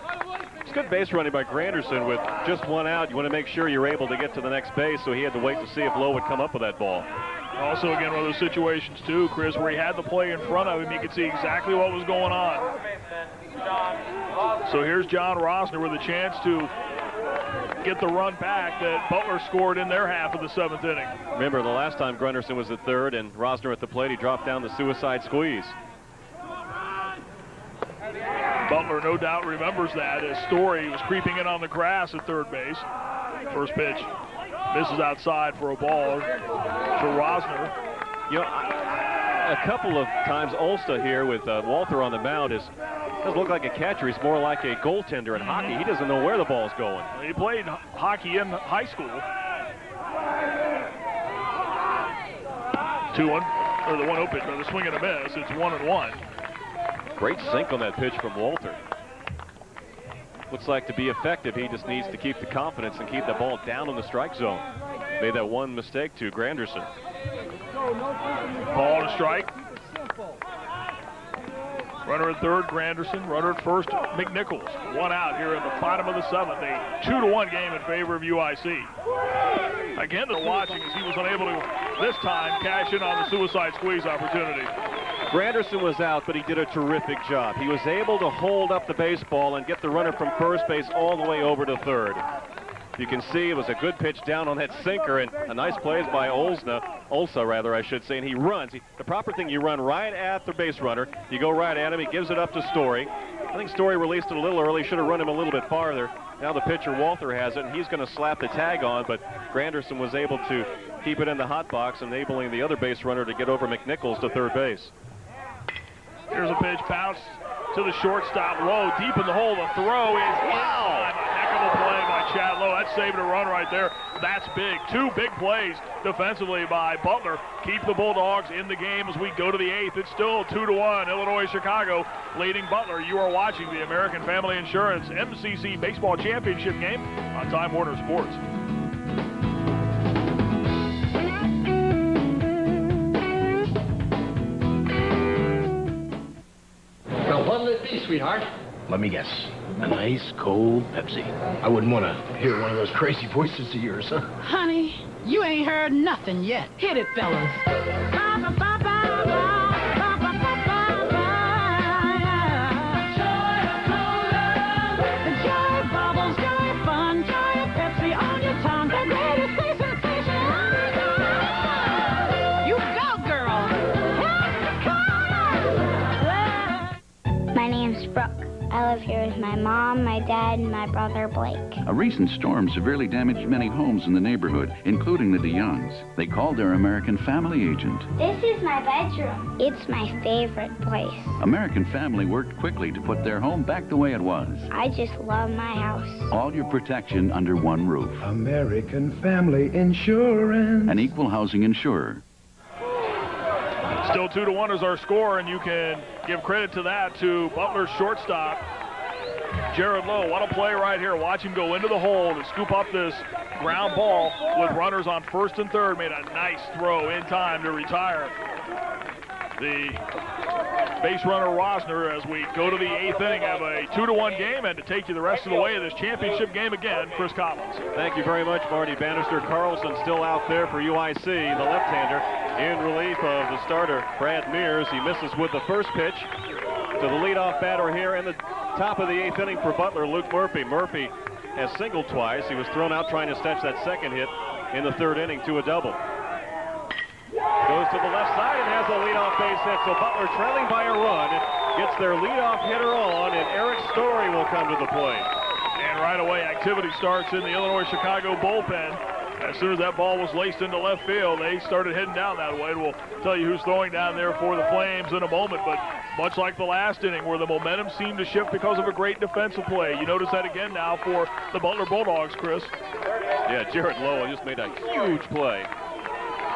it's good base running by Granderson with just 1 out. You want to make sure you're able to get to the next base, so he had to wait to see if Lowe would come up with that ball. Also, again, one of those situations, too, Chris, where he had the play in front of him. You could see exactly what was going on. So here's John Rosner with a chance to get the run back that Butler scored in their half of the 7th inning. Remember, the last time Granderson was at third and Rosner at the plate, he dropped down the suicide squeeze. Butler no doubt remembers that as Story was creeping in on the grass at third base. First pitch misses outside for a ball to Rosner. You know, a couple of times Ulsta here with Walther on the mound doesn't look like a catcher. He's more like a goaltender in hockey. He doesn't know where the ball's going. He played hockey in high school. 2-1, or the 1-0 pitch, the swing and a miss. It's 1-1. Great sink on that pitch from Walther. Looks like to be effective, he just needs to keep the confidence and keep the ball down in the strike zone. Made that one mistake to Granderson. Ball to strike. Runner at third, Granderson. Runner at first, McNichols. 1 out here in the bottom of the 7th. A 2-1 game in favor of UIC. Again, they're watching as he was unable to, this time, cash in on the suicide squeeze opportunity. Granderson was out, but he did a terrific job. He was able to hold up the baseball and get the runner from first base all the way over to third. You can see it was a good pitch down on that sinker, and a nice play by Ulsa, I should say, and he runs. The proper thing, you run right at the base runner. You go right at him. He gives it up to Story. I think Story released it a little early. Should have run him a little bit farther. Now the pitcher, Walther, has it, and he's going to slap the tag on, but Granderson was able to keep it in the hot box, enabling the other base runner to get over McNichols to third base. Here's a pitch, bounce to the shortstop, Low, deep in the hole. The throw is in time. A heck of a play by Chad Lowe. That saved a run right there. That's big. 2 big plays defensively by Butler. Keep the Bulldogs in the game as we go to the 8th. It's still 2-1. Illinois Chicago leading Butler. You are watching the American Family Insurance MCC Baseball Championship game on Time Warner Sports. Now, what'll it be, sweetheart? Let me guess. A nice, cold Pepsi. I wouldn't want to hear one of those crazy voices of yours, huh? Honey, You ain't heard nothing yet. Hit it, fellas. I live here with my mom, my dad, and my brother Blake. A recent storm severely damaged many homes in the neighborhood, including the DeYoungs. They called their American Family agent. This is my bedroom. It's my favorite place. American Family worked quickly to put their home back the way it was. I just love my house. All your protection under one roof. American Family Insurance. An equal housing insurer. Still 2-1 is our score, and you can give credit to that to Butler's shortstop, Jared Lowe. What a play right here. Watch him go into the hole to scoop up this ground ball with runners on first and third. Made a nice throw in time to retire the base runner Rosner as we go to the 8th inning of a 2-1 game, and to take you the rest of the way of this championship game again, Chris Collins. Thank you very much, Marty Bannister. Carlson still out there for UIC, the left-hander, in relief of the starter, Brad Mears. He misses with the first pitch to the leadoff batter here in the top of the 8th inning for Butler, Luke Murphy. Murphy has singled twice. He was thrown out trying to snatch that second hit in the 3rd inning to a double. Goes to the left side and has a leadoff base hit. So Butler, trailing by a run, gets their leadoff hitter on, and Eric Story will come to the plate. And right away, activity starts in the Illinois-Chicago bullpen. As soon as that ball was laced into left field, they started heading down that way. We'll tell you who's throwing down there for the Flames in a moment, but much like the last inning where the momentum seemed to shift because of a great defensive play. You notice that again now for the Butler Bulldogs, Chris. Yeah, Jared Lowe just made a huge play.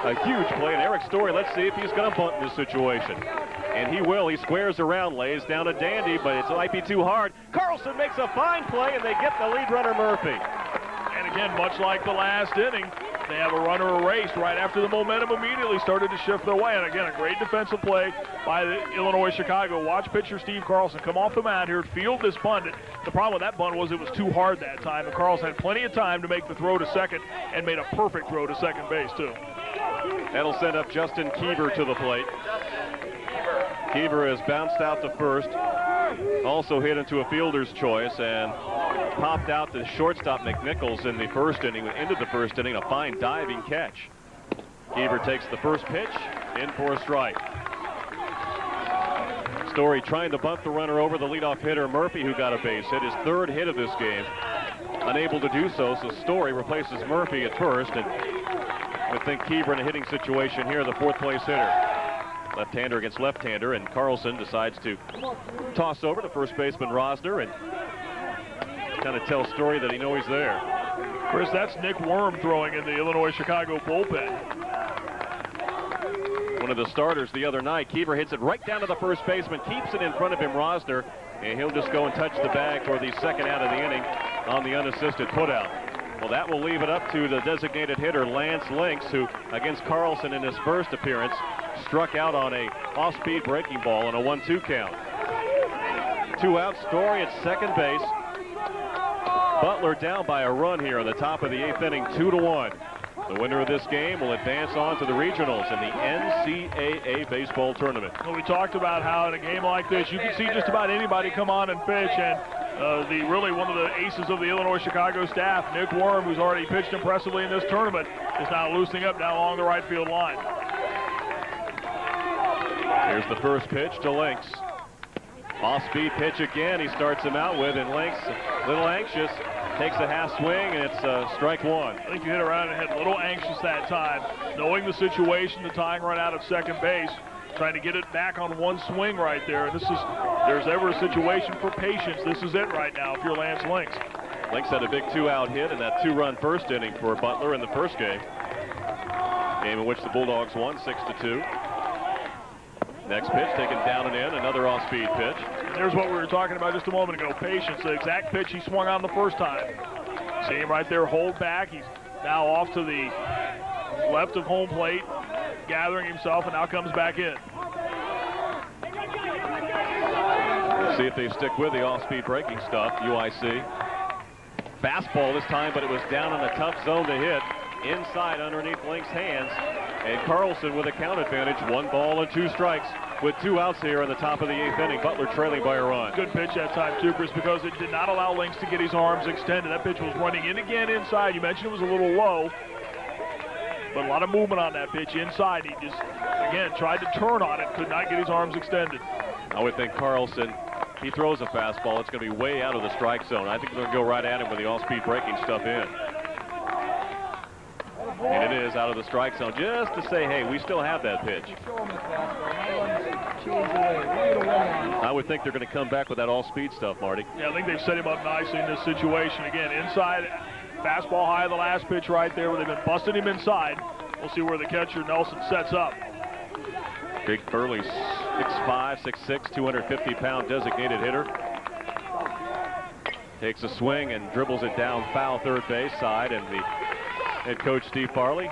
A huge play, and Eric Story, let's see if he's going to bunt in this situation. And he will. He squares around, lays down a dandy, but it might be too hard. Carlson makes a fine play, and they get the lead runner, Murphy. And again, much like the last inning, they have a runner erased right after the momentum immediately started to shift their way. And again, a great defensive play by the Illinois-Chicago. Watch pitcher Steve Carlson come off the mound here, field this bunt. The problem with that bunt was it was too hard that time, and Carlson had plenty of time to make the throw to second and made a perfect throw to second base, too. That'll send up Justin Kiever to the plate. Kiever has bounced out to first, also hit into a fielder's choice, and popped out to shortstop McNichols in the first inning, into the first inning, a fine diving catch. Kiever takes the first pitch, in for a strike. Story trying to bunt the runner over the leadoff hitter Murphy, who got a base hit, his 3rd hit of this game. Unable to do so, so Story replaces Murphy at first, and I think Kiever in a hitting situation here, the 4th place hitter. Left-hander against left-hander, and Carlson decides to toss over to first baseman Rosner and kind of tell Story that he knows he's there. Chris, that's Nick Worm throwing in the Illinois-Chicago bullpen. One of the starters the other night. Kiever hits it right down to the first baseman, keeps it in front of him, Rosner, and he'll just go and touch the bag for the 2nd out of the inning on the unassisted putout. Well, that will leave it up to the designated hitter, Lance Lynx, who, against Carlson in his first appearance, struck out on a off-speed breaking ball on a 1-2 count. 2 out, Story at second base. Butler down by a run here in the top of the 8th inning, 2-1. The winner of this game will advance on to the regionals in the NCAA baseball tournament. Well, we talked about how in a game like this, you can see just about anybody come on and pitch, and really one of the aces of the Illinois-Chicago staff, Nick Worm, who's already pitched impressively in this tournament, is now loosening up down along the right field line. Here's the first pitch to Lynx. Off-speed pitch again, he starts him out with, and Lynx, a little anxious, takes a half swing, and it's strike 1. I think you hit around and hit a little anxious that time, knowing the situation, the tying run out of second base, trying to get it back on one swing right there. And there's ever a situation for patience. This is it right now if you're Lance Lynx. Lynx had a big 2-out hit in that 2-run first inning for Butler in the first game. Game in which the Bulldogs won 6-2. Next pitch taken down and in, another off-speed pitch. And there's what we were talking about just a moment ago, patience. The exact pitch he swung on the first time. See him right there, hold back. He's now off to the left of home plate, gathering himself, and now comes back in. See if they stick with the off-speed breaking stuff, UIC. Fastball this time, but it was down in a tough zone to hit. inside underneath Link's hands. And Carlson with a count advantage. 1 ball and 2 strikes with 2 outs here in the top of the 8th inning. Butler trailing by a run. Good pitch that time, too, Chris, because it did not allow Links to get his arms extended. That pitch was running in again inside. You mentioned it was a little low, but a lot of movement on that pitch inside. He just, again, tried to turn on it, could not get his arms extended. I would think Carlson, he throws a fastball, it's going to be way out of the strike zone. I think they're going to go right at him with the off-speed breaking stuff in. And it is out of the strike zone, just to say, hey, we still have that pitch. I would think they're going to come back with that all-speed stuff, Marty. Yeah, I think they've set him up nicely in this situation. Again, inside, fastball high, the last pitch right there where they've been busting him inside. We'll see where the catcher, Nelson, sets up. Big burly 6'5", 6'6", 250-pound designated hitter. Takes a swing and dribbles it down foul third base side, and the head coach Steve Farley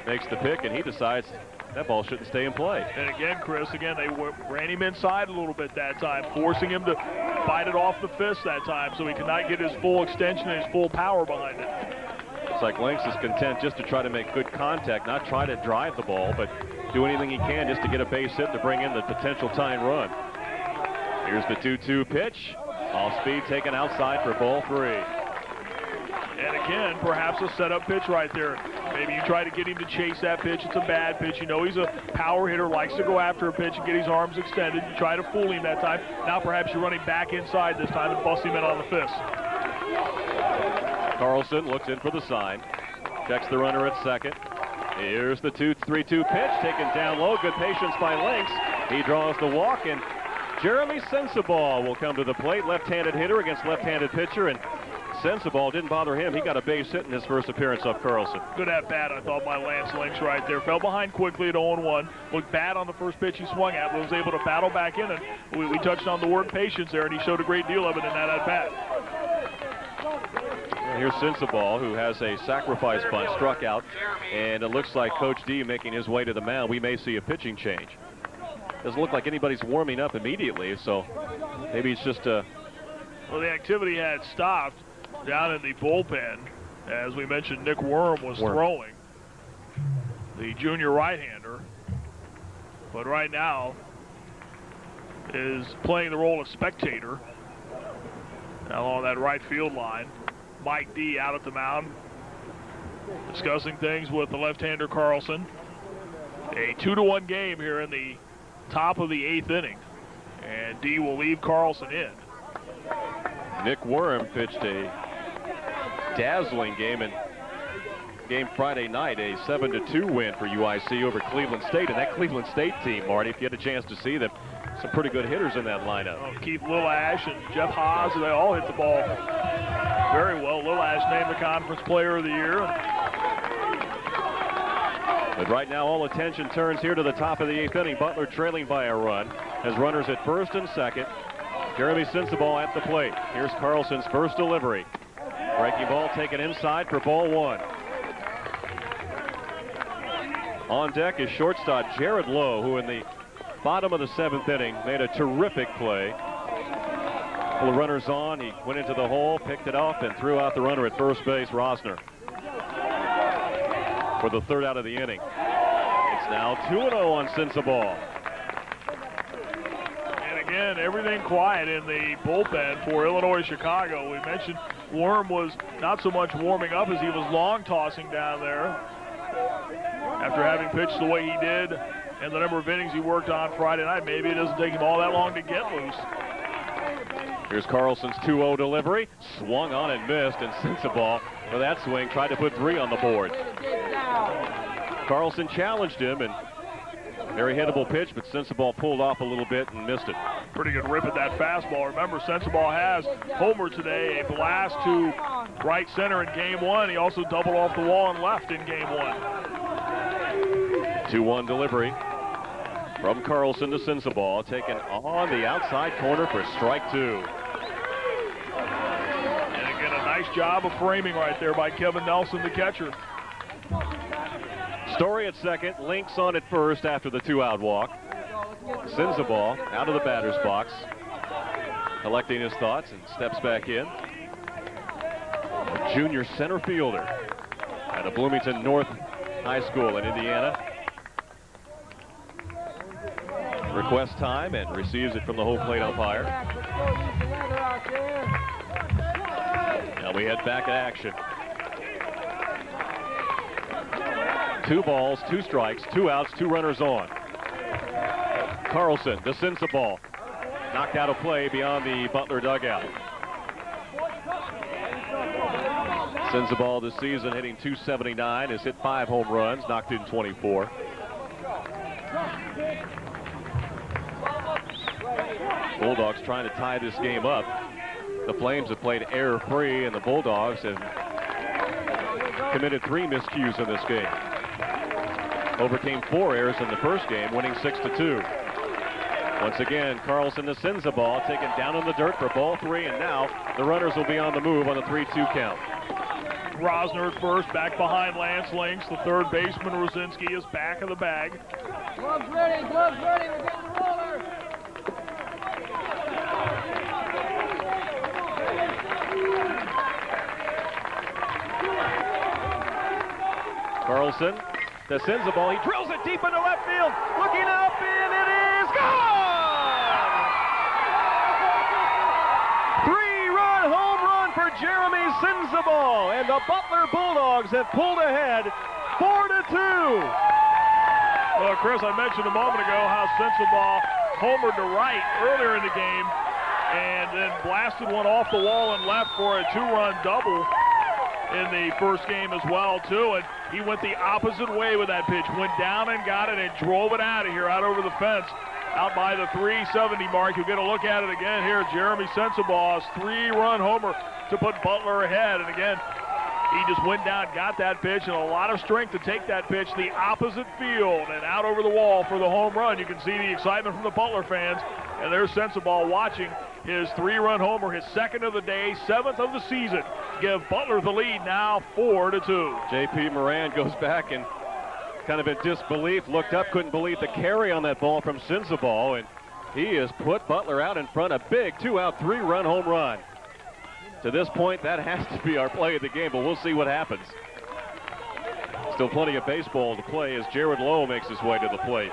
makes the pick, and he decides that ball shouldn't stay in play. And again, Chris, they ran him inside a little bit that time, forcing him to bite it off the fist that time so he could not get his full extension and his full power behind it. It's like Links is content just to try to make good contact, not try to drive the ball, but do anything he can just to get a base hit to bring in the potential tying run. Here's the 2-2 pitch. Off speed taken outside for ball 3. And again, perhaps a setup pitch right there. Maybe you try to get him to chase that pitch. It's a bad pitch. You know he's a power hitter, likes to go after a pitch and get his arms extended. You try to fool him that time. Now perhaps you're running back inside this time and bust him in on the fist. Carlson looks in for the sign. Checks the runner at second. Here's the 2-3-2 pitch taken down low. Good patience by Links. He draws the walk, and Jeremy Sensabaugh will come to the plate. Left-handed hitter against left-handed pitcher, and Sensabaugh didn't bother him. He got a base hit in his first appearance off Carlson. Good at bat, I thought, by Lance Links right there. Fell behind quickly at 0-1. Looked bad on the first pitch he swung at, but was able to battle back in. And we touched on the word patience there, and he showed a great deal of it in that at bat. Here's Sensabaugh, who has a sacrifice bunt, struck out, and it looks like Coach D making his way to the mound. We may see a pitching change. Doesn't look like anybody's warming up immediately, so maybe it's just a... Well, the activity had stopped down in the bullpen. As we mentioned, Nick Worm was throwing, the junior right-hander, but right now is playing the role of spectator along that right field line. Mike D out at the mound, discussing things with the left-hander Carlson. A 2-1 game here in the top of the 8th inning, and D will leave Carlson in. Nick Worm pitched a dazzling game Friday night, a 7-2 win for UIC over Cleveland State, and that Cleveland State team, Marty, if you had a chance to see them, some pretty good hitters in that lineup. Keith Lillash and Jeff Haas, they all hit the ball very well. Lillash named the conference player of the year. But right now, all attention turns here to the top of the 8th inning. Butler trailing by a run, has runners at first and second. Jeremy Sensabaugh at the plate. Here's Carlson's first delivery. Breaking ball taken inside for ball 1. On deck is shortstop Jared Lowe, who in the bottom of the 7th inning made a terrific play. Full of runners on, he went into the hole, picked it up, and threw out the runner at first base, Rosner, for the 3rd out of the inning. It's now 2-0 on Sensabaugh. And again, everything quiet in the bullpen for Illinois Chicago. We mentioned Worm was not so much warming up as he was long tossing down there after having pitched the way he did and the number of innings he worked on Friday night. Maybe it doesn't take him all that long to get loose. Here's Carlson's 2-0 delivery. Swung on and missed, and Sensabaugh, for that swing, tried to put 3 on the board. Carlson challenged him, and very hittable pitch, but Sensabaugh pulled off a little bit and missed it. Pretty good rip at that fastball. Remember, Sensabaugh has homer today, a blast to right center in game 1. He also doubled off the wall and left in game 1. 2-1 delivery from Carlson to Sensabaugh, taken on the outside corner for strike 2. And again, a nice job of framing right there by Kevin Nelson, the catcher. Story at second, Links on at first after the 2-out walk. Sensabaugh out of the batter's box, collecting his thoughts, and steps back in. A junior center fielder. at a Bloomington North High School in Indiana. Requests time and receives it from the home plate umpire. Now we head back at action. 2 balls, 2 strikes, 2 outs, 2 runners on. Carlson to Sensabaugh. Knocked out of play beyond the Butler dugout. Sensabaugh this season hitting .279, has hit 5 home runs, knocked in 24. Bulldogs trying to tie this game up. The Flames have played error-free, and the Bulldogs have committed 3 miscues in this game. Overcame 4 errors in the first game, winning 6-2. Once again, Carlson to Sensabaugh, taken down in the dirt for ball 3, and now the runners will be on the move on the 3-2 count. Rosner at first, back behind Lance Links. The third baseman, Rosinski, is back of the bag. Gloves ready, we're getting the roller. Carlson to Sensabaugh. He drills it deep into left field. Looking up, and it is gone! 3-run home run for Jeremy Sensabaugh, and the Butler Bulldogs have pulled ahead 4-2. Well, Chris, I mentioned a moment ago how Sensabaugh homered to Wright earlier in the game and then blasted one off the wall and left for a 2-run double in the first game as well, too. And he went the opposite way with that pitch. Went down and got it and drove it out of here, out over the fence, out by the 370 mark. You'll get a look at it again here. Jeremy Sensabaugh's 3-run homer to put Butler ahead. And again, he just went down, got that pitch, and a lot of strength to take that pitch the opposite field and out over the wall for the home run. You can see the excitement from the Butler fans. And there's Sensabaugh watching his 3-run homer, his 2nd of the day, 7th of the season. Give Butler the lead now, 4-2. J.P. Moran goes back and kind of in disbelief, looked up, couldn't believe the carry on that ball from Sensabaugh, and he has put Butler out in front. A big 2-out, 3-run home run. To this point, that has to be our play of the game, but we'll see what happens. Still plenty of baseball to play as Jared Lowe makes his way to the plate.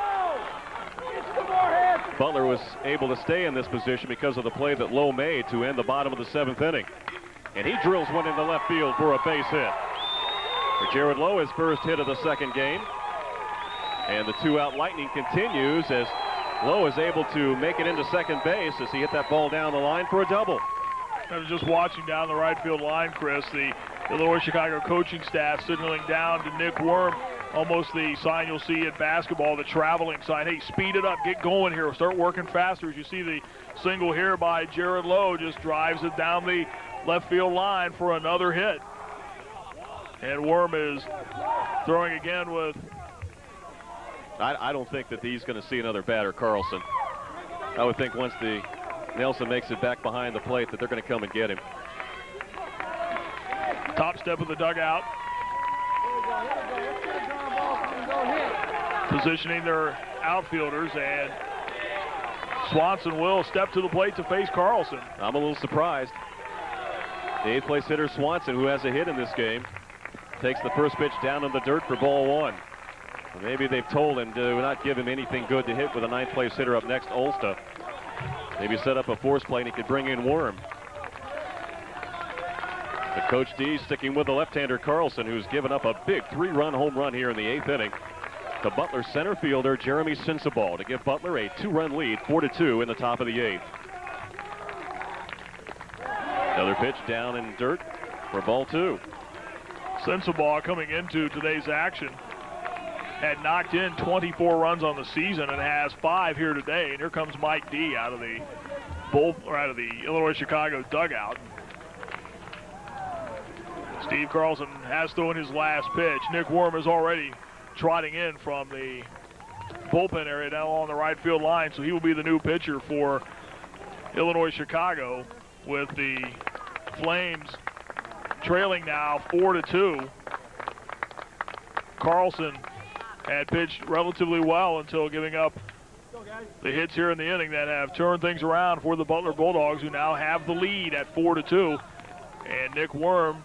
Butler was able to stay in this position because of the play that Lowe made to end the bottom of the 7th inning. And he drills one into left field for a base hit. For Jared Lowe, his first hit of the 2nd game. And the 2-out lightning continues as Lowe is able to make it into second base as he hit that ball down the line for a double. I was just watching down the right field line, Chris. The Illinois Chicago coaching staff signaling down to Nick Worm, almost the sign you'll see in basketball, the traveling sign. Hey, speed it up, get going here, start working faster. As you see the single here by Jared Lowe, just drives it down the left field line for another hit. And Worm is throwing again with... I don't think that he's going to see another batter, Carlson. I would think once the Nelson makes it back behind the plate that they're going to come and get him. Top step of the dugout. Positioning their outfielders, and Swanson will step to the plate to face Carlson. I'm a little surprised. The 8th place hitter Swanson, who has a hit in this game, takes the first pitch down in the dirt for ball 1. Maybe they've told him to not give him anything good to hit with a 9th place hitter up next, Ulsta. Maybe set up a force play and he could bring in Worm. But Coach D sticking with the left-hander Carlson, who's given up a big 3-run home run here in the 8th inning to Butler center fielder Jeremy Sensabaugh to give Butler a 2-run lead, 4-2 in the top of the 8th. Another pitch down in dirt for ball 2. Sensabaugh coming into today's action had knocked in 24 runs on the season and has 5 here today. And here comes Mike D out of the Illinois Chicago dugout. Steve Carlson has thrown his last pitch. Nick Worm is already trotting in from the bullpen area down along the right field line, so he will be the new pitcher for Illinois Chicago, with the Flames trailing now 4-2. Carlson had pitched relatively well until giving up the hits here in the inning that have turned things around for the Butler Bulldogs, who now have the lead at 4-2. And Nick Worm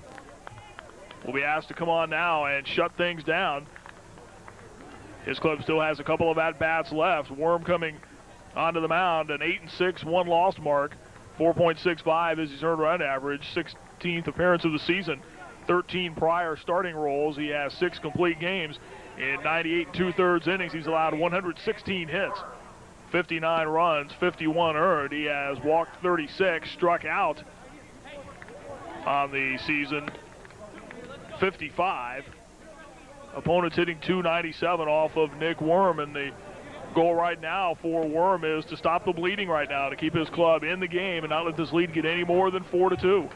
will be asked to come on now and shut things down. His club still has a couple of at-bats left. Worm coming onto the mound, an 8-6, 1-loss mark. 4.65 is his earned run average, 16th appearance of the season. 13 prior starting roles. He has 6 complete games. In 98 2/3 innings, he's allowed 116 hits, 59 runs, 51 earned. He has walked 36, struck out on the season 55. Opponents hitting 297 off of Nick Worm, and the goal right now for Worm is to stop the bleeding right now, to keep his club in the game and not let this lead get any more than 4-2.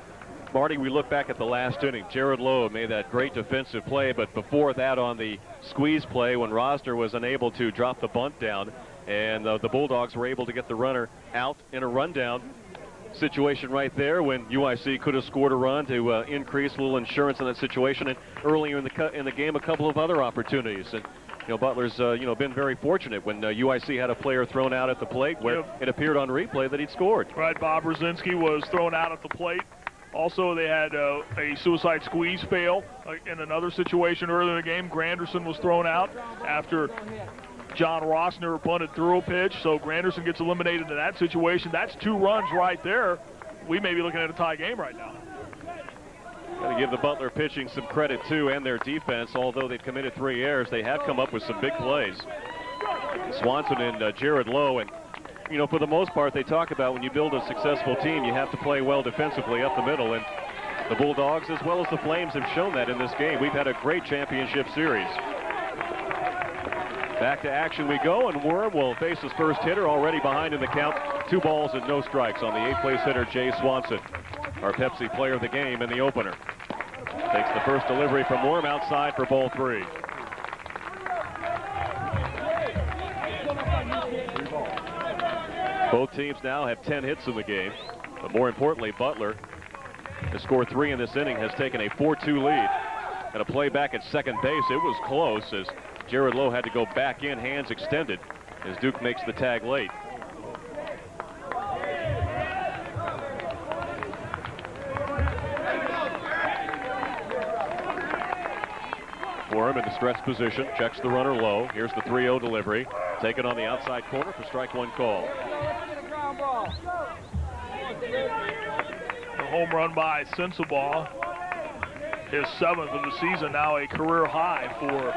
Marty, we look back at the last inning. Jared Lowe made that great defensive play, but before that on the squeeze play when Rosner was unable to drop the bunt down, and the Bulldogs were able to get the runner out in a rundown situation right there when UIC could have scored a run to increase a little insurance in that situation, and earlier in the game a couple of other opportunities. And Butler's been very fortunate when UIC had a player thrown out at the plate where it appeared on replay that he'd scored. Right, Bob Brzezinski was thrown out at the plate. Also, they had a suicide squeeze fail in another situation earlier in the game. Granderson was thrown out after John Rosner punted through a pitch, so Granderson gets eliminated in that situation. That's 2 runs right there. We may be looking at a tie game right now. Got to give the Butler pitching some credit, too, and their defense. Although they've committed 3 errors, they have come up with some big plays. Swanson and Jared Lowe, and for the most part, they talk about when you build a successful team, you have to play well defensively up the middle, and the Bulldogs as well as the Flames have shown that in this game. We've had a great championship series. Back to action we go, and Worm will face his first hitter, already behind in the count. 2 balls and no strikes on the 8th-place hitter, Jay Swanson, our Pepsi player of the game in the opener. Takes the first delivery from Worm outside for ball 3. Both teams now have 10 hits in the game, but more importantly, Butler has scored 3 in this inning, has taken a 4-2 lead. And a play back at second base, it was close as Jared Lowe had to go back in, hands extended, as Duke makes the tag late. Worm in the stretch position, checks the runner low. Here's the 3-0 delivery. Taken on the outside corner for strike 1 call. A home run by Sensabaugh. His 7th of the season, now a career high for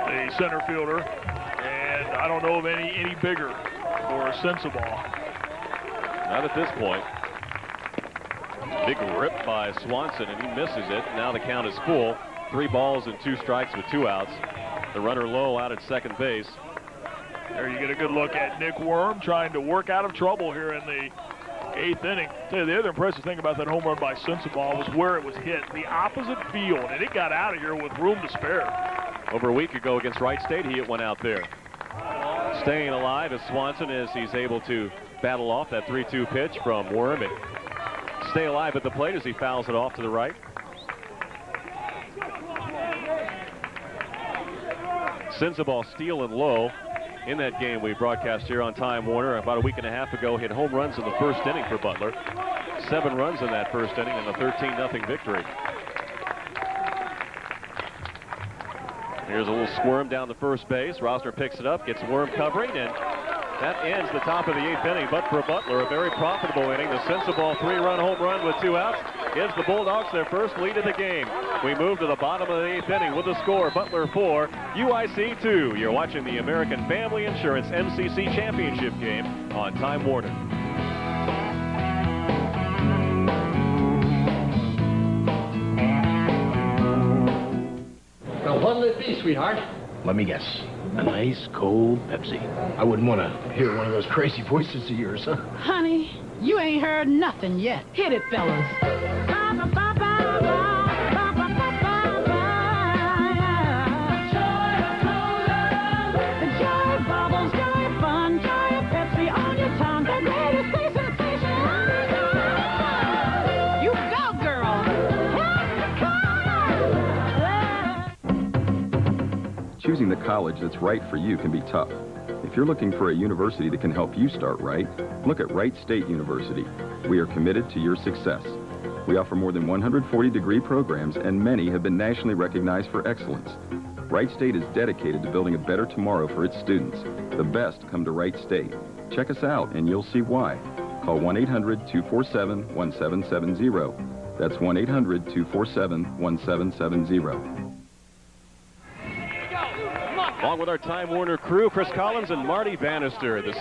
a center fielder. And I don't know of any bigger for Sensabaugh. Not at this point. Big rip by Swanson, and he misses it. Now the count is full. 3 balls and 2 strikes with 2 outs. The runner low out at second base. There you get a good look at Nick Worm trying to work out of trouble here in the 8th inning. Tell you, the other impressive thing about that home run by Sensabaugh was where it was hit, the opposite field, and it got out of here with room to spare. Over a week ago against Wright State, he hit one out there. Staying alive is Swanson as he's able to battle off that 3-2 pitch from Worm and stay alive at the plate as he fouls it off to the right. Sensabaugh stealing low in that game we broadcast here on Time Warner about a week and a half ago. Hit home runs in the first inning for Butler. 7 runs in that first inning and a 13-0 victory. Here's a little squirm down the first base. Rosner picks it up, gets Worm covering, and that ends the top of the 8th inning. But for Butler, a very profitable inning. The Sensabaugh 3-run home run with 2 outs gives the Bulldogs their first lead of the game. We move to the bottom of the 8th inning with the score: Butler 4, UIC 2. You're watching the American Family Insurance MCC Championship game on Time Warner. Now, what'll it be, sweetheart? Let me guess. A nice, cold Pepsi. I wouldn't want to hear one of those crazy voices of yours, huh? Honey, you ain't heard nothing yet. Hit it, fellas. Choosing the college that's right for you can be tough. If you're looking for a university that can help you start right, look at Wright State University. We are committed to your success. We offer more than 140 degree programs, and many have been nationally recognized for excellence. Wright State is dedicated to building a better tomorrow for its students. The best come to Wright State. Check us out, and you'll see why. Call 1-800-247-1770. That's 1-800-247-1770. Along with our Time Warner crew, Chris Collins and Marty Bannister. The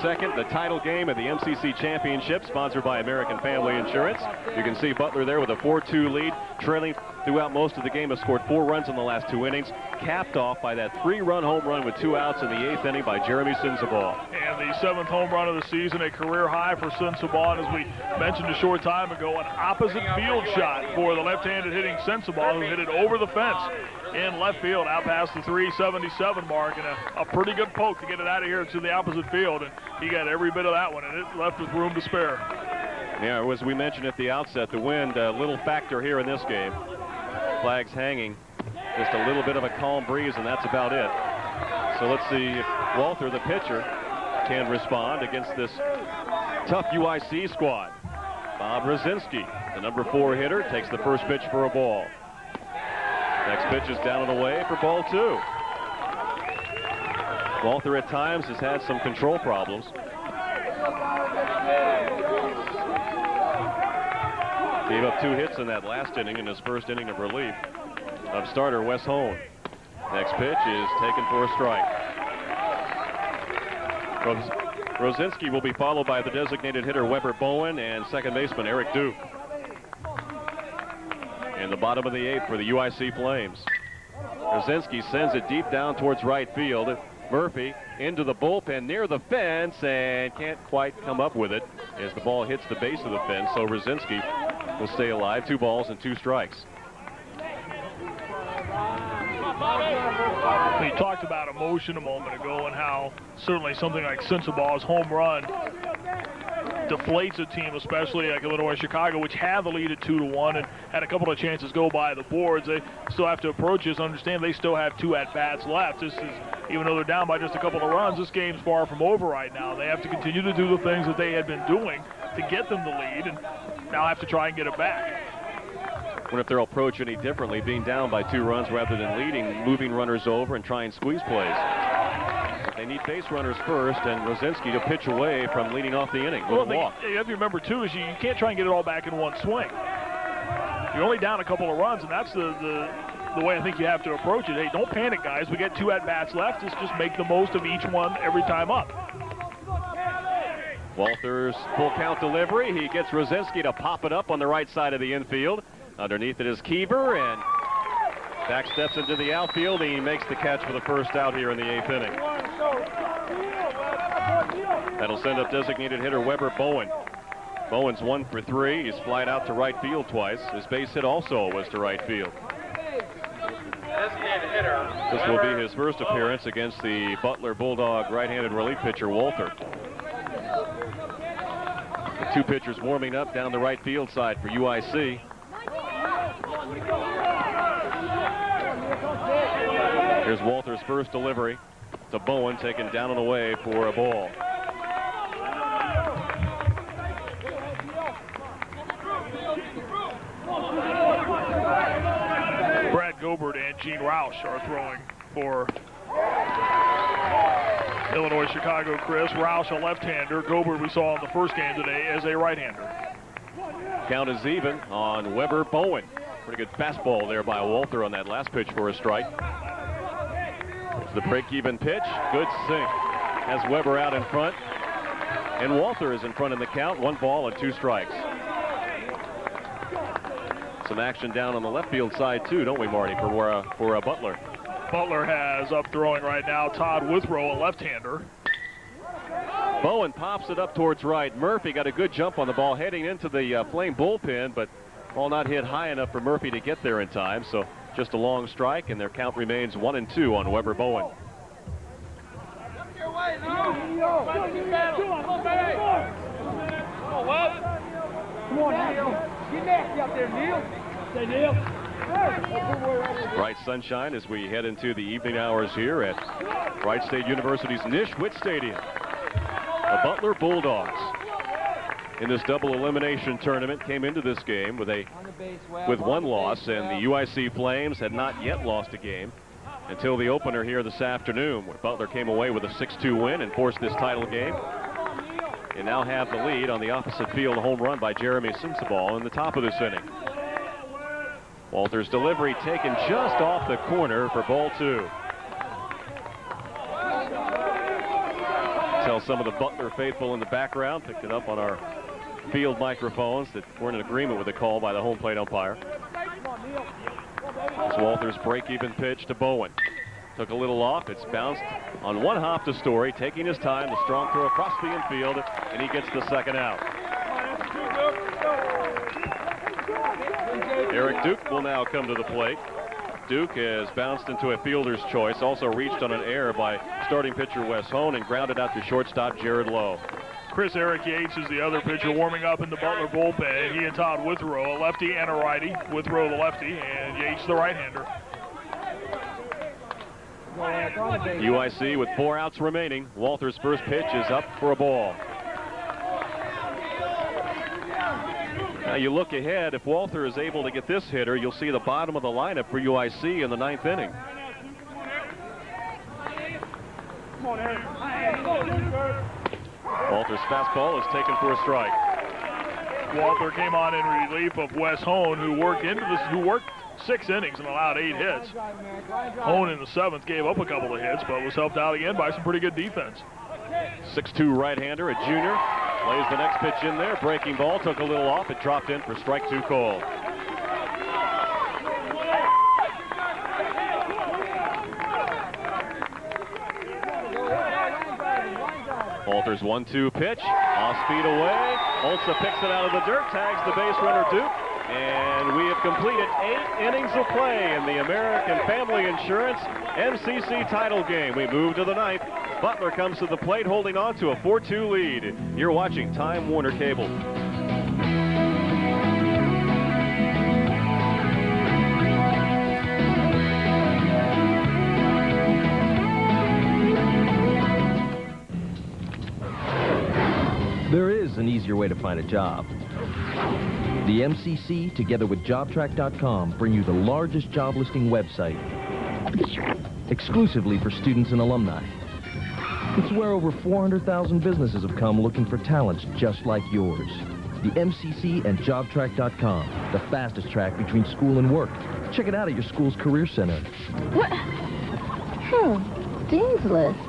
title game of the MCC Championship, sponsored by American Family Insurance. You can see Butler there with a 4-2 lead, trailing throughout most of the game, has scored 4 runs in the last 2 innings, capped off by that 3-run home run with 2 outs in the 8th inning by Jeremy Sensabaugh. And the 7th home run of the season, a career high for Sensabaugh. And as we mentioned a short time ago, an opposite field shot for the left-handed hitting Sensabaugh, who hit it over the fence in left field, out past the 377 mark, and a pretty good poke to get it out of here to the opposite field. And he got every bit of that one, and it left with room to spare. Yeah, as we mentioned at the outset, the wind, a little factor here in this game. Flags hanging, just a little bit of a calm breeze, and that's about it. So let's see if Walther, the pitcher, can respond against this tough UIC squad. Bob Rosinski, the number 4 hitter, takes the first pitch for a ball. Next pitch is down and away for ball 2. Walther at times has had some control problems. Gave up 2 hits in that last inning in his first inning of relief of starter Wes Hone. Next pitch is taken for a strike. Rosinski will be followed by the designated hitter Weber Bowen and second baseman Eric Duke. In the bottom of the 8th for the UIC Flames. Rosinski sends it deep down towards right field. Murphy into the bullpen near the fence and can't quite come up with it as the ball hits the base of the fence. So Rosinski will stay alive. 2 balls and 2 strikes. We talked about emotion a moment ago and how certainly something like Sensabaugh's home run deflates a team, especially like Illinois Chicago, which had the lead at 2-1 and had a couple of chances go by the boards. They still have to approach this. Understand they still have 2 at-bats left. This is, even though they're down by just a couple of runs, this game's far from over right now. They have to continue to do the things that they had been doing to get them the lead, and now have to try and get it back. What if they'll approach any differently, being down by 2 runs rather than leading, moving runners over and try and squeeze plays? They need base runners first, and Rosinski to pitch away from leading off the inning with a walk. You have to remember, too, is you can't try and get it all back in one swing. You're only down a couple of runs, and that's the way I think you have to approach it. Hey, don't panic, guys. We get 2 at-bats left. Let's just make the most of each one every time up. Walther's full count delivery. He gets Rosinski to pop it up on the right side of the infield. Underneath it is Kieber, and back steps into the outfield. He makes the catch for the first out here in the 8th inning. That'll send up designated hitter Weber Bowen. Bowen's 1 for 3. He's flied out to right field twice. His base hit also was to right field. This will be his first appearance against the Butler Bulldog right-handed relief pitcher Walther. The 2 pitchers warming up down the right field side for UIC. Here's Walther's first delivery to Bowen, taken down and away for a ball. Brad Gobert and Gene Roush are throwing for Illinois Chicago. Chris Roush, a left-hander. Gobert, we saw in the first game today, as a right-hander. Count is even on Weber Bowen. Pretty good fastball there by Walther on that last pitch for a strike. It's the break-even pitch. Good sink. Has Weber out in front. And Walther is in front in the count. 1 ball and 2 strikes. Some action down on the left field side, too, don't we, Marty, for Butler? Butler has up throwing right now Todd Withrow, a left-hander. Bowen pops it up towards right. Murphy got a good jump on the ball heading into the Flame bullpen, but ball not hit high enough for Murphy to get there in time. So just a long strike, and their count remains 1-2 on Weber Bowen. Bright sunshine as we head into the evening hours here at Wright State University's Nischwitz Stadium. The Butler Bulldogs in this double elimination tournament came into this game with one loss, and the UIC Flames had not yet lost a game until the opener here this afternoon, where Butler came away with a 6-2 win and forced this title game. They now have the lead on the opposite field home run by Jeremy Sensabaugh in the top of this inning. Walter's delivery taken just off the corner for ball 2. Tell some of the Butler faithful in the background, picked it up on our field microphones, that weren't in agreement with the call by the home plate umpire. It's Walter's break-even pitch to Bowen. Took a little off. It's bounced on one hop to Story, taking his time. The strong throw across the infield, and he gets the second out. Eric Duke will now come to the plate. Duke has bounced into a fielder's choice, also reached on an error by starting pitcher Wes Hone and grounded out to shortstop Jared Lowe. Chris Eric Yates is the other pitcher warming up in the Butler bullpen. He and Todd Withrow, a lefty and a righty. Withrow the lefty and Yates the right-hander. UIC with 4 outs remaining. Walter's first pitch is up for a ball. Now you look ahead, if Walter is able to get this hitter, you'll see the bottom of the lineup for UIC in the 9th inning. Walter's fastball is taken for a strike. Walter came on in relief of Wes Hone, who worked 6 innings and allowed 8 hits. Hone in the 7th gave up a couple of hits, but was helped out again by some pretty good defense. 6'2" right-hander, a junior. Lays the next pitch in there. Breaking ball, took a little off. It dropped in for strike 2 call. Walter's 1-2 pitch. Off speed away. Olsa picks it out of the dirt, tags the base runner Duke. And we have completed 8 innings of play in the American Family Insurance MCC title game. We move to the 9th. Butler comes to the plate holding on to a 4-2 lead. You're watching Time Warner Cable. There is an easier way to find a job. The MCC, together with JobTrack.com, bring you the largest job listing website exclusively for students and alumni. It's where over 400,000 businesses have come looking for talents just like yours. The MCC and JobTrack.com, the fastest track between school and work. Check it out at your school's Career Center. What? Dean's List.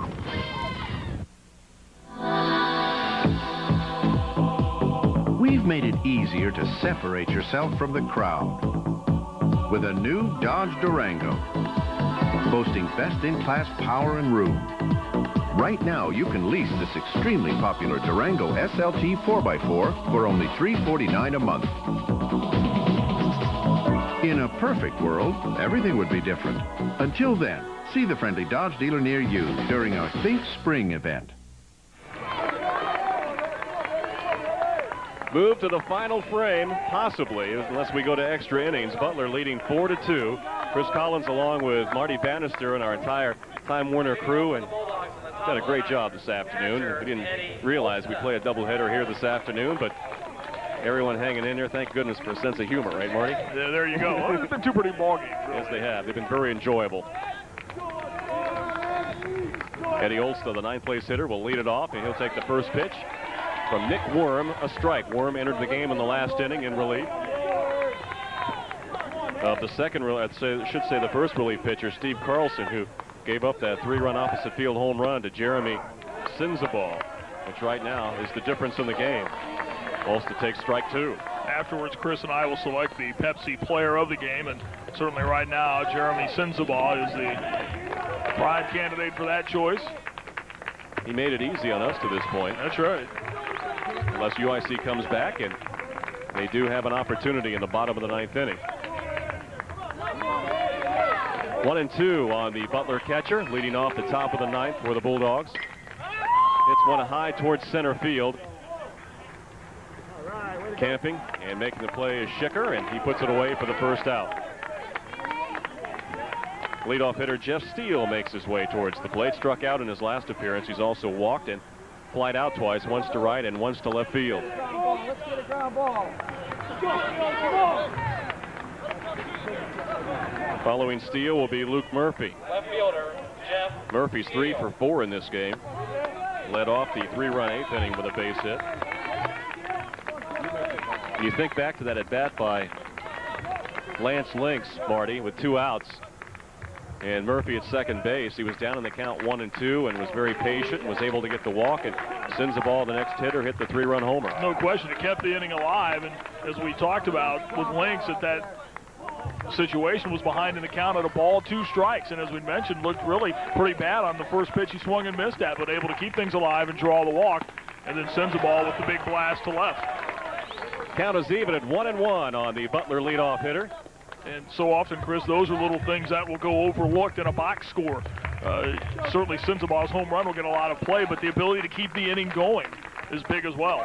We've made it easier to separate yourself from the crowd with a new Dodge Durango, boasting best-in-class power and room. Right now, you can lease this extremely popular Durango SLT 4x4 for only $349 a month. In a perfect world, everything would be different. Until then, see the friendly Dodge dealer near you during our Think Spring event. Move to the final frame, possibly, unless we go to extra innings. Butler leading 4-2. Chris Collins along with Marty Bannister and our entire Time Warner crew, and done a great job this afternoon. We didn't realize we play a doubleheader here this afternoon, but everyone hanging in there, thank goodness for a sense of humor, right, Marty? Yeah, there you go. Well, it's been 2 pretty ball games. Really. Yes, they have. They've been very enjoyable. Eddie Olsta, the 9th place hitter, will lead it off, and he'll take the first pitch from Nick Worm, a strike. Worm entered the game in the last inning in relief of the second, should say the first relief pitcher, Steve Carlson, who gave up that 3-run opposite field home run to Jeremy Sensabaugh, which right now is the difference in the game. Olsta takes strike 2. Afterwards, Chris and I will select the Pepsi player of the game, and certainly right now, Jeremy Sensabaugh is the prime candidate for that choice. He made it easy on us to this point. That's right. Unless UIC comes back, and they do have an opportunity in the bottom of the 9th inning. 1-2 on the Butler catcher, leading off the top of the 9th for the Bulldogs. Hits one high towards center field. Camping and making the play is Schicker, and he puts it away for the first out. Leadoff hitter Jeff Steele makes his way towards the plate. Struck out in his last appearance. He's also walked and flied out twice, once to right and once to left field. on, let's get a ground ball. Following Steele will be Luke Murphy. Left fielder, Jeff. Murphy's 3 for 4 in this game. Led off the 3-run 8th inning with a base hit. You think back to that at bat by Lance Lynx, Marty, with 2 outs. And Murphy at second base. He was down in the count 1-2 and was very patient and was able to get the walk. And Sensabaugh, the next hitter, hit the 3-run homer. No question, it kept the inning alive. And as we talked about with Lynx, that situation was behind in the count at a ball, 2 strikes. And as we mentioned, looked really pretty bad on the first pitch he swung and missed at, but able to keep things alive and draw the walk. And then Sensabaugh with the big blast to left. Count is even at 1-1 on the Butler leadoff hitter. And so often, Chris, those are little things that will go overlooked in a box score. Certainly Sensabaugh's home run will get a lot of play, but the ability to keep the inning going is big as well.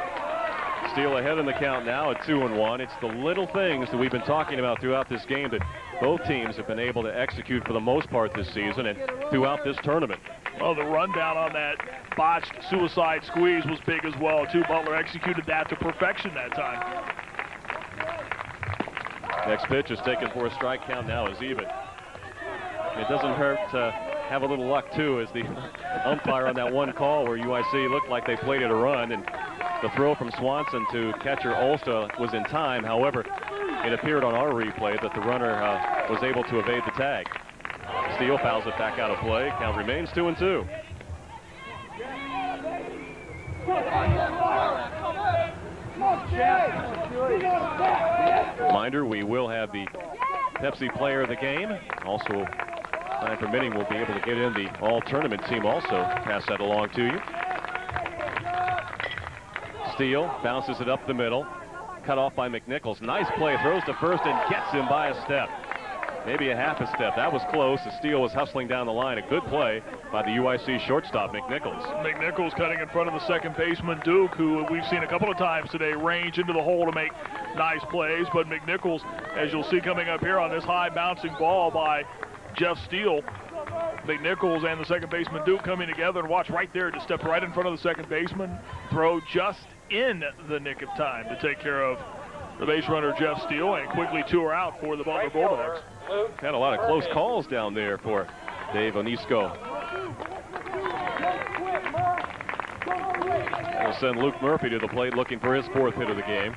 Steele ahead in the count now at 2-1. It's the little things that we've been talking about throughout this game that both teams have been able to execute for the most part this season and throughout this tournament. Well, the rundown on that botched suicide squeeze was big as well, too. Butler executed that to perfection that time. Next pitch is taken for a strike. Count now is even. It doesn't hurt to have a little luck, too, as the umpire on that one call where UIC looked like they played it a run, and the throw from Swanson to catcher Ulster was in time. However, it appeared on our replay that the runner was able to evade the tag. Steele fouls it back out of play. Count remains 2-2. Reminder, we will have the Pepsi player of the game. Also, time permitting, we'll be able to get in the all-tournament team also. Pass that along to you. Steele bounces it up the middle. Cut off by McNichols. Nice play. Throws to first and gets him by a step. Maybe a half a step. That was close. The Steele was hustling down the line. A good play by the UIC shortstop, McNichols. McNichols cutting in front of the second baseman, Duke, who we've seen a couple of times today range into the hole to make nice plays. But McNichols, as you'll see coming up here on this high bouncing ball by Jeff Steele, McNichols and the second baseman, Duke, coming together, and watch right there, just step right in front of the second baseman, throw just in the nick of time to take care of the base runner, Jeff Steele, and quickly 2 are out for the Butler Bulldogs. Had a lot of close calls down there for Dave Onisco. We'll send Luke Murphy to the plate looking for his 4th hit of the game.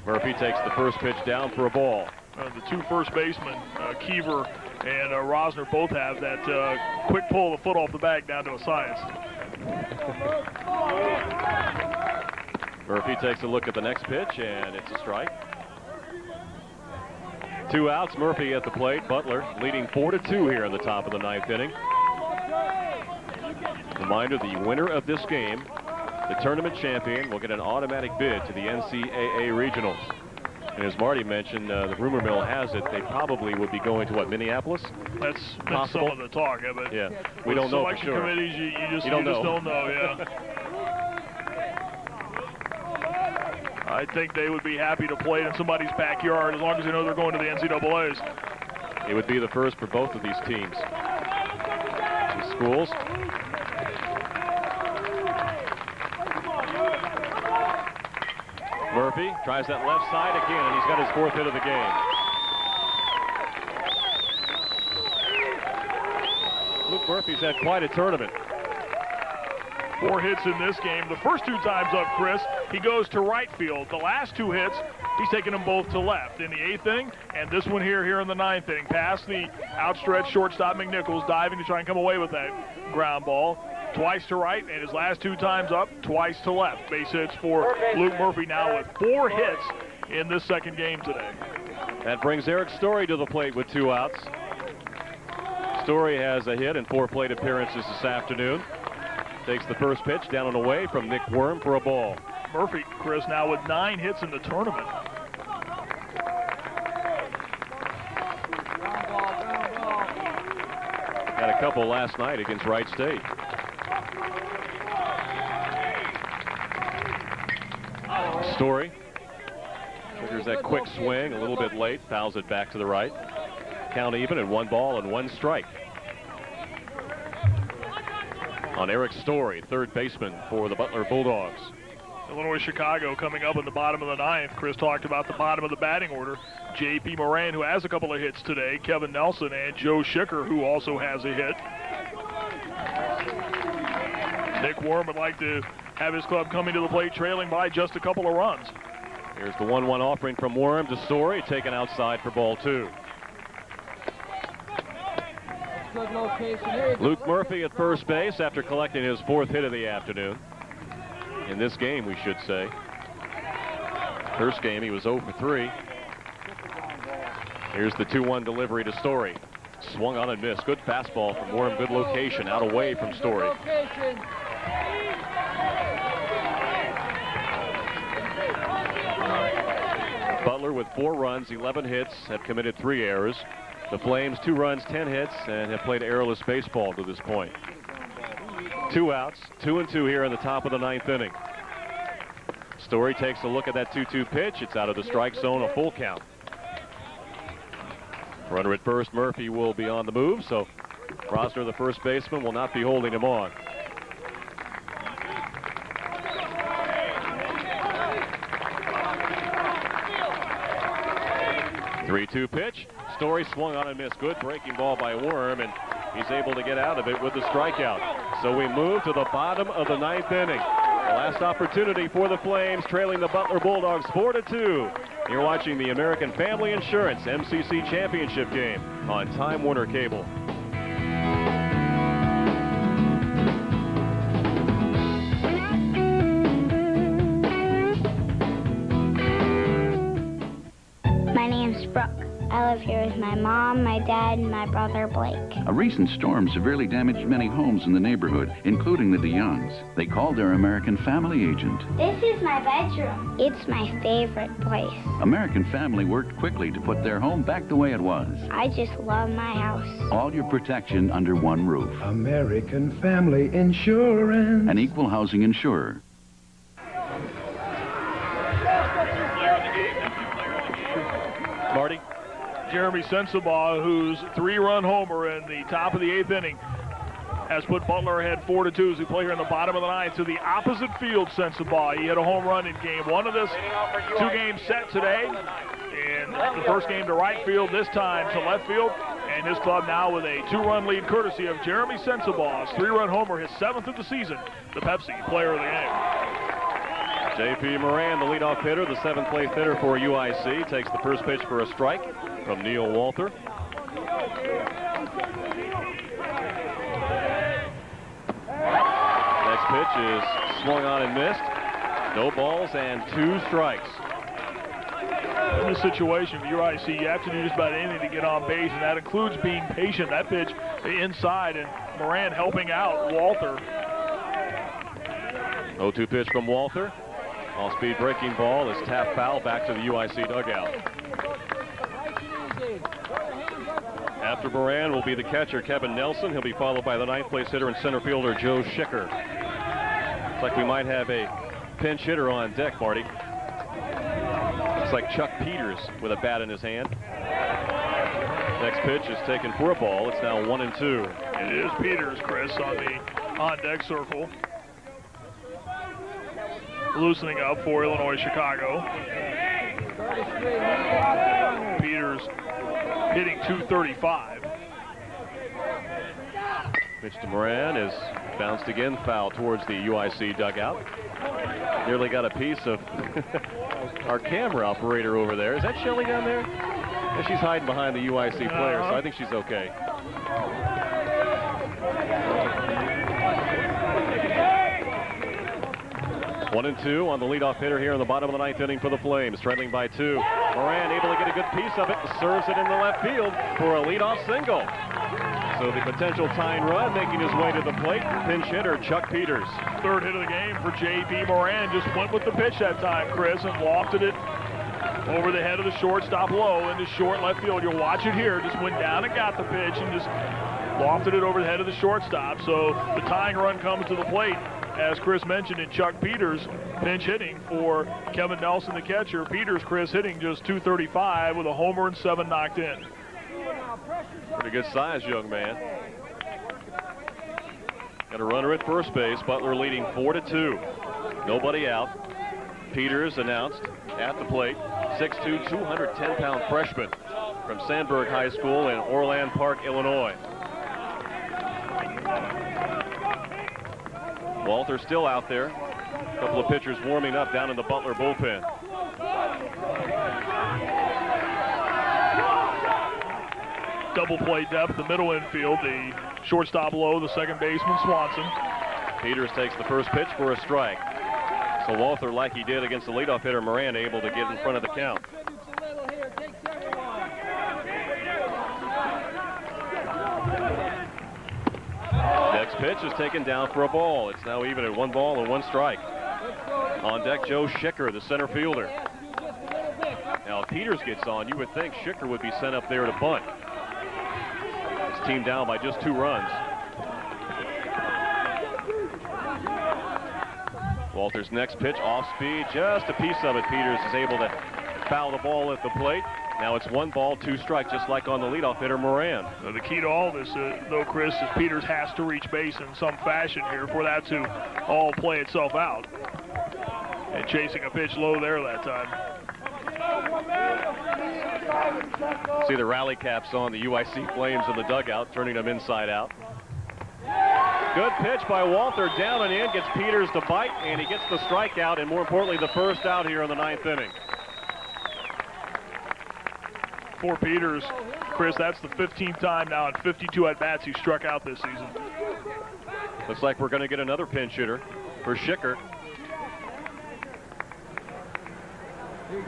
Murphy takes the first pitch down for a ball. The 2 first basemen, Kiever and Rosner, both have that quick pull of the foot off the bag down to a science. Murphy takes a look at the next pitch, and it's a strike. 2 outs, Murphy at the plate. Butler leading 4-2 here in the top of the 9th inning. Reminder, the winner of this game, the tournament champion, will get an automatic bid to the NCAA Regionals. And as Marty mentioned, the rumor mill has it they probably would be going to, what, Minneapolis? That's some of the talk, yeah, but yeah, we don't know for sure. Selection committees, you just don't know, yeah. I think they would be happy to play it in somebody's backyard as long as they know they're going to the NCAAs. It would be the first for both of these teams. Two schools. Murphy tries that left side again, and he's got his 4th hit of the game. Luke Murphy's had quite a tournament. 4 hits in this game. The first 2 times up, Chris, he goes to right field. The last 2 hits, he's taking them both to left in the 8th inning, and this one here in the 9th inning. Past the outstretched shortstop McNichols, diving to try and come away with that ground ball. Twice to right, and his last 2 times up, twice to left. Base hits for Luke Murphy now with 4 hits in this second game today. That brings Eric Story to the plate with 2 outs. Story has a hit in 4 plate appearances this afternoon. Takes the first pitch down and away from Nick Worm for a ball. Murphy, Chris, now with 9 hits in the tournament. Had a couple last night against Wright State. Story triggers that quick swing a little bit late, fouls it back to the right. Count even at 1 ball and 1 strike. On Eric Story, 3rd baseman for the Butler Bulldogs. Illinois Chicago coming up in the bottom of the ninth. Chris talked about the bottom of the batting order. J.P. Moran, who has a couple of hits today, Kevin Nelson, and Joe Schicker, who also has a hit. Nick Worm would like to have his club coming to the plate trailing by just a couple of runs. Here's the 1-1 offering from Worm to Story, taken outside for ball 2. Good location. Luke Murphy at first base after collecting his 4th hit of the afternoon. In this game, we should say. First game, he was 0 for 3. Here's the 2-1 delivery to Story. Swung on and missed. Good fastball from Worm. Good location out away from Story. Butler with 4 runs, 11 hits, have committed 3 errors. The Flames 2 runs, 10 hits, and have played errorless baseball to this point. 2 outs, 2-2 here in the top of the 9th inning. Story takes a look at that 2-2 pitch. It's out of the strike zone, a full count. Runner at first, Murphy will be on the move, so Rosner, the first baseman, will not be holding him on. The 3-2 pitch. Story swung on and missed. Good breaking ball by Worm, and he's able to get out of it with the strikeout. So we move to the bottom of the 9th inning. The last opportunity for the Flames, trailing the Butler Bulldogs 4-2. You're watching the American Family Insurance MCC Championship game on Time Warner Cable. My name's Brooke. I live here with my mom, my dad, and my brother Blake. A recent storm severely damaged many homes in the neighborhood, including the DeYoungs. They called their American Family agent. This is my bedroom. It's my favorite place. American Family worked quickly to put their home back the way it was. I just love my house. All your protection under one roof. American Family Insurance. An equal housing insurer. Marty? Jeremy Sensabaugh, whose 3-run homer in the top of the 8th inning, has put Butler ahead 4-2 as we play here in the bottom of the 9th to the opposite field. Sensabaugh, he had a home run in game 1 of this 2-game set today. And the first game to right field, this time to left field. And his club now with a 2-run lead courtesy of Jeremy Sensabaugh's 3-run homer, his 7th of the season, the Pepsi Player of the Game. J.P. Moran, the leadoff hitter, the 7th-place hitter for UIC, takes the first pitch for a strike from Neil Walther. Next pitch is swung on and missed. No balls and 2 strikes. In this situation for UIC, you have to do just about anything to get on base, and that includes being patient. That pitch inside, and Moran helping out Walther. 0-2 pitch from Walther. All-speed breaking ball is tapped foul back to the UIC dugout. After Moran will be the catcher, Kevin Nelson. He'll be followed by the 9th-place hitter and center fielder, Joe Schicker. Looks like we might have a pinch hitter on deck, Marty. Looks like Chuck Peters with a bat in his hand. Next pitch is taken for a ball. It's now 1-2. It is Peters, Chris, on the on-deck circle. Loosening up for Illinois Chicago. Peters hitting .235. Pitch to Moran is bounced again, foul towards the UIC dugout. Nearly got a piece of our camera operator over there. Is that Shelley down there? Yeah, she's hiding behind the UIC player, so I think she's okay. One and 2 on the leadoff hitter here in the bottom of the 9th inning for the Flames, trailing by 2. Moran able to get a good piece of it, serves it in the left field for a leadoff single. So the potential tying run making his way to the plate, pinch hitter Chuck Peters. 3rd hit of the game for J.P. Moran. Just went with the pitch that time, Chris, and lofted it over the head of the shortstop low into short left field. You'll watch it here. Just went down and got the pitch and just lofted it over the head of the shortstop. So the tying run comes to the plate, as Chris mentioned, in Chuck Peters pinch hitting for Kevin Nelson, the catcher. Peters, Chris, hitting just .235 with a homer and 7 knocked in. Pretty good size, young man. Got a runner at first base. Butler leading 4-2. Nobody out. Peters announced at the plate, 6'2", 210-pound freshman from Sandburg High School in Orland Park, Illinois. Walter still out there. A couple of pitchers warming up down in the Butler bullpen. Double play depth, the middle infield, the shortstop low, the second baseman Swanson. Peters takes the first pitch for a strike. So Walter, like he did against the leadoff hitter Miranda, able to get in front of the count. Next pitch is taken down for a ball. It's now even at 1 ball and 1 strike. On deck, Joe Schicker, the center fielder. Now, if Peters gets on, you would think Schicker would be sent up there to bunt. His team down by just 2 runs. Walter's next pitch, off speed, just a piece of it. Peters is able to foul the ball at the plate. Now it's 1 ball, 2 strikes, just like on the leadoff hitter Moran. So the key to all this, though, Chris, is Peters has to reach base in some fashion here for that to all play itself out. And chasing a pitch low there that time. See the rally caps on the UIC Flames in the dugout, turning them inside out. Good pitch by Walter, down and in, gets Peters to bite, and he gets the strikeout, and more importantly, the first out here in the 9th inning. For Peters, Chris, that's the 15th time now in 52 at-bats he struck out this season. Looks like we're going to get another pinch hitter for Schicker.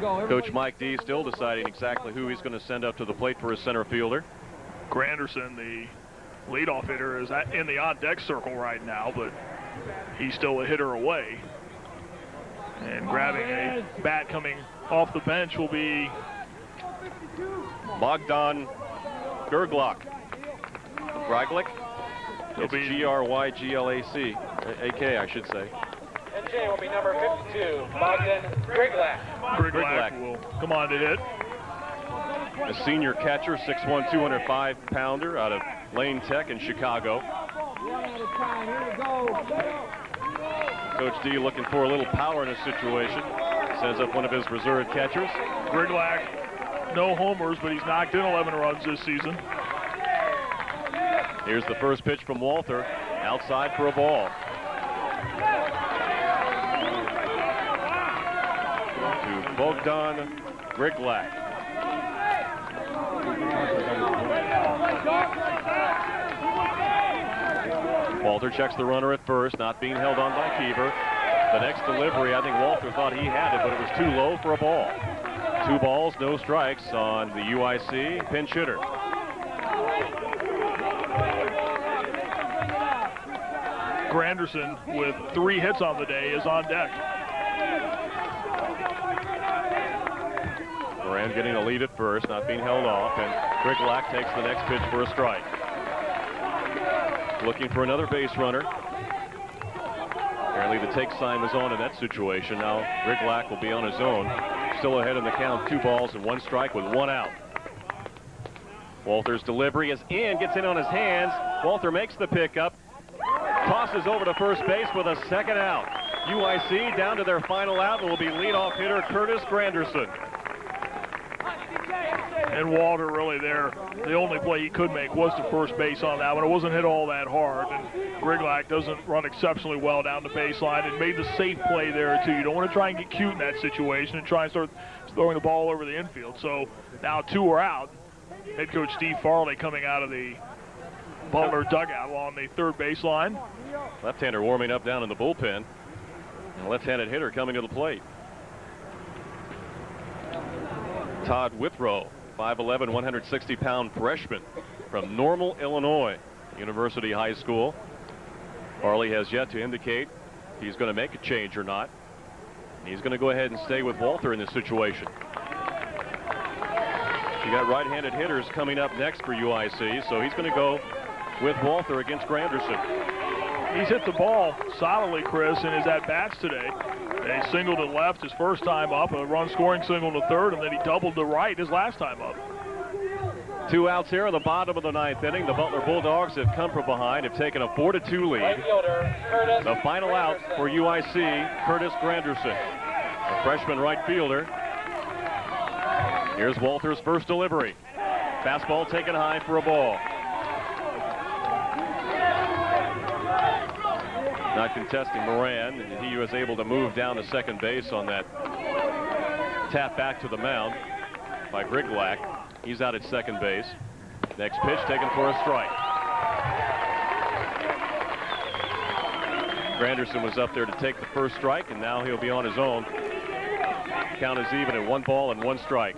Coach Mike D still deciding exactly who he's going to send up to the plate for his center fielder. Granderson, the leadoff hitter, is in the on-deck circle right now, but he's still a hitter away. And grabbing a bat coming off the bench will be Bogdan Gerglak. It's G-R-Y-G-L-A-C. A-K, I should say. And Jay will be number 52, Bogdan Gerglak. Gerglak will come on to hit. A senior catcher, 6'1", 205-pounder out of Lane Tech in Chicago. Coach D looking for a little power in this situation. Sends up one of his reserve catchers. Gerglak, no homers, but he's knocked in 11 runs this season. Here's the first pitch from Walter, outside for a ball. To Bogdan Gerglak. Walter checks the runner at first, not being held on by Keever. The next delivery, I think Walter thought he had it, but it was too low for a ball. 2 balls, no strikes on the UIC pinch hitter. Granderson, with 3 hits on the day, is on deck. Moran getting a lead at first, not being held off, and Gerglak takes the next pitch for a strike. Looking for another base runner. Apparently the take sign was on in that situation. Now Gerglak will be on his own. Still ahead in the count, 2 balls and 1 strike with 1 out. Walter's delivery is in, gets in on his hands. Walter makes the pickup, tosses over to first base with a second out. UIC down to their final out, and will be leadoff hitter Curtis Granderson. And Walter really there, the only play he could make was to first base on that one. It wasn't hit all that hard, and Gerglak doesn't run exceptionally well down the baseline and made the safe play there too. You don't want to try and get cute in that situation and try and start throwing the ball over the infield. So now 2 are out. Head coach Steve Farley coming out of the Butler dugout along the third baseline. Left-hander warming up down in the bullpen. And a left-handed hitter coming to the plate. Todd Withrow, 5'11", 160-pound freshman from Normal, Illinois, University High School. Farley has yet to indicate if he's going to make a change or not. He's going to go ahead and stay with Walter in this situation. You got right-handed hitters coming up next for UIC, so he's going to go with Walter against Granderson. He's hit the ball solidly, Chris, in his at-bats today. He singled to left his first time up, a run-scoring single to third, and then he doubled to right his last time up. 2 outs here in the bottom of the 9th inning. The Butler Bulldogs have come from behind, have taken a 4-2 lead. The final out for UIC, Curtis Granderson. a freshman right fielder. Here's Walter's first delivery. Fastball taken high for a ball. Not contesting Moran, and he was able to move down to second base on that tap back to the mound by Griglack. He's out at second base. Next pitch taken for a strike. Granderson was up there to take the first strike, and now he'll be on his own. Count is even at 1 ball and 1 strike.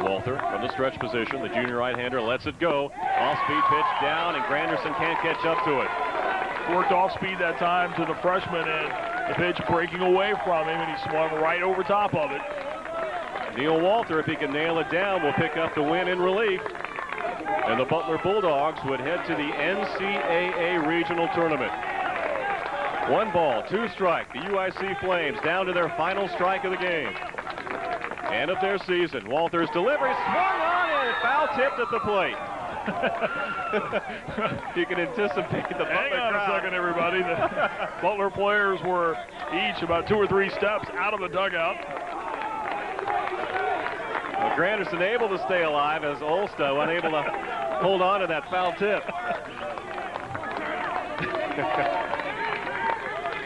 Walter from the stretch position, the junior right-hander lets it go. Off-speed pitch down, and Granderson can't catch up to it. Worked off-speed that time to the freshman, and the pitch breaking away from him, and he swung right over top of it. Neil Walter, if he can nail it down, will pick up the win in relief. And the Butler Bulldogs would head to the NCAA Regional Tournament. 1 ball, 2 strike. The UIC Flames down to their final strike of the game. And of their season. Walter's delivery swung on and foul tipped at the plate. You can anticipate the Butler Hang on crowd. a second, everybody. The Butler players were each about 2 or 3 steps out of the dugout. Well, Granderson able to stay alive as Olsta unable to hold on to that foul tip.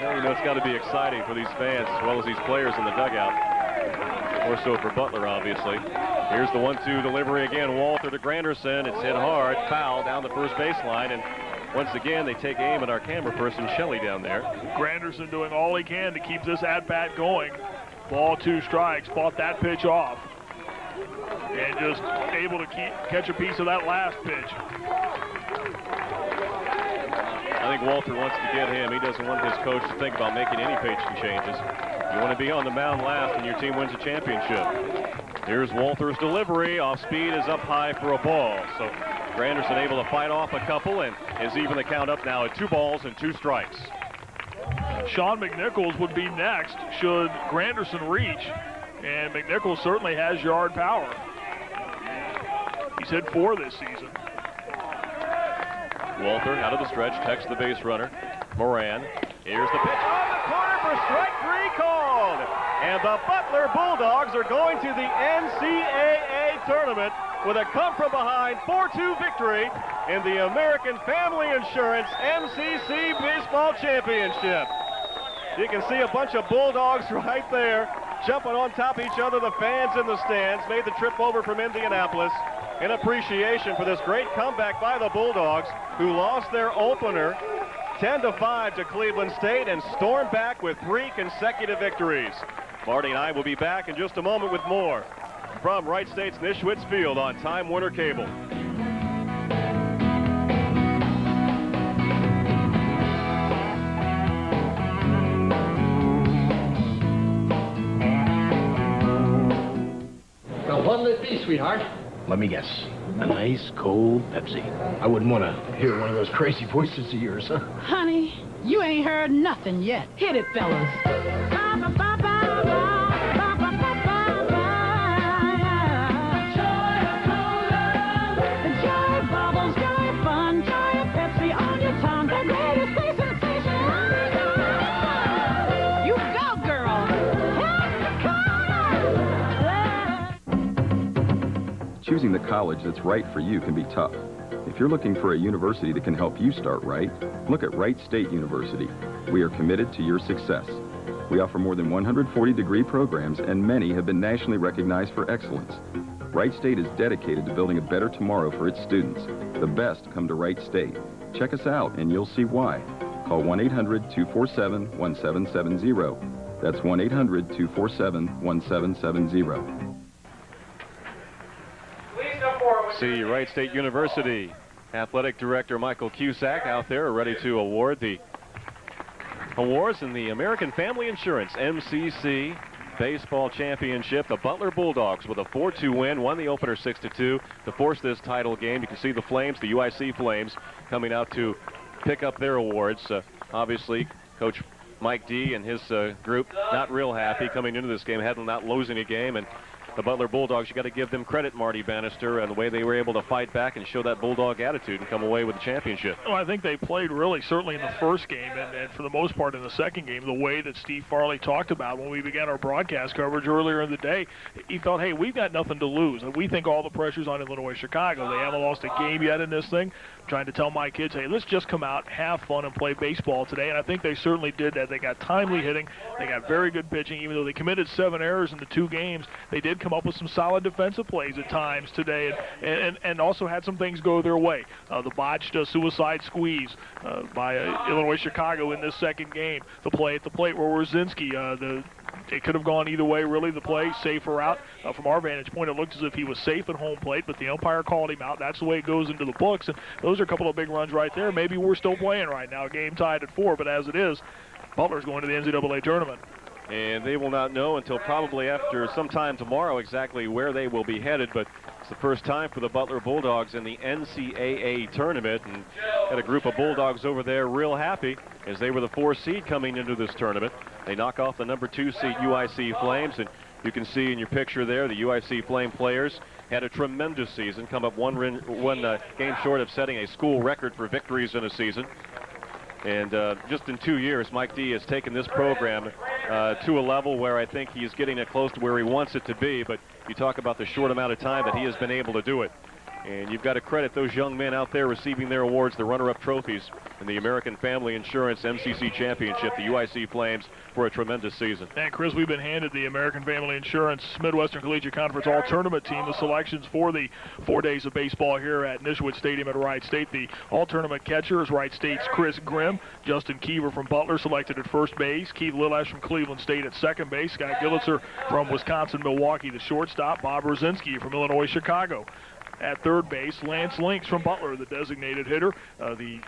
Well, you know, it's got to be exciting for these fans as well as these players in the dugout. More so for Butler, obviously. Here's the 1-2 delivery again. Walter to Granderson. It's hit hard. Foul down the first baseline. And once again, they take aim at our camera person, Shelley, down there. Granderson doing all he can to keep this at-bat going. Ball, 2 strikes. Fought that pitch off. And just able to catch a piece of that last pitch. I think Walter wants to get him. He doesn't want his coach to think about making any pitching changes. You want to be on the mound last when your team wins a championship. Here's Walter's delivery. Off speed is up high for a ball. So Granderson able to fight off a couple and is even the count up now at 2 balls and 2 strikes. Sean McNichols would be next should Granderson reach. And McNichols certainly has yard power. He's hit 4 this season. Walter out of the stretch, texts the base runner. Moran. Here's the pitch on the corner for strike 3 called. And the Butler Bulldogs are going to the NCAA tournament with a come-from-behind 4-2 victory in the American Family Insurance MCC Baseball Championship. You can see a bunch of Bulldogs right there jumping on top of each other. The fans in the stands made the trip over from Indianapolis in appreciation for this great comeback by the Bulldogs, who lost their opener 10-5 to Cleveland State and stormed back with 3 consecutive victories. Marty and I will be back in just a moment with more from Wright State's Nischwitz Field on Time Warner Cable. Now, what'll it be, sweetheart? Let me guess. A nice cold Pepsi. I wouldn't want to hear one of those crazy voices of yours, huh? Honey, you ain't heard nothing yet. Hit it, fellas. Choosing the college that's right for you can be tough. If you're looking for a university that can help you start right, look at Wright State University. We are committed to your success. We offer more than 140 degree programs, and many have been nationally recognized for excellence. Wright State is dedicated to building a better tomorrow for its students. The best come to Wright State. Check us out and you'll see why. Call 1-800-247-1770. That's 1-800-247-1770. See Wright State University Athletic Director Michael Cusack out there ready to award the awards in the American Family Insurance MCC Baseball Championship. The Butler Bulldogs with a 4-2 win, won the opener 6-2 to force this title game. You can see the Flames, the UIC Flames, coming out to pick up their awards. Obviously, Coach Mike D and his group not real happy coming into this game, not losing a game, and the Butler Bulldogs, you got to give them credit, Marty Bannister, and the way they were able to fight back and show that Bulldog attitude and come away with the championship. Well, I think they played really, certainly in the first game, and for the most part in the second game, the way that Steve Farley talked about when we began our broadcast coverage earlier in the day. He felt, hey, we've got nothing to lose. And we think all the pressure's on Illinois Chicago. They haven't lost a game yet in this thing. I'm trying to tell my kids, hey, let's just come out, have fun, and play baseball today. And I think they certainly did that. They got timely hitting. They got very good pitching. Even though they committed 7 errors in the 2 games, they did come up with some solid defensive plays at times today, and also had some things go their way. The botched suicide squeeze by Illinois Chicago in this second game. The play at the plate where Rosinski, it could have gone either way, really. The play, safer out. From our vantage point, it looked as if he was safe at home plate, but the umpire called him out. That's the way it goes into the books, and those are a couple of big runs right there. Maybe we're still playing right now, game tied at 4, but as it is, Butler's going to the NCAA tournament. And they will not know until probably after sometime tomorrow exactly where they will be headed, but it's the first time for the Butler Bulldogs in the NCAA tournament, and had a group of Bulldogs over there real happy as they were the 4 seed coming into this tournament. They knock off the number 2 seed UIC Flames, and you can see in your picture there the UIC Flame players had a tremendous season, come up one game short of setting a school record for victories in a season. And just in 2 years, Mike D has taken this program to a level where I think he's getting it close to where he wants it to be. But you talk about the short amount of time that he has been able to do it. And you've got to credit those young men out there receiving their awards, the runner-up trophies in the American Family Insurance MCC Championship, the UIC Flames, for a tremendous season. And, Chris, we've been handed the American Family Insurance Midwestern Collegiate Conference All-Tournament team, the selections for the 4 days of baseball here at Nischwitz Stadium at Wright State. The All-Tournament catcher is Wright State's Chris Grimm. Justin Kiever from Butler selected at first base. Keith Lillash from Cleveland State at second base. Scott Gillitzer from Wisconsin-Milwaukee, the shortstop. Bob Rosinski from Illinois-Chicago. At third base, Lance Links from Butler, the designated hitter. The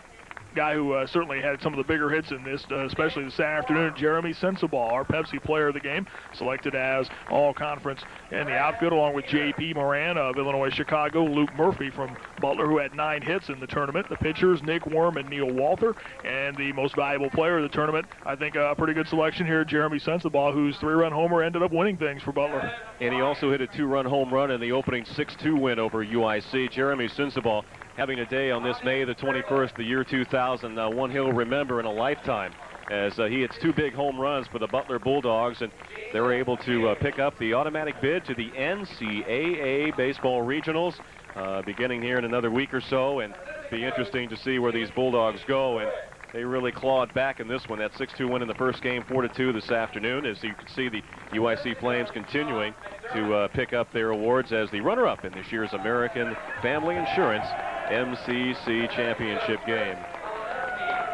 guy who certainly had some of the bigger hits in this, especially this afternoon, Jeremy Sensabaugh, our Pepsi player of the game, selected as all-conference in the outfield, along with J.P. Moran of Illinois-Chicago, Luke Murphy from Butler, who had 9 hits in the tournament. The pitchers, Nick Worm and Neil Walther, and the most valuable player of the tournament, I think a pretty good selection here, Jeremy Sensabaugh, whose 3-run homer ended up winning things for Butler. And he also hit a 2-run home run in the opening 6-2 win over UIC. Jeremy Sensabaugh having a day on this May the 21st, the year 2000, one he'll remember in a lifetime, as he hits 2 big home runs for the Butler Bulldogs, and they were able to pick up the automatic bid to the NCAA Baseball Regionals beginning here in another week or so, and be interesting to see where these Bulldogs go. And they really clawed back in this one, that 6-2 win in the first game, 4-2 this afternoon, as you can see the UIC Flames continuing to pick up their awards as the runner-up in this year's American Family Insurance MCC Championship game.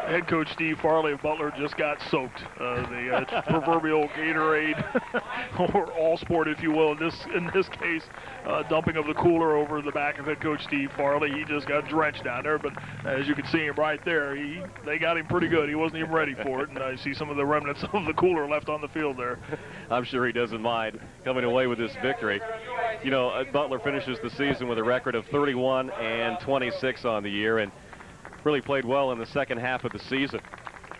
Head coach Steve Farley of Butler just got soaked. The proverbial Gatorade, or all sport, if you will, in this case, dumping of the cooler over the back of head coach Steve Farley. He just got drenched down there, but as you can see him right there, they got him pretty good. He wasn't even ready for it, and I see some of the remnants of the cooler left on the field there. I'm sure he doesn't mind coming away with this victory. You know, Butler finishes the season with a record of 31-26 on the year, and really played well in the second half of the season.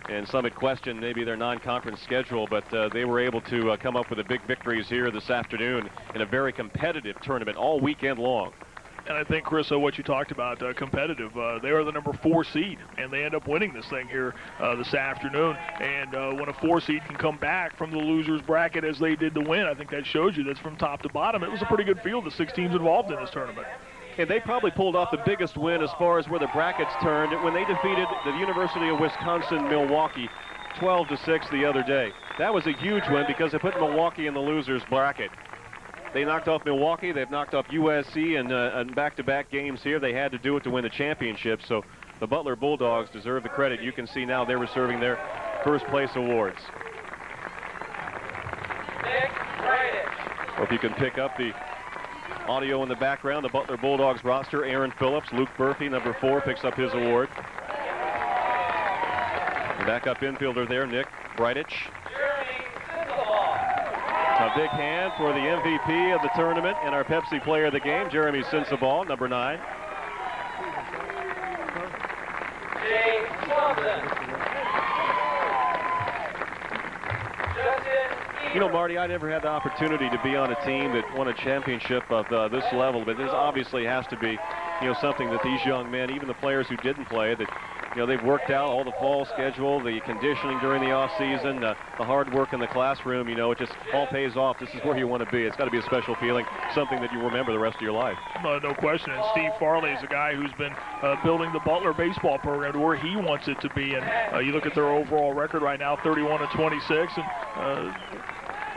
And some had questioned maybe their non-conference schedule, but they were able to come up with the big victories here this afternoon in a very competitive tournament all weekend long. And I think, Chris, what you talked about, competitive, they are the number 4 seed, and they end up winning this thing here this afternoon. And when a 4 seed can come back from the loser's bracket as they did to win, I think that shows you that's from top to bottom. It was a pretty good field, the 6 teams involved in this tournament. And they probably pulled off the biggest win as far as where the brackets turned when they defeated the University of Wisconsin-Milwaukee 12-6 the other day. That was a huge win because they put Milwaukee in the loser's bracket. They knocked off Milwaukee. They've knocked off USC in back-to-back games here. They had to do it to win the championship. So the Butler Bulldogs deserve the credit. You can see now they're receiving their first-place awards. Hope you can pick up the audio in the background. The Butler Bulldogs roster, Aaron Phillips, Luke Murphy, number 4, picks up his award. The backup infielder there, Nick Breitich. A big hand for the MVP of the tournament and our Pepsi player of the game, Jeremy Sensabaugh, number 9. You know, Marty, I never had the opportunity to be on a team that won a championship of this level, but this obviously has to be, you know, something that these young men, even the players who didn't play, that, you know, they've worked out all the fall schedule, the conditioning during the off season, the hard work in the classroom. You know, it just all pays off. This is where you want to be. It's got to be a special feeling, something that you remember the rest of your life. No question. And Steve Farley is a guy who's been building the Butler baseball program to where he wants it to be. And you look at their overall record right now, 31-26, and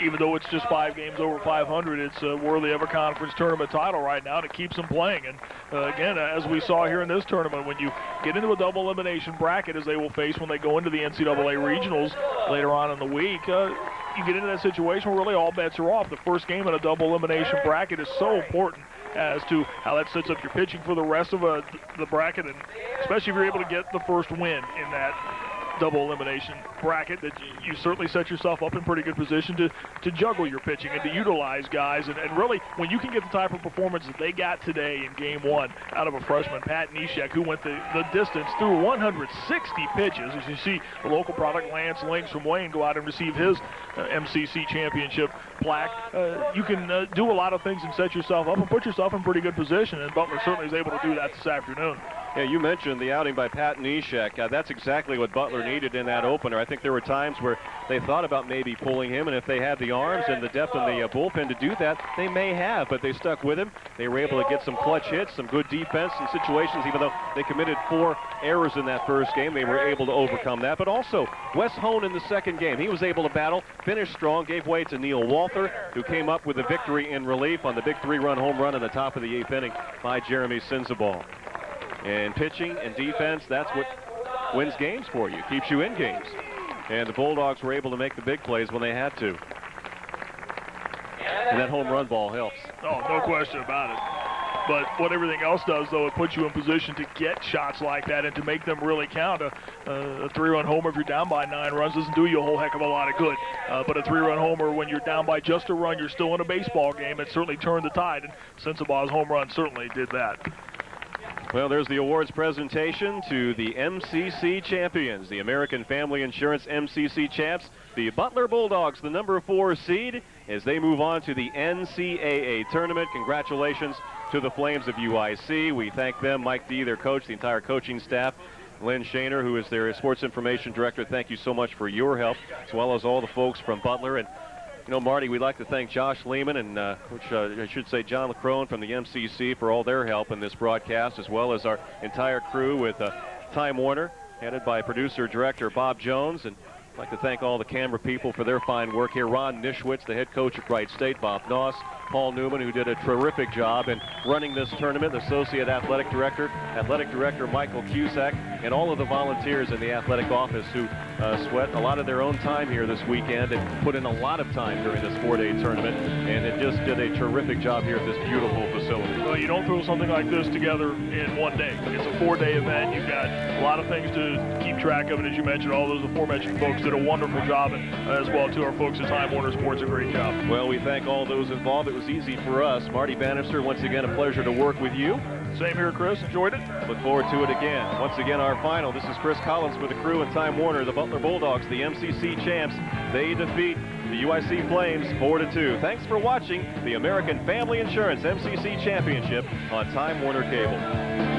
even though it's just 5 games over 500, it's worthy of a conference tournament title right now, and it keeps them playing. And again, as we saw here in this tournament, when you get into a double elimination bracket, as they will face when they go into the NCAA regionals later on in the week, you get into that situation where really all bets are off. The first game in a double elimination bracket is so important as to how that sets up your pitching for the rest of the bracket, and especially if you're able to get the first win in that double elimination bracket, that you certainly set yourself up in pretty good position to juggle your pitching and to utilize guys. And really, when you can get the type of performance that they got today in Game 1 out of a freshman, Pat Neshek, who went the distance through 160 pitches, as you see the local product Lance Links from Wayne go out and receive his MCC championship plaque, you can do a lot of things and set yourself up and put yourself in pretty good position, and Butler certainly is able to do that this afternoon. Yeah, you mentioned the outing by Pat Neshek. That's exactly what Butler needed in that opener. I think there were times where they thought about maybe pulling him, and if they had the arms and the depth in the bullpen to do that, they may have, but they stuck with him. They were able to get some clutch hits, some good defense in situations. Even though they committed 4 errors in that first game, they were able to overcome that. But also, Wes Hone in the second game, he was able to battle, finish strong, gave way to Neil Walther, who came up with a victory in relief on the big 3-run home run in the top of the 8th inning by Jeremy Sensabaugh. And pitching and defense, that's what wins games for you, keeps you in games. And the Bulldogs were able to make the big plays when they had to. And that home run ball helps. Oh, no question about it. But what everything else does, though, it puts you in position to get shots like that and to make them really count. A 3-run homer, if you're down by 9 runs, doesn't do you a whole heck of a lot of good. But a 3-run homer, when you're down by just a run, you're still in a baseball game. It certainly turned the tide, and Sensabaugh's home run certainly did that. Well, there's the awards presentation to the MCC champions, the American Family Insurance MCC champs, the Butler Bulldogs, the number 4 seed, as they move on to the NCAA tournament. Congratulations to the Flames of UIC. We thank them, Mike D., their coach, the entire coaching staff, Lynn Shaner, who is their sports information director. Thank you so much for your help, as well as all the folks from Butler. And you know, Marty, we'd like to thank Josh Lehman and, I should say, John LaCrone from the MCC for all their help in this broadcast, as well as our entire crew with Time Warner, headed by producer-director Bob Jones. And I'd like to thank all the camera people for their fine work here. Ron Nischwitz, the head coach at Wright State, Bob Noss, Paul Newman, who did a terrific job in running this tournament, the Associate Athletic Director Michael Cusack, and all of the volunteers in the athletic office who sweat a lot of their own time here this weekend and put in a lot of time during this 4-day tournament, and it just did a terrific job here at this beautiful facility. Well, you don't throw something like this together in one day. It's a 4-day event. You've got a lot of things to keep track of, and as you mentioned, all those aforementioned folks did a wonderful job, and as well to our folks at Time Warner Sports, a great job. Well, we thank all those involved. It was easy for us. Marty Bannister, once again, a pleasure to work with you. Same here, Chris. Enjoyed it. Look forward to it again. Once again, our final. This is Chris Collins for the crew and Time Warner. The Butler Bulldogs, the MCC champs. They defeat the UIC Flames 4-2. Thanks for watching the American Family Insurance MCC Championship on Time Warner Cable.